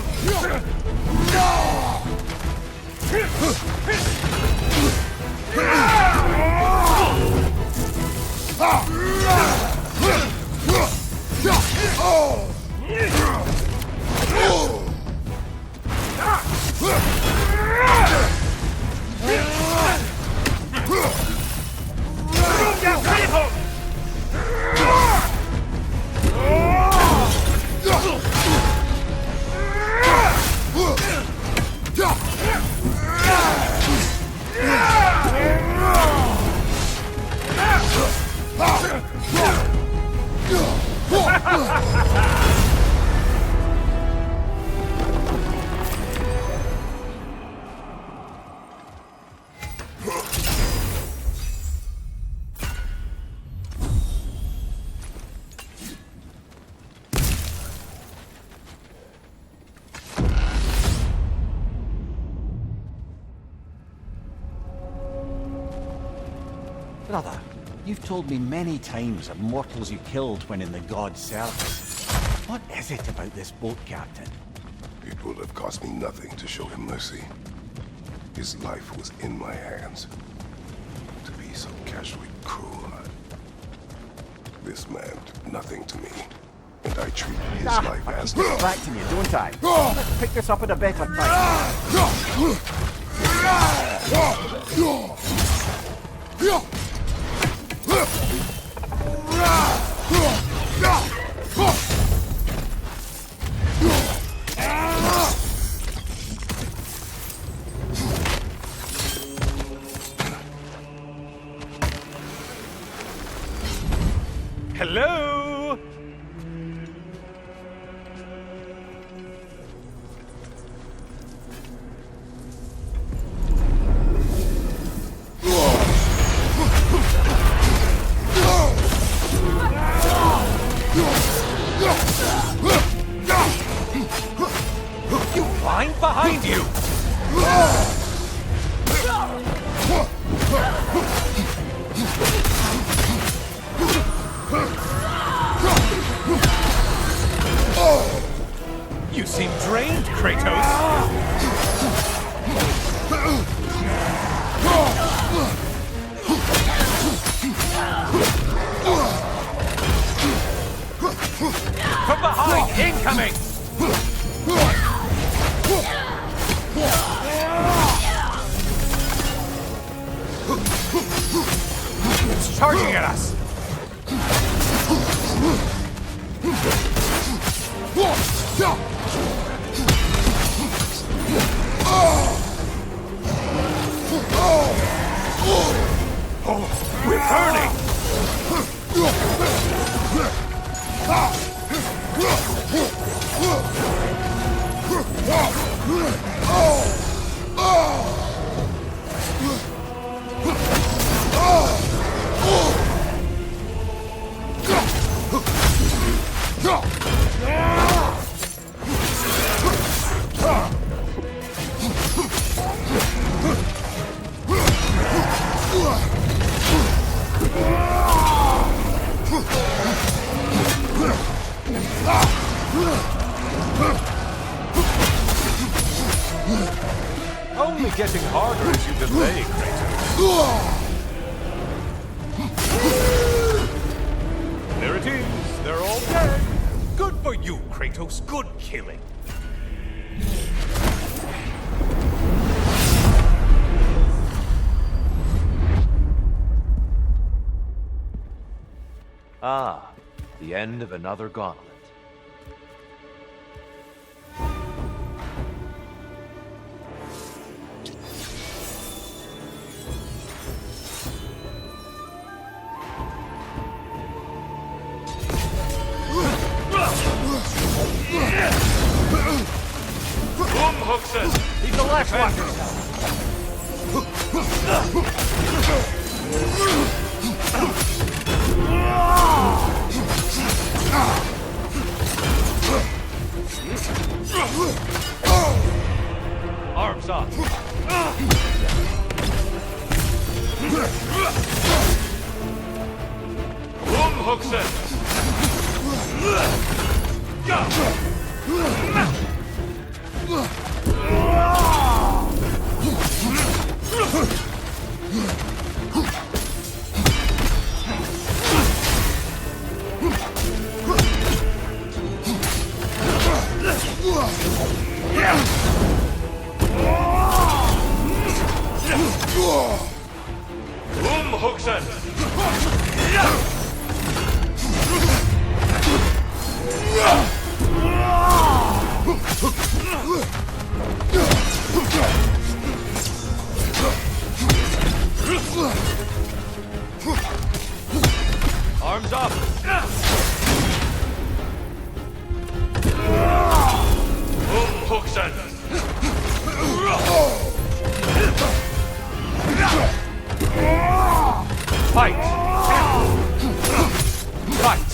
S2: Brother, you've told me many times of mortals you killed when in the god's service. What is it about this boat captain?
S1: It would have cost me nothing to show him mercy. His life was in my hands. To be so casually cruel, this man did nothing to me. And I treated his life
S2: I
S1: as...
S2: keep distracting you, don't I? Let's pick this up at a better time.
S6: Hello? You find behind you! incoming! It's charging at us! Oh, we're burning! Only getting harder as you delay, Kratos. There it is. They're all dead. Good for you, Kratos. Good killing.
S8: Ah, the end of another gauntlet.
S10: He's the last one.
S8: Arms up. Arms up.
S6: Fight! Fight!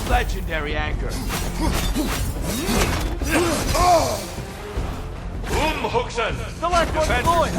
S8: Legendary anger.
S10: The last one's going.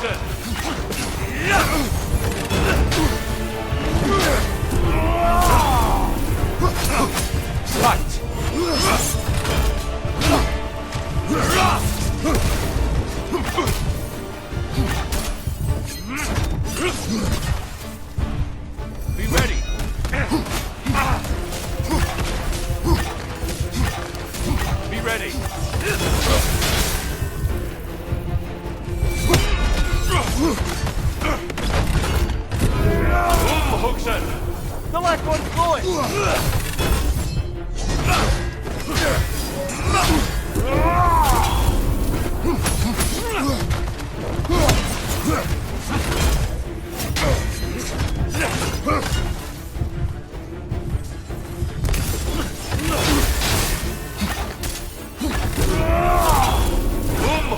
S10: Hugson!
S8: Be ready.
S10: Be ready! Hugson!
S2: The left one's going!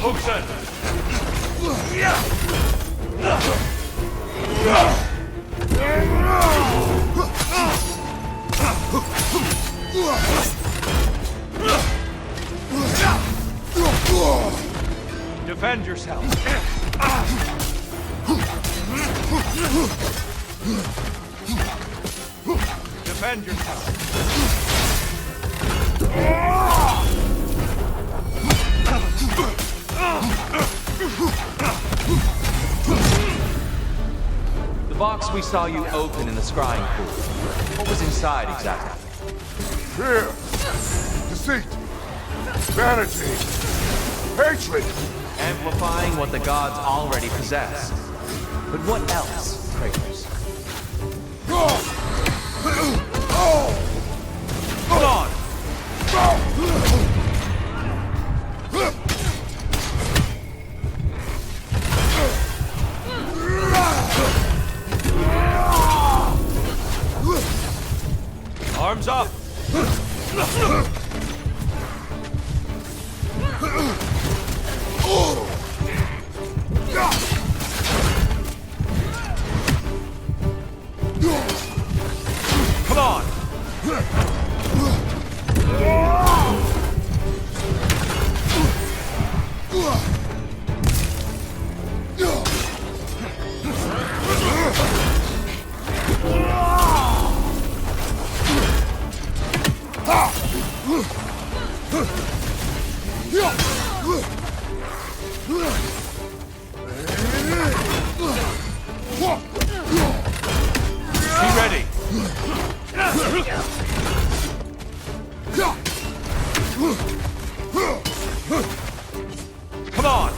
S10: Hugson!
S8: Defend yourself. Defend yourself. The box we saw you open in the scrying pool. What was inside exactly?
S1: Fear, deceit, vanity, hatred.
S8: Amplifying what the gods already possess. But what else, Kratos? Hold on! Arms up! Come on! Be ready! Come on!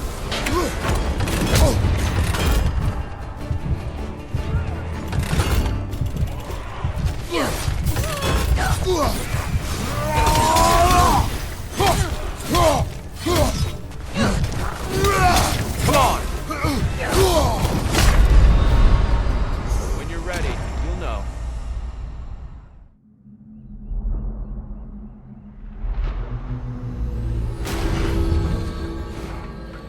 S8: Come on! When you're ready, you'll know.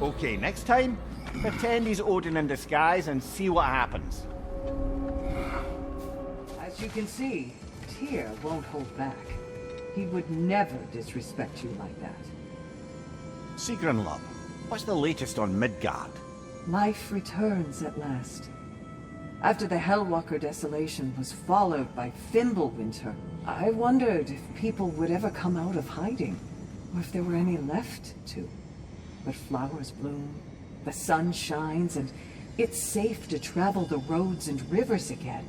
S2: Okay, next time, pretend he's Odin in disguise and see what happens.
S4: As you can see, Tyr won't hold back. He would never disrespect you like that.
S2: Sigrun, love, what's the latest on Midgard?
S4: Life returns at last. After the Hellwalker desolation was followed by Fimbulwinter, I wondered if people would ever come out of hiding, or if there were any left to. But flowers bloom, the sun shines, and it's safe to travel the roads and rivers again.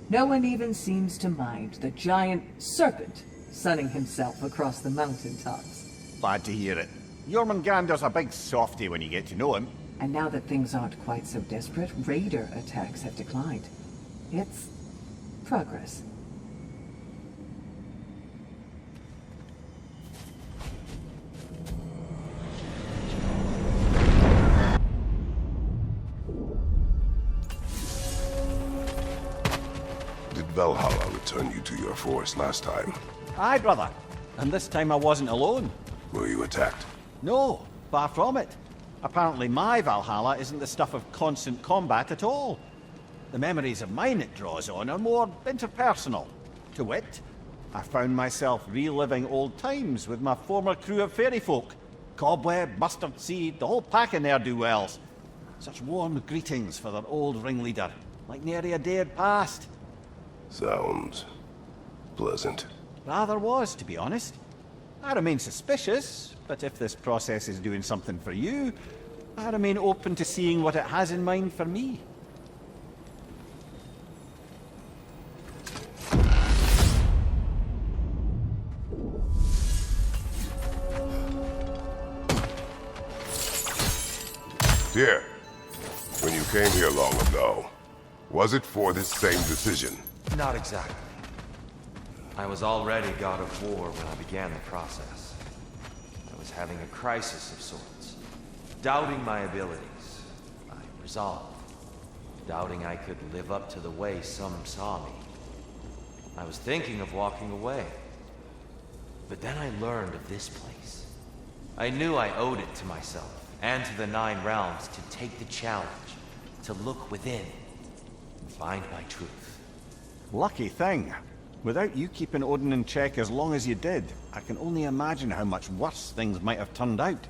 S4: No one even seems to mind the giant serpent sunning himself across the mountaintops.
S2: Glad to hear it. Jormungandr's a big softy when you get to know him.
S4: And now that things aren't quite so desperate, raider attacks have declined. It's progress.
S1: Did Valhalla return you to your forest last time?
S2: Aye, brother. And this time I wasn't alone.
S1: Were you attacked?
S2: No, far from it. Apparently my Valhalla isn't the stuff of constant combat at all. The memories of mine it draws on are more interpersonal. To wit, I found myself reliving old times with my former crew of fairy folk. Cobweb, mustard seed, the whole pack of ne'er-do-wells. Such warm greetings for their old ringleader, like nary a day had passed.
S1: Sounds pleasant.
S2: Rather was, to be honest. I remain suspicious, but if this process is doing something for you, I remain open to seeing what it has in mind for me.
S1: Here, when you came here long ago, was it for this same decision?
S7: Not exactly. I was already god of war when I began the process. I was having a crisis of sorts. Doubting my abilities. I resolved. Doubting I could live up to the way some saw me. I was thinking of walking away. But then I learned of this place. I knew I owed it to myself and to the Nine Realms to take the challenge, to look within, and find my truth.
S2: Lucky thing. Without you keeping Odin in check as long as you did, I can only imagine how much worse things might have turned out.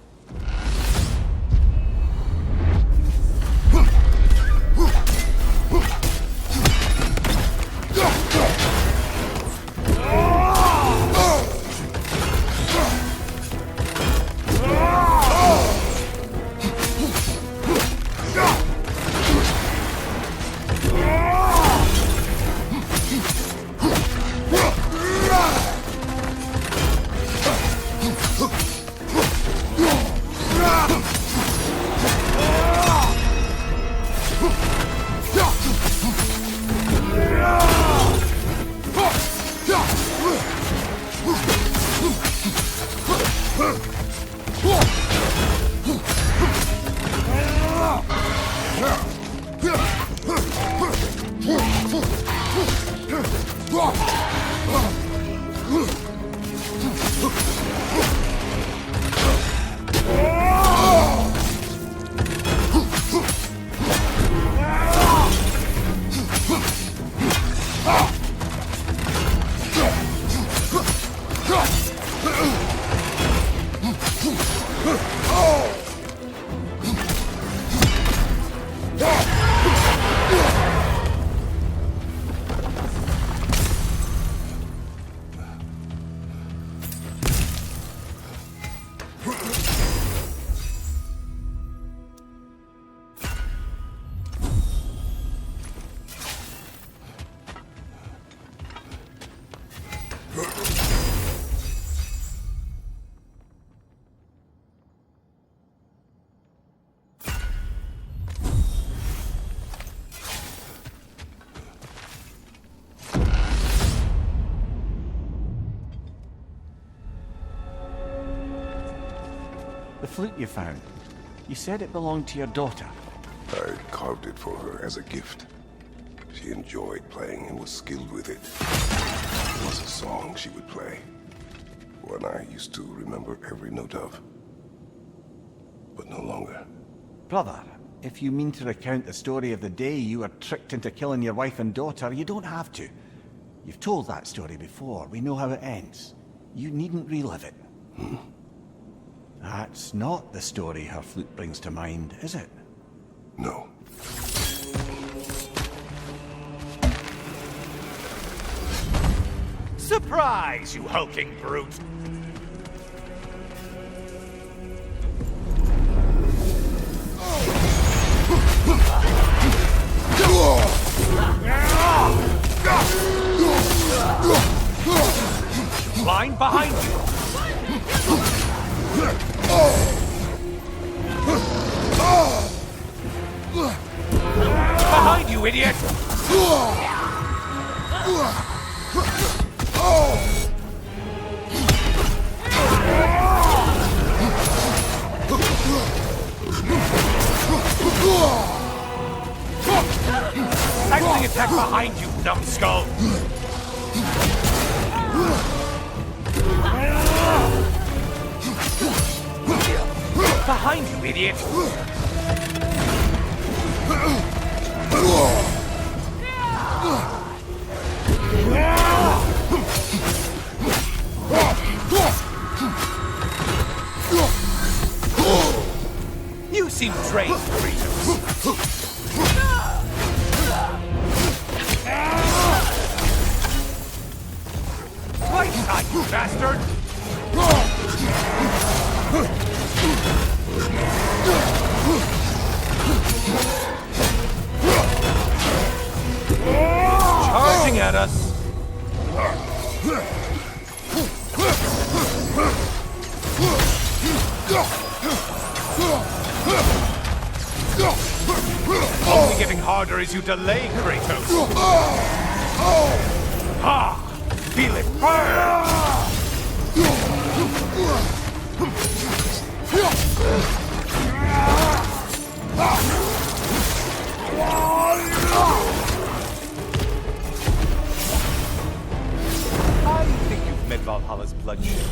S2: The flute you found. You said it belonged to your daughter.
S1: I carved it for her as a gift. She enjoyed playing and was skilled with it. It was a song she would play. One I used to remember every note of. But no longer.
S2: Brother, if you mean to recount the story of the day you were tricked into killing your wife and daughter, you don't have to. You've told that story before. We know how it ends. You needn't relive it. That's not the story her flute brings to mind, is it?
S1: No.
S10: Surprise, you hulking brute! Line behind you! Behind you, idiot! Cycling attack behind you, numbskull! Behind you, idiot! You seem drained, Kratos. at us? Only getting harder as you delay, Kratos. Ha! Feel it burn! I think you've met Valhalla's bloodshed.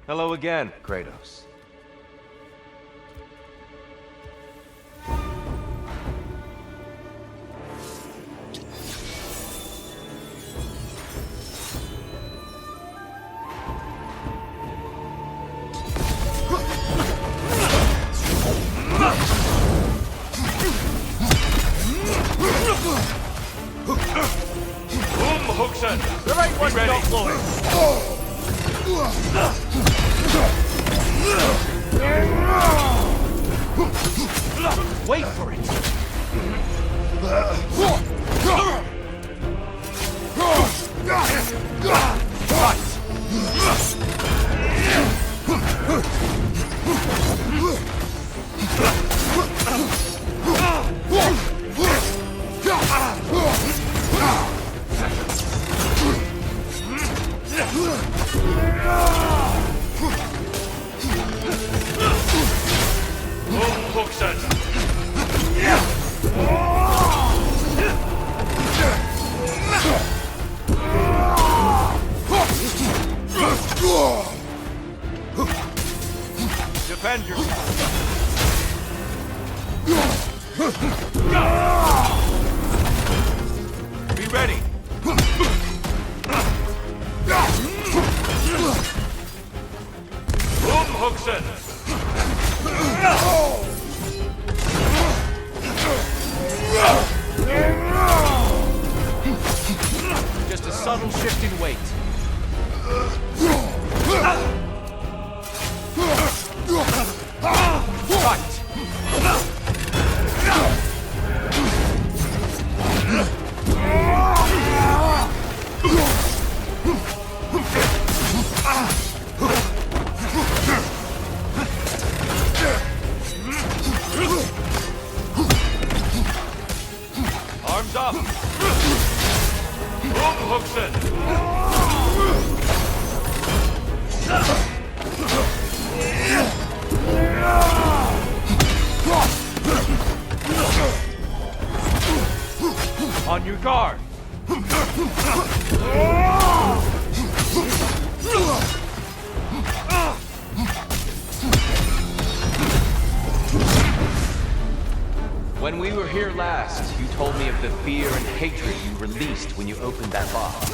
S8: Hello again, Kratos.
S10: The right one's not flowing. Wait for it.
S8: Defend yourself. Be ready. Hookson.
S10: Just a subtle shift in weight. Fight!
S8: Arms up. Hookson. On your guard. When we were here last, you told me of the fear and hatred you released when you opened that box.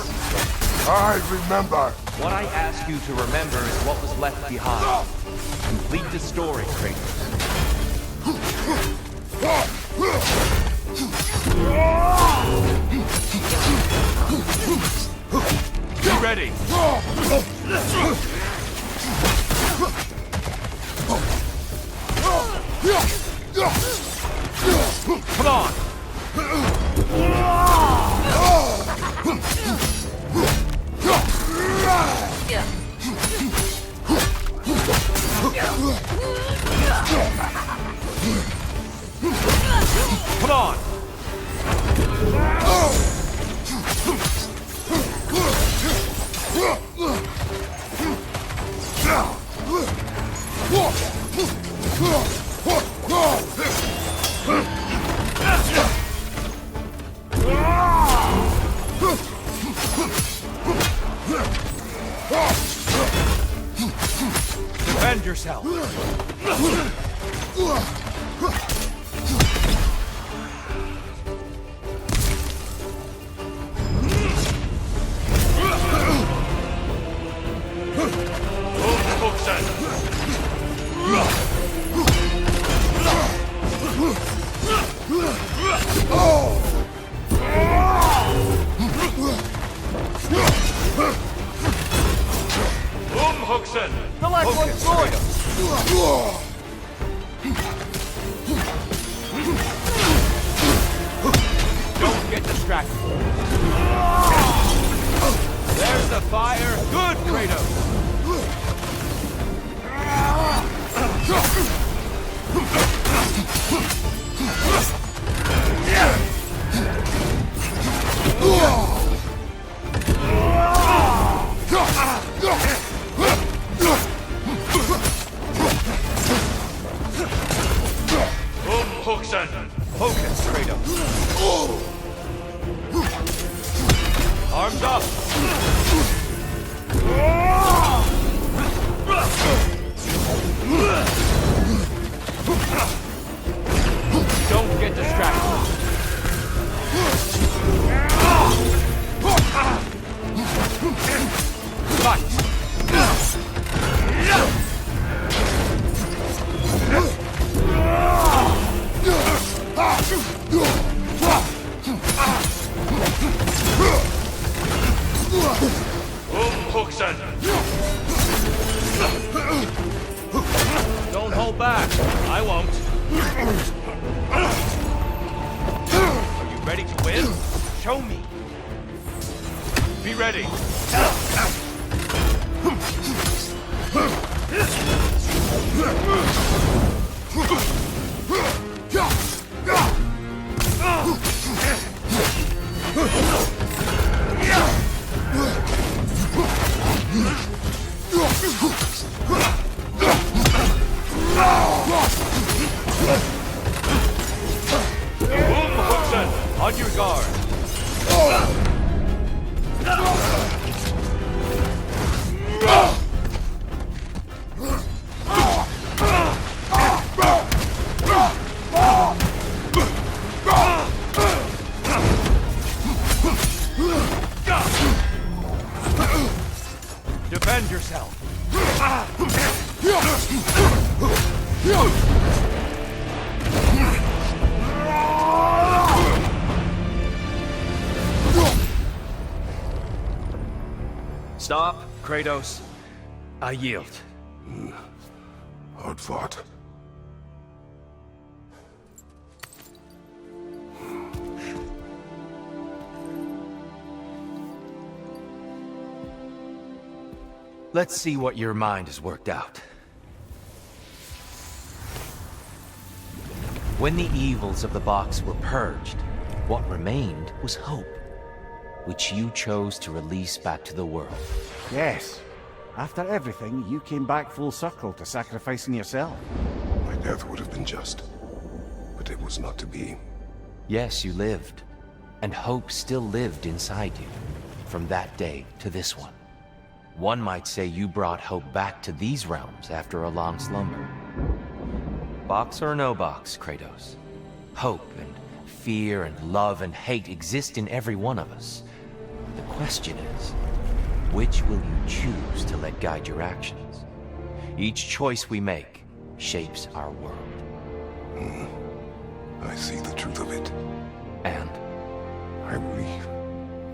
S1: I remember.
S8: What I ask you to remember is what was left behind. Complete the story, Kratos. Be ready. Come on. Come on. Defend yourself. Umhuxen!
S10: The last one's going!
S8: Don't get distracted. There's the fire. Good, Kratos. Umhuxen! Focus, Kratos. Arms up! Don't get distracted. Fight! Umhuxen! Don't hold back. I won't. Are you ready to win? Show me. Be ready. Umhuxen, on your guard. Defend yourself. Stop, Kratos. I yield.
S1: Hard fought.
S7: Let's see what your mind has worked out. When the evils of the box were purged, what remained was hope, which you chose to release back to the world.
S2: Yes. After everything, you came back full circle to sacrificing yourself.
S1: My death would have been just, but it was not to be.
S7: Yes, you lived, and hope still lived inside you, from that day to this one. One might say you brought hope back to these realms after a long slumber. Box or no box, Kratos. Hope and fear and love and hate exist in every one of us. The question is, which will you choose to let guide your actions? Each choice we make shapes our world.
S1: I see the truth of it.
S7: And
S1: I believe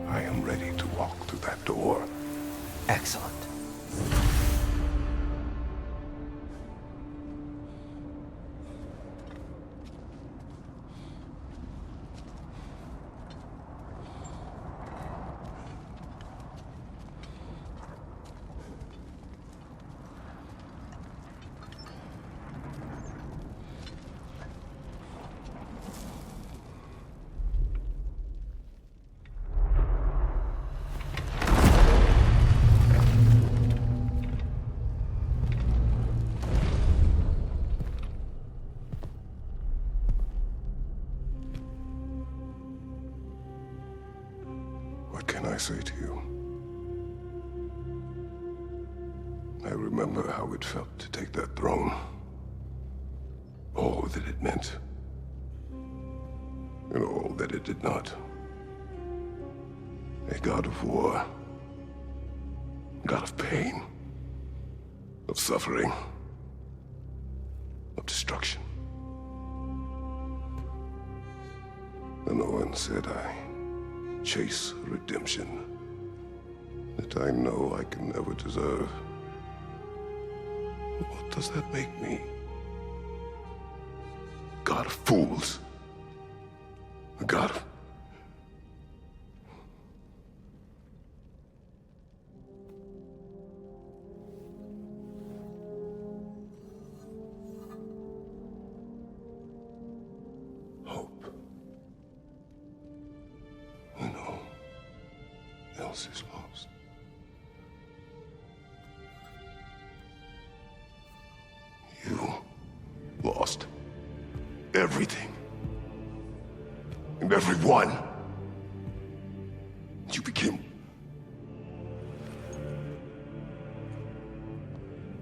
S1: I am ready to walk through that door.
S7: excellent.
S1: What can I say to you? I remember how it felt to take that throne. All that it meant. And all that it did not. A god of war. God of pain. Of suffering. Of destruction. And the one said I chase redemption that I know I can never deserve. What does that make me? God of fools. A god of... hope. When all else is lost. You lost everything. And everyone. You became...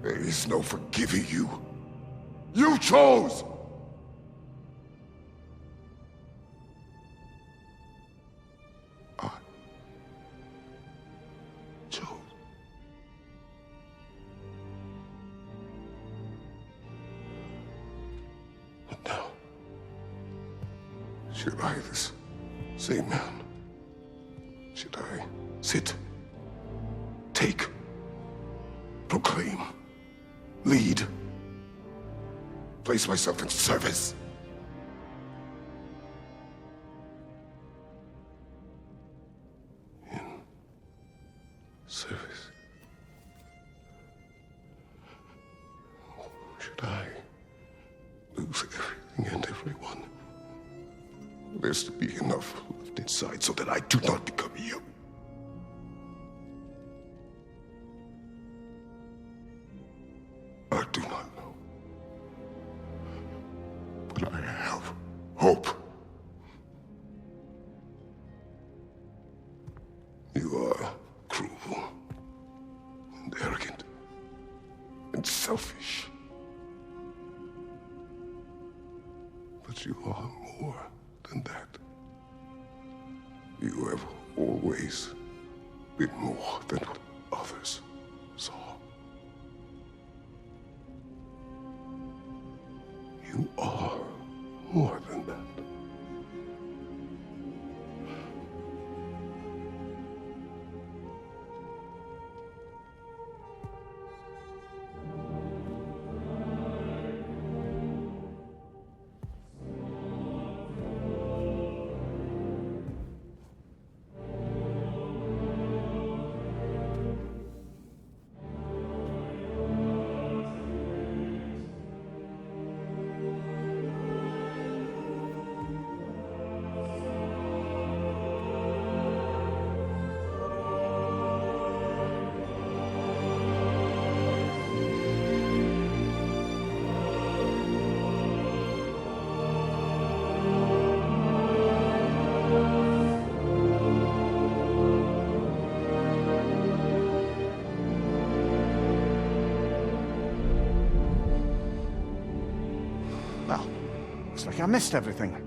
S1: There is no forgiving you. You chose! I chose. But now, should I, this same man, should I sit, take, proclaim, lead, place myself in service? In service? Or should I lose everything and everyone? There's to be enough left inside so that I do not become you. I do not know. But I have hope. You are cruel and arrogant and selfish. But you are more than that. You have always been more than what others saw. You are more than that.
S2: Well, looks like I missed everything.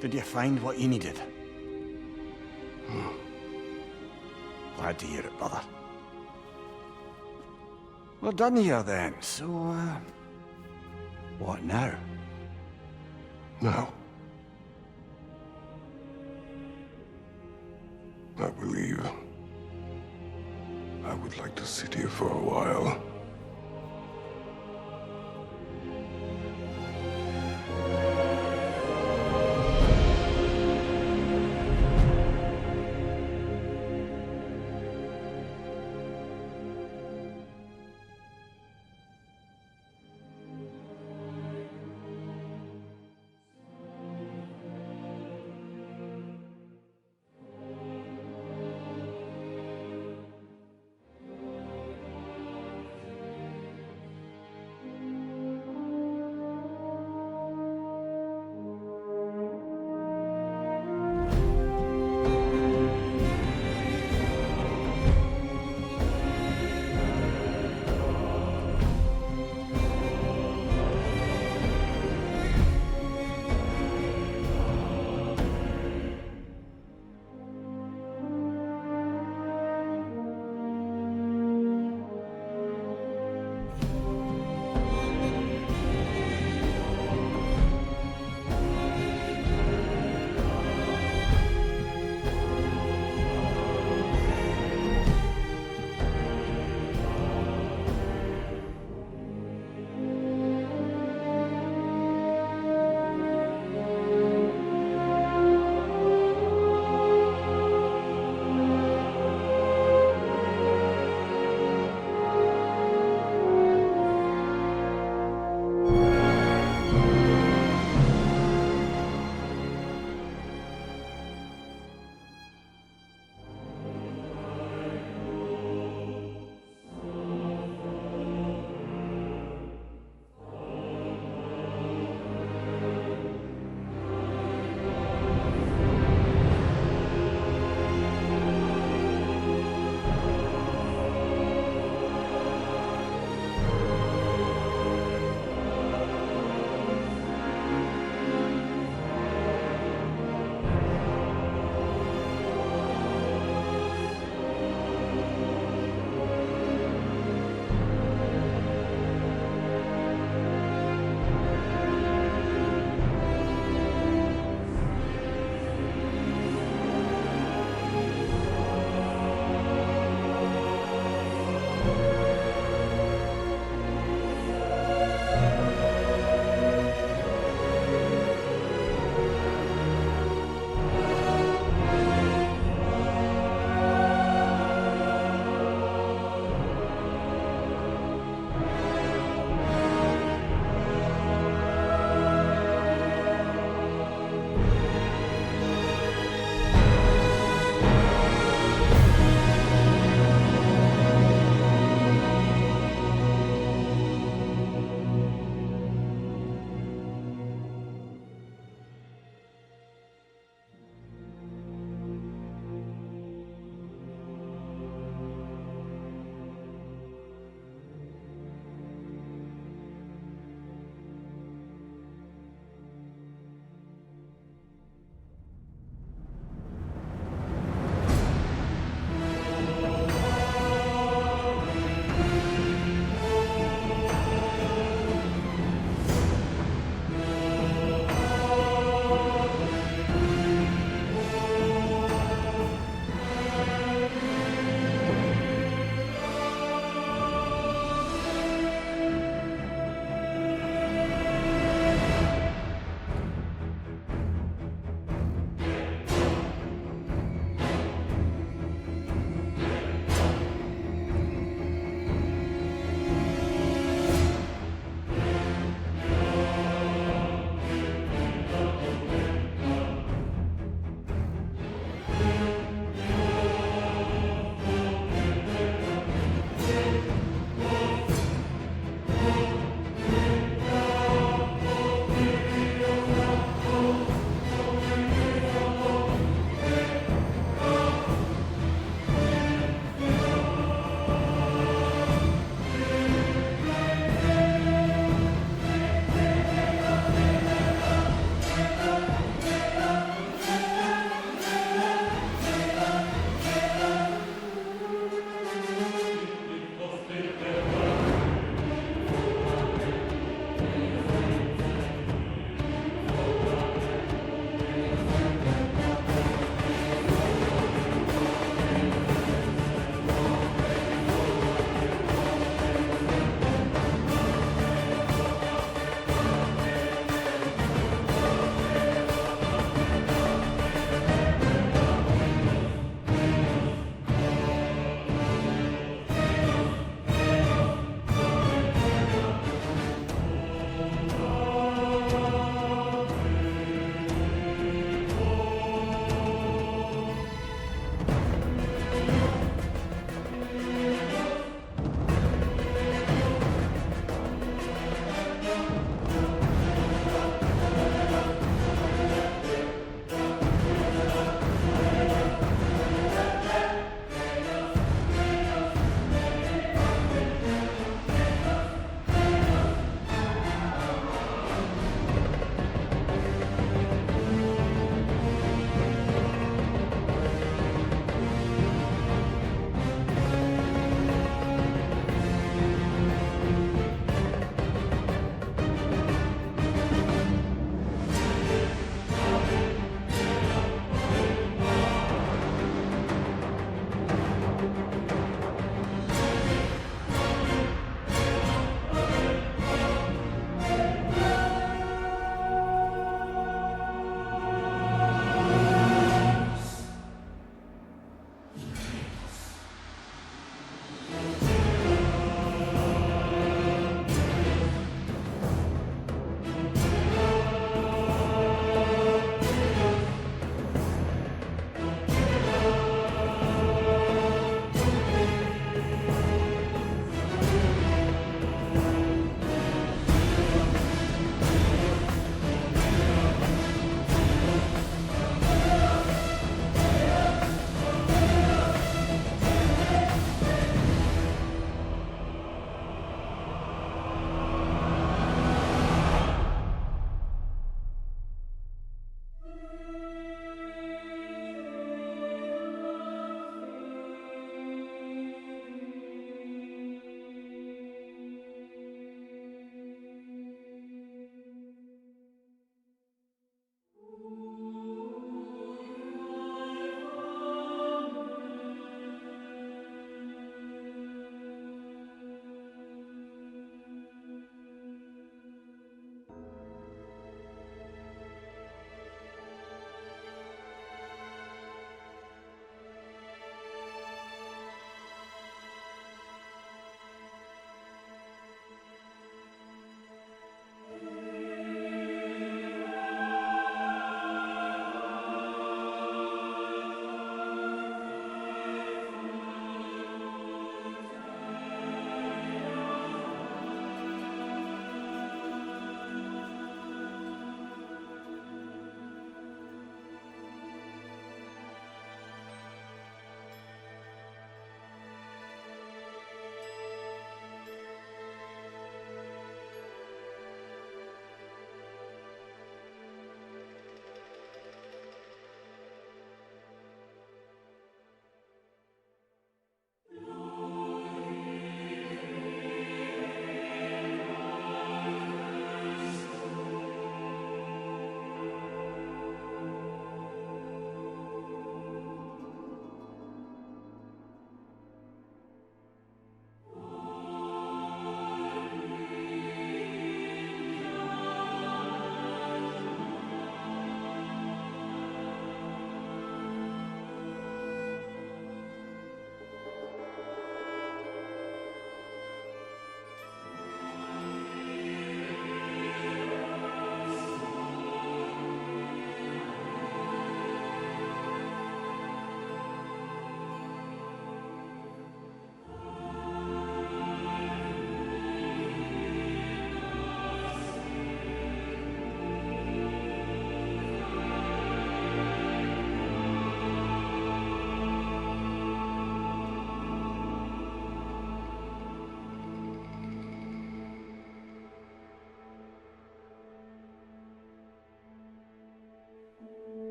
S2: Did you find what you needed? Glad to hear it, brother. We're done here then, so, what now?
S1: Now, I believe I would like to sit here for a while.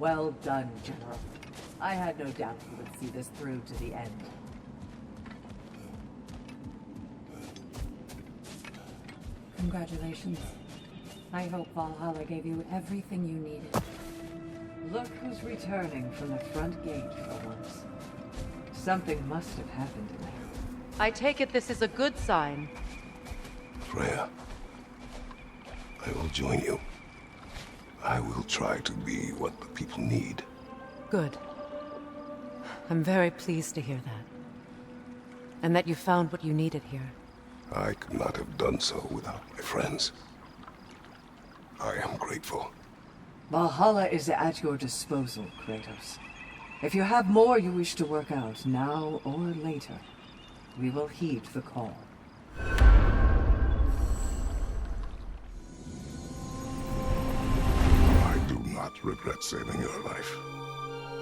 S4: Well done, General. I had no doubt you would see this through to the end.
S9: Congratulations. I hope Valhalla gave you everything you needed.
S4: Look who's returning from the front gate for once. Something must have happened in there.
S3: I take it this is a good sign.
S1: Freya, I will join you. I will try to be what the people need.
S3: Good. I'm very pleased to hear that. And that you found what you needed here.
S1: I could not have done so without my friends. I am grateful.
S4: Valhalla is at your disposal, Kratos. If you have more you wish to work out, now or later, we will heed the call.
S1: I do not regret saving your life,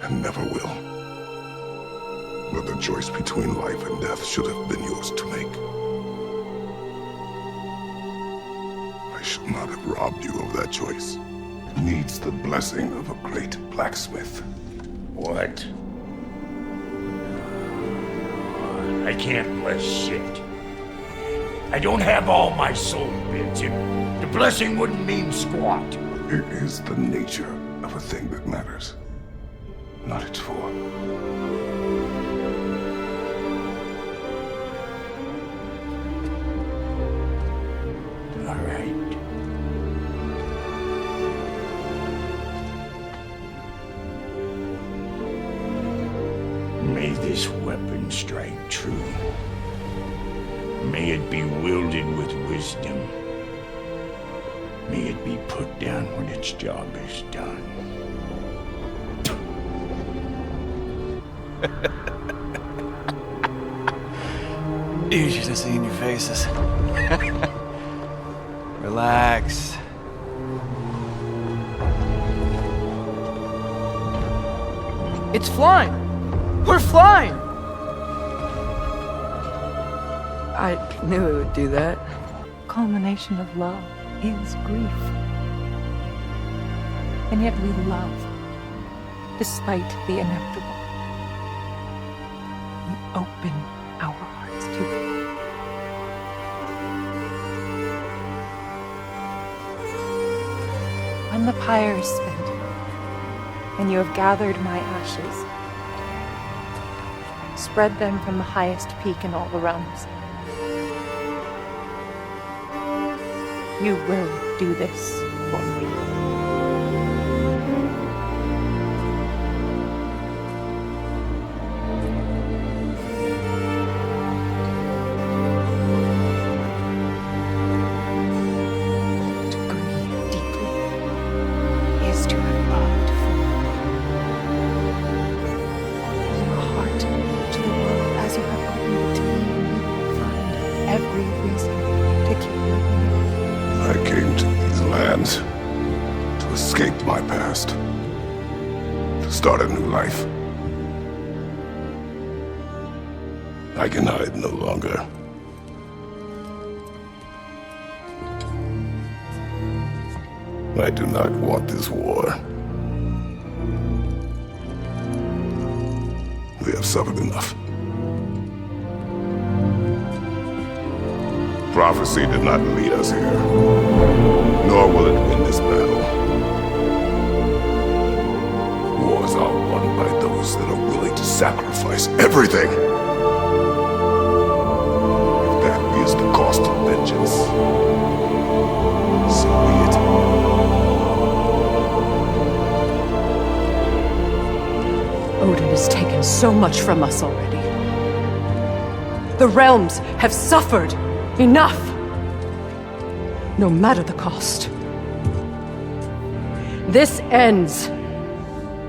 S1: and never will. But the choice between life and death should have been yours to make. I should not have robbed you of that choice. It needs the blessing of a great blacksmith.
S10: What? I can't bless shit. I don't have all my soul bits, and the blessing wouldn't mean squat.
S1: It is the nature of a thing that matters, not its form.
S10: All right. May this weapon strike true. May it be wielded with wisdom. May it be put down when its job is done.
S11: You should have seen your faces. Relax. It's flying! We're flying! I knew it would do that.
S12: Culmination of love is grief. And yet we love, despite the inevitable. We open our hearts to it. When the pyre is spent, and you have gathered my ashes, spread them from the highest peak in all the realms. You will do this for me. To grieve deeply is to have loved fully. Open your heart to the world as you have opened it to me, and you will find every reason to keep living.
S1: I came to these lands to escape my past, to start a new life. I can hide no longer. I do not want this war. We have suffered enough. Prophecy did not lead us here, nor will it win this battle. Wars are won by those that are willing to sacrifice everything. If that is the cost of vengeance, so be it.
S3: Odin has taken so much from us already. The realms have suffered. Enough! No matter the cost. This ends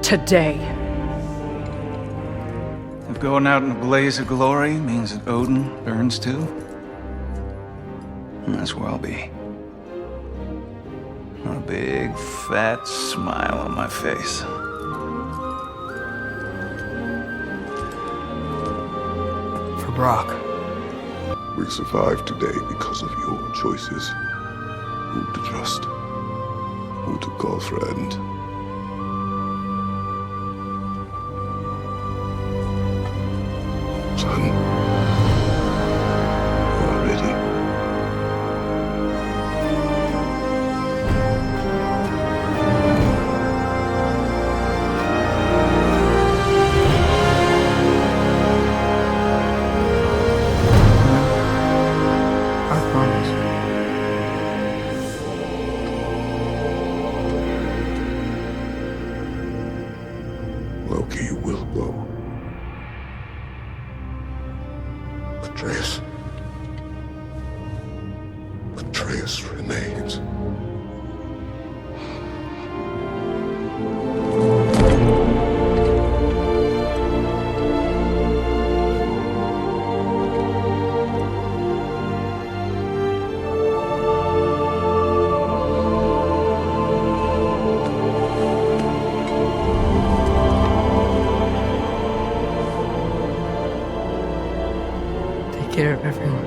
S3: today.
S11: If going out in a blaze of glory means that Odin burns too, that's where I'll be. A big, fat smile on my face. For Brock.
S1: We survive today because of your choices. Who to trust, who to call friend, remains.
S12: Take care of everyone.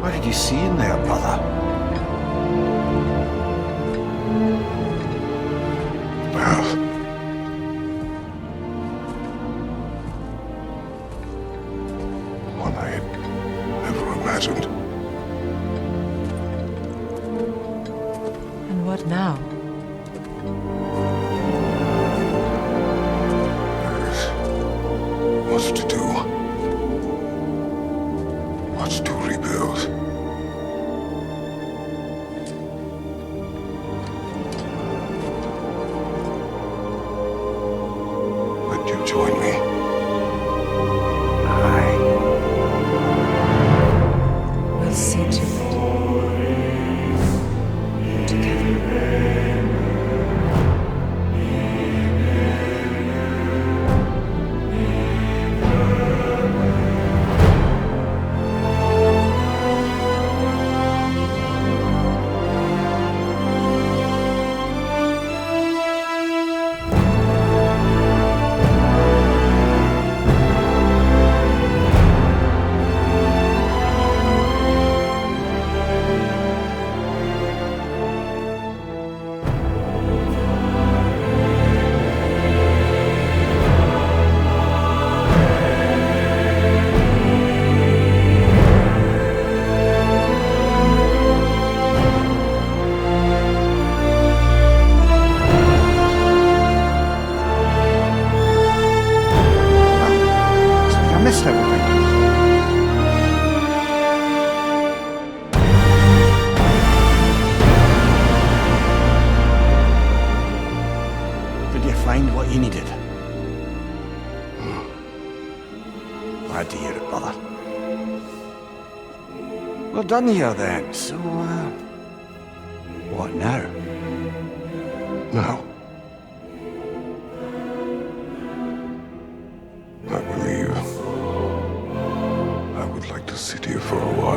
S2: What did you see in there, brother?
S1: Well, one I had never imagined.
S3: And what now?
S1: There's much to do. Much to rebuild. Would you join me?
S2: Aye.
S3: We'll see to it. Together.
S2: I missed everything. Did you find what you needed? Glad to hear it, brother. We're done here then, so, what now?
S1: Now, I believe I would like to sit here for a while.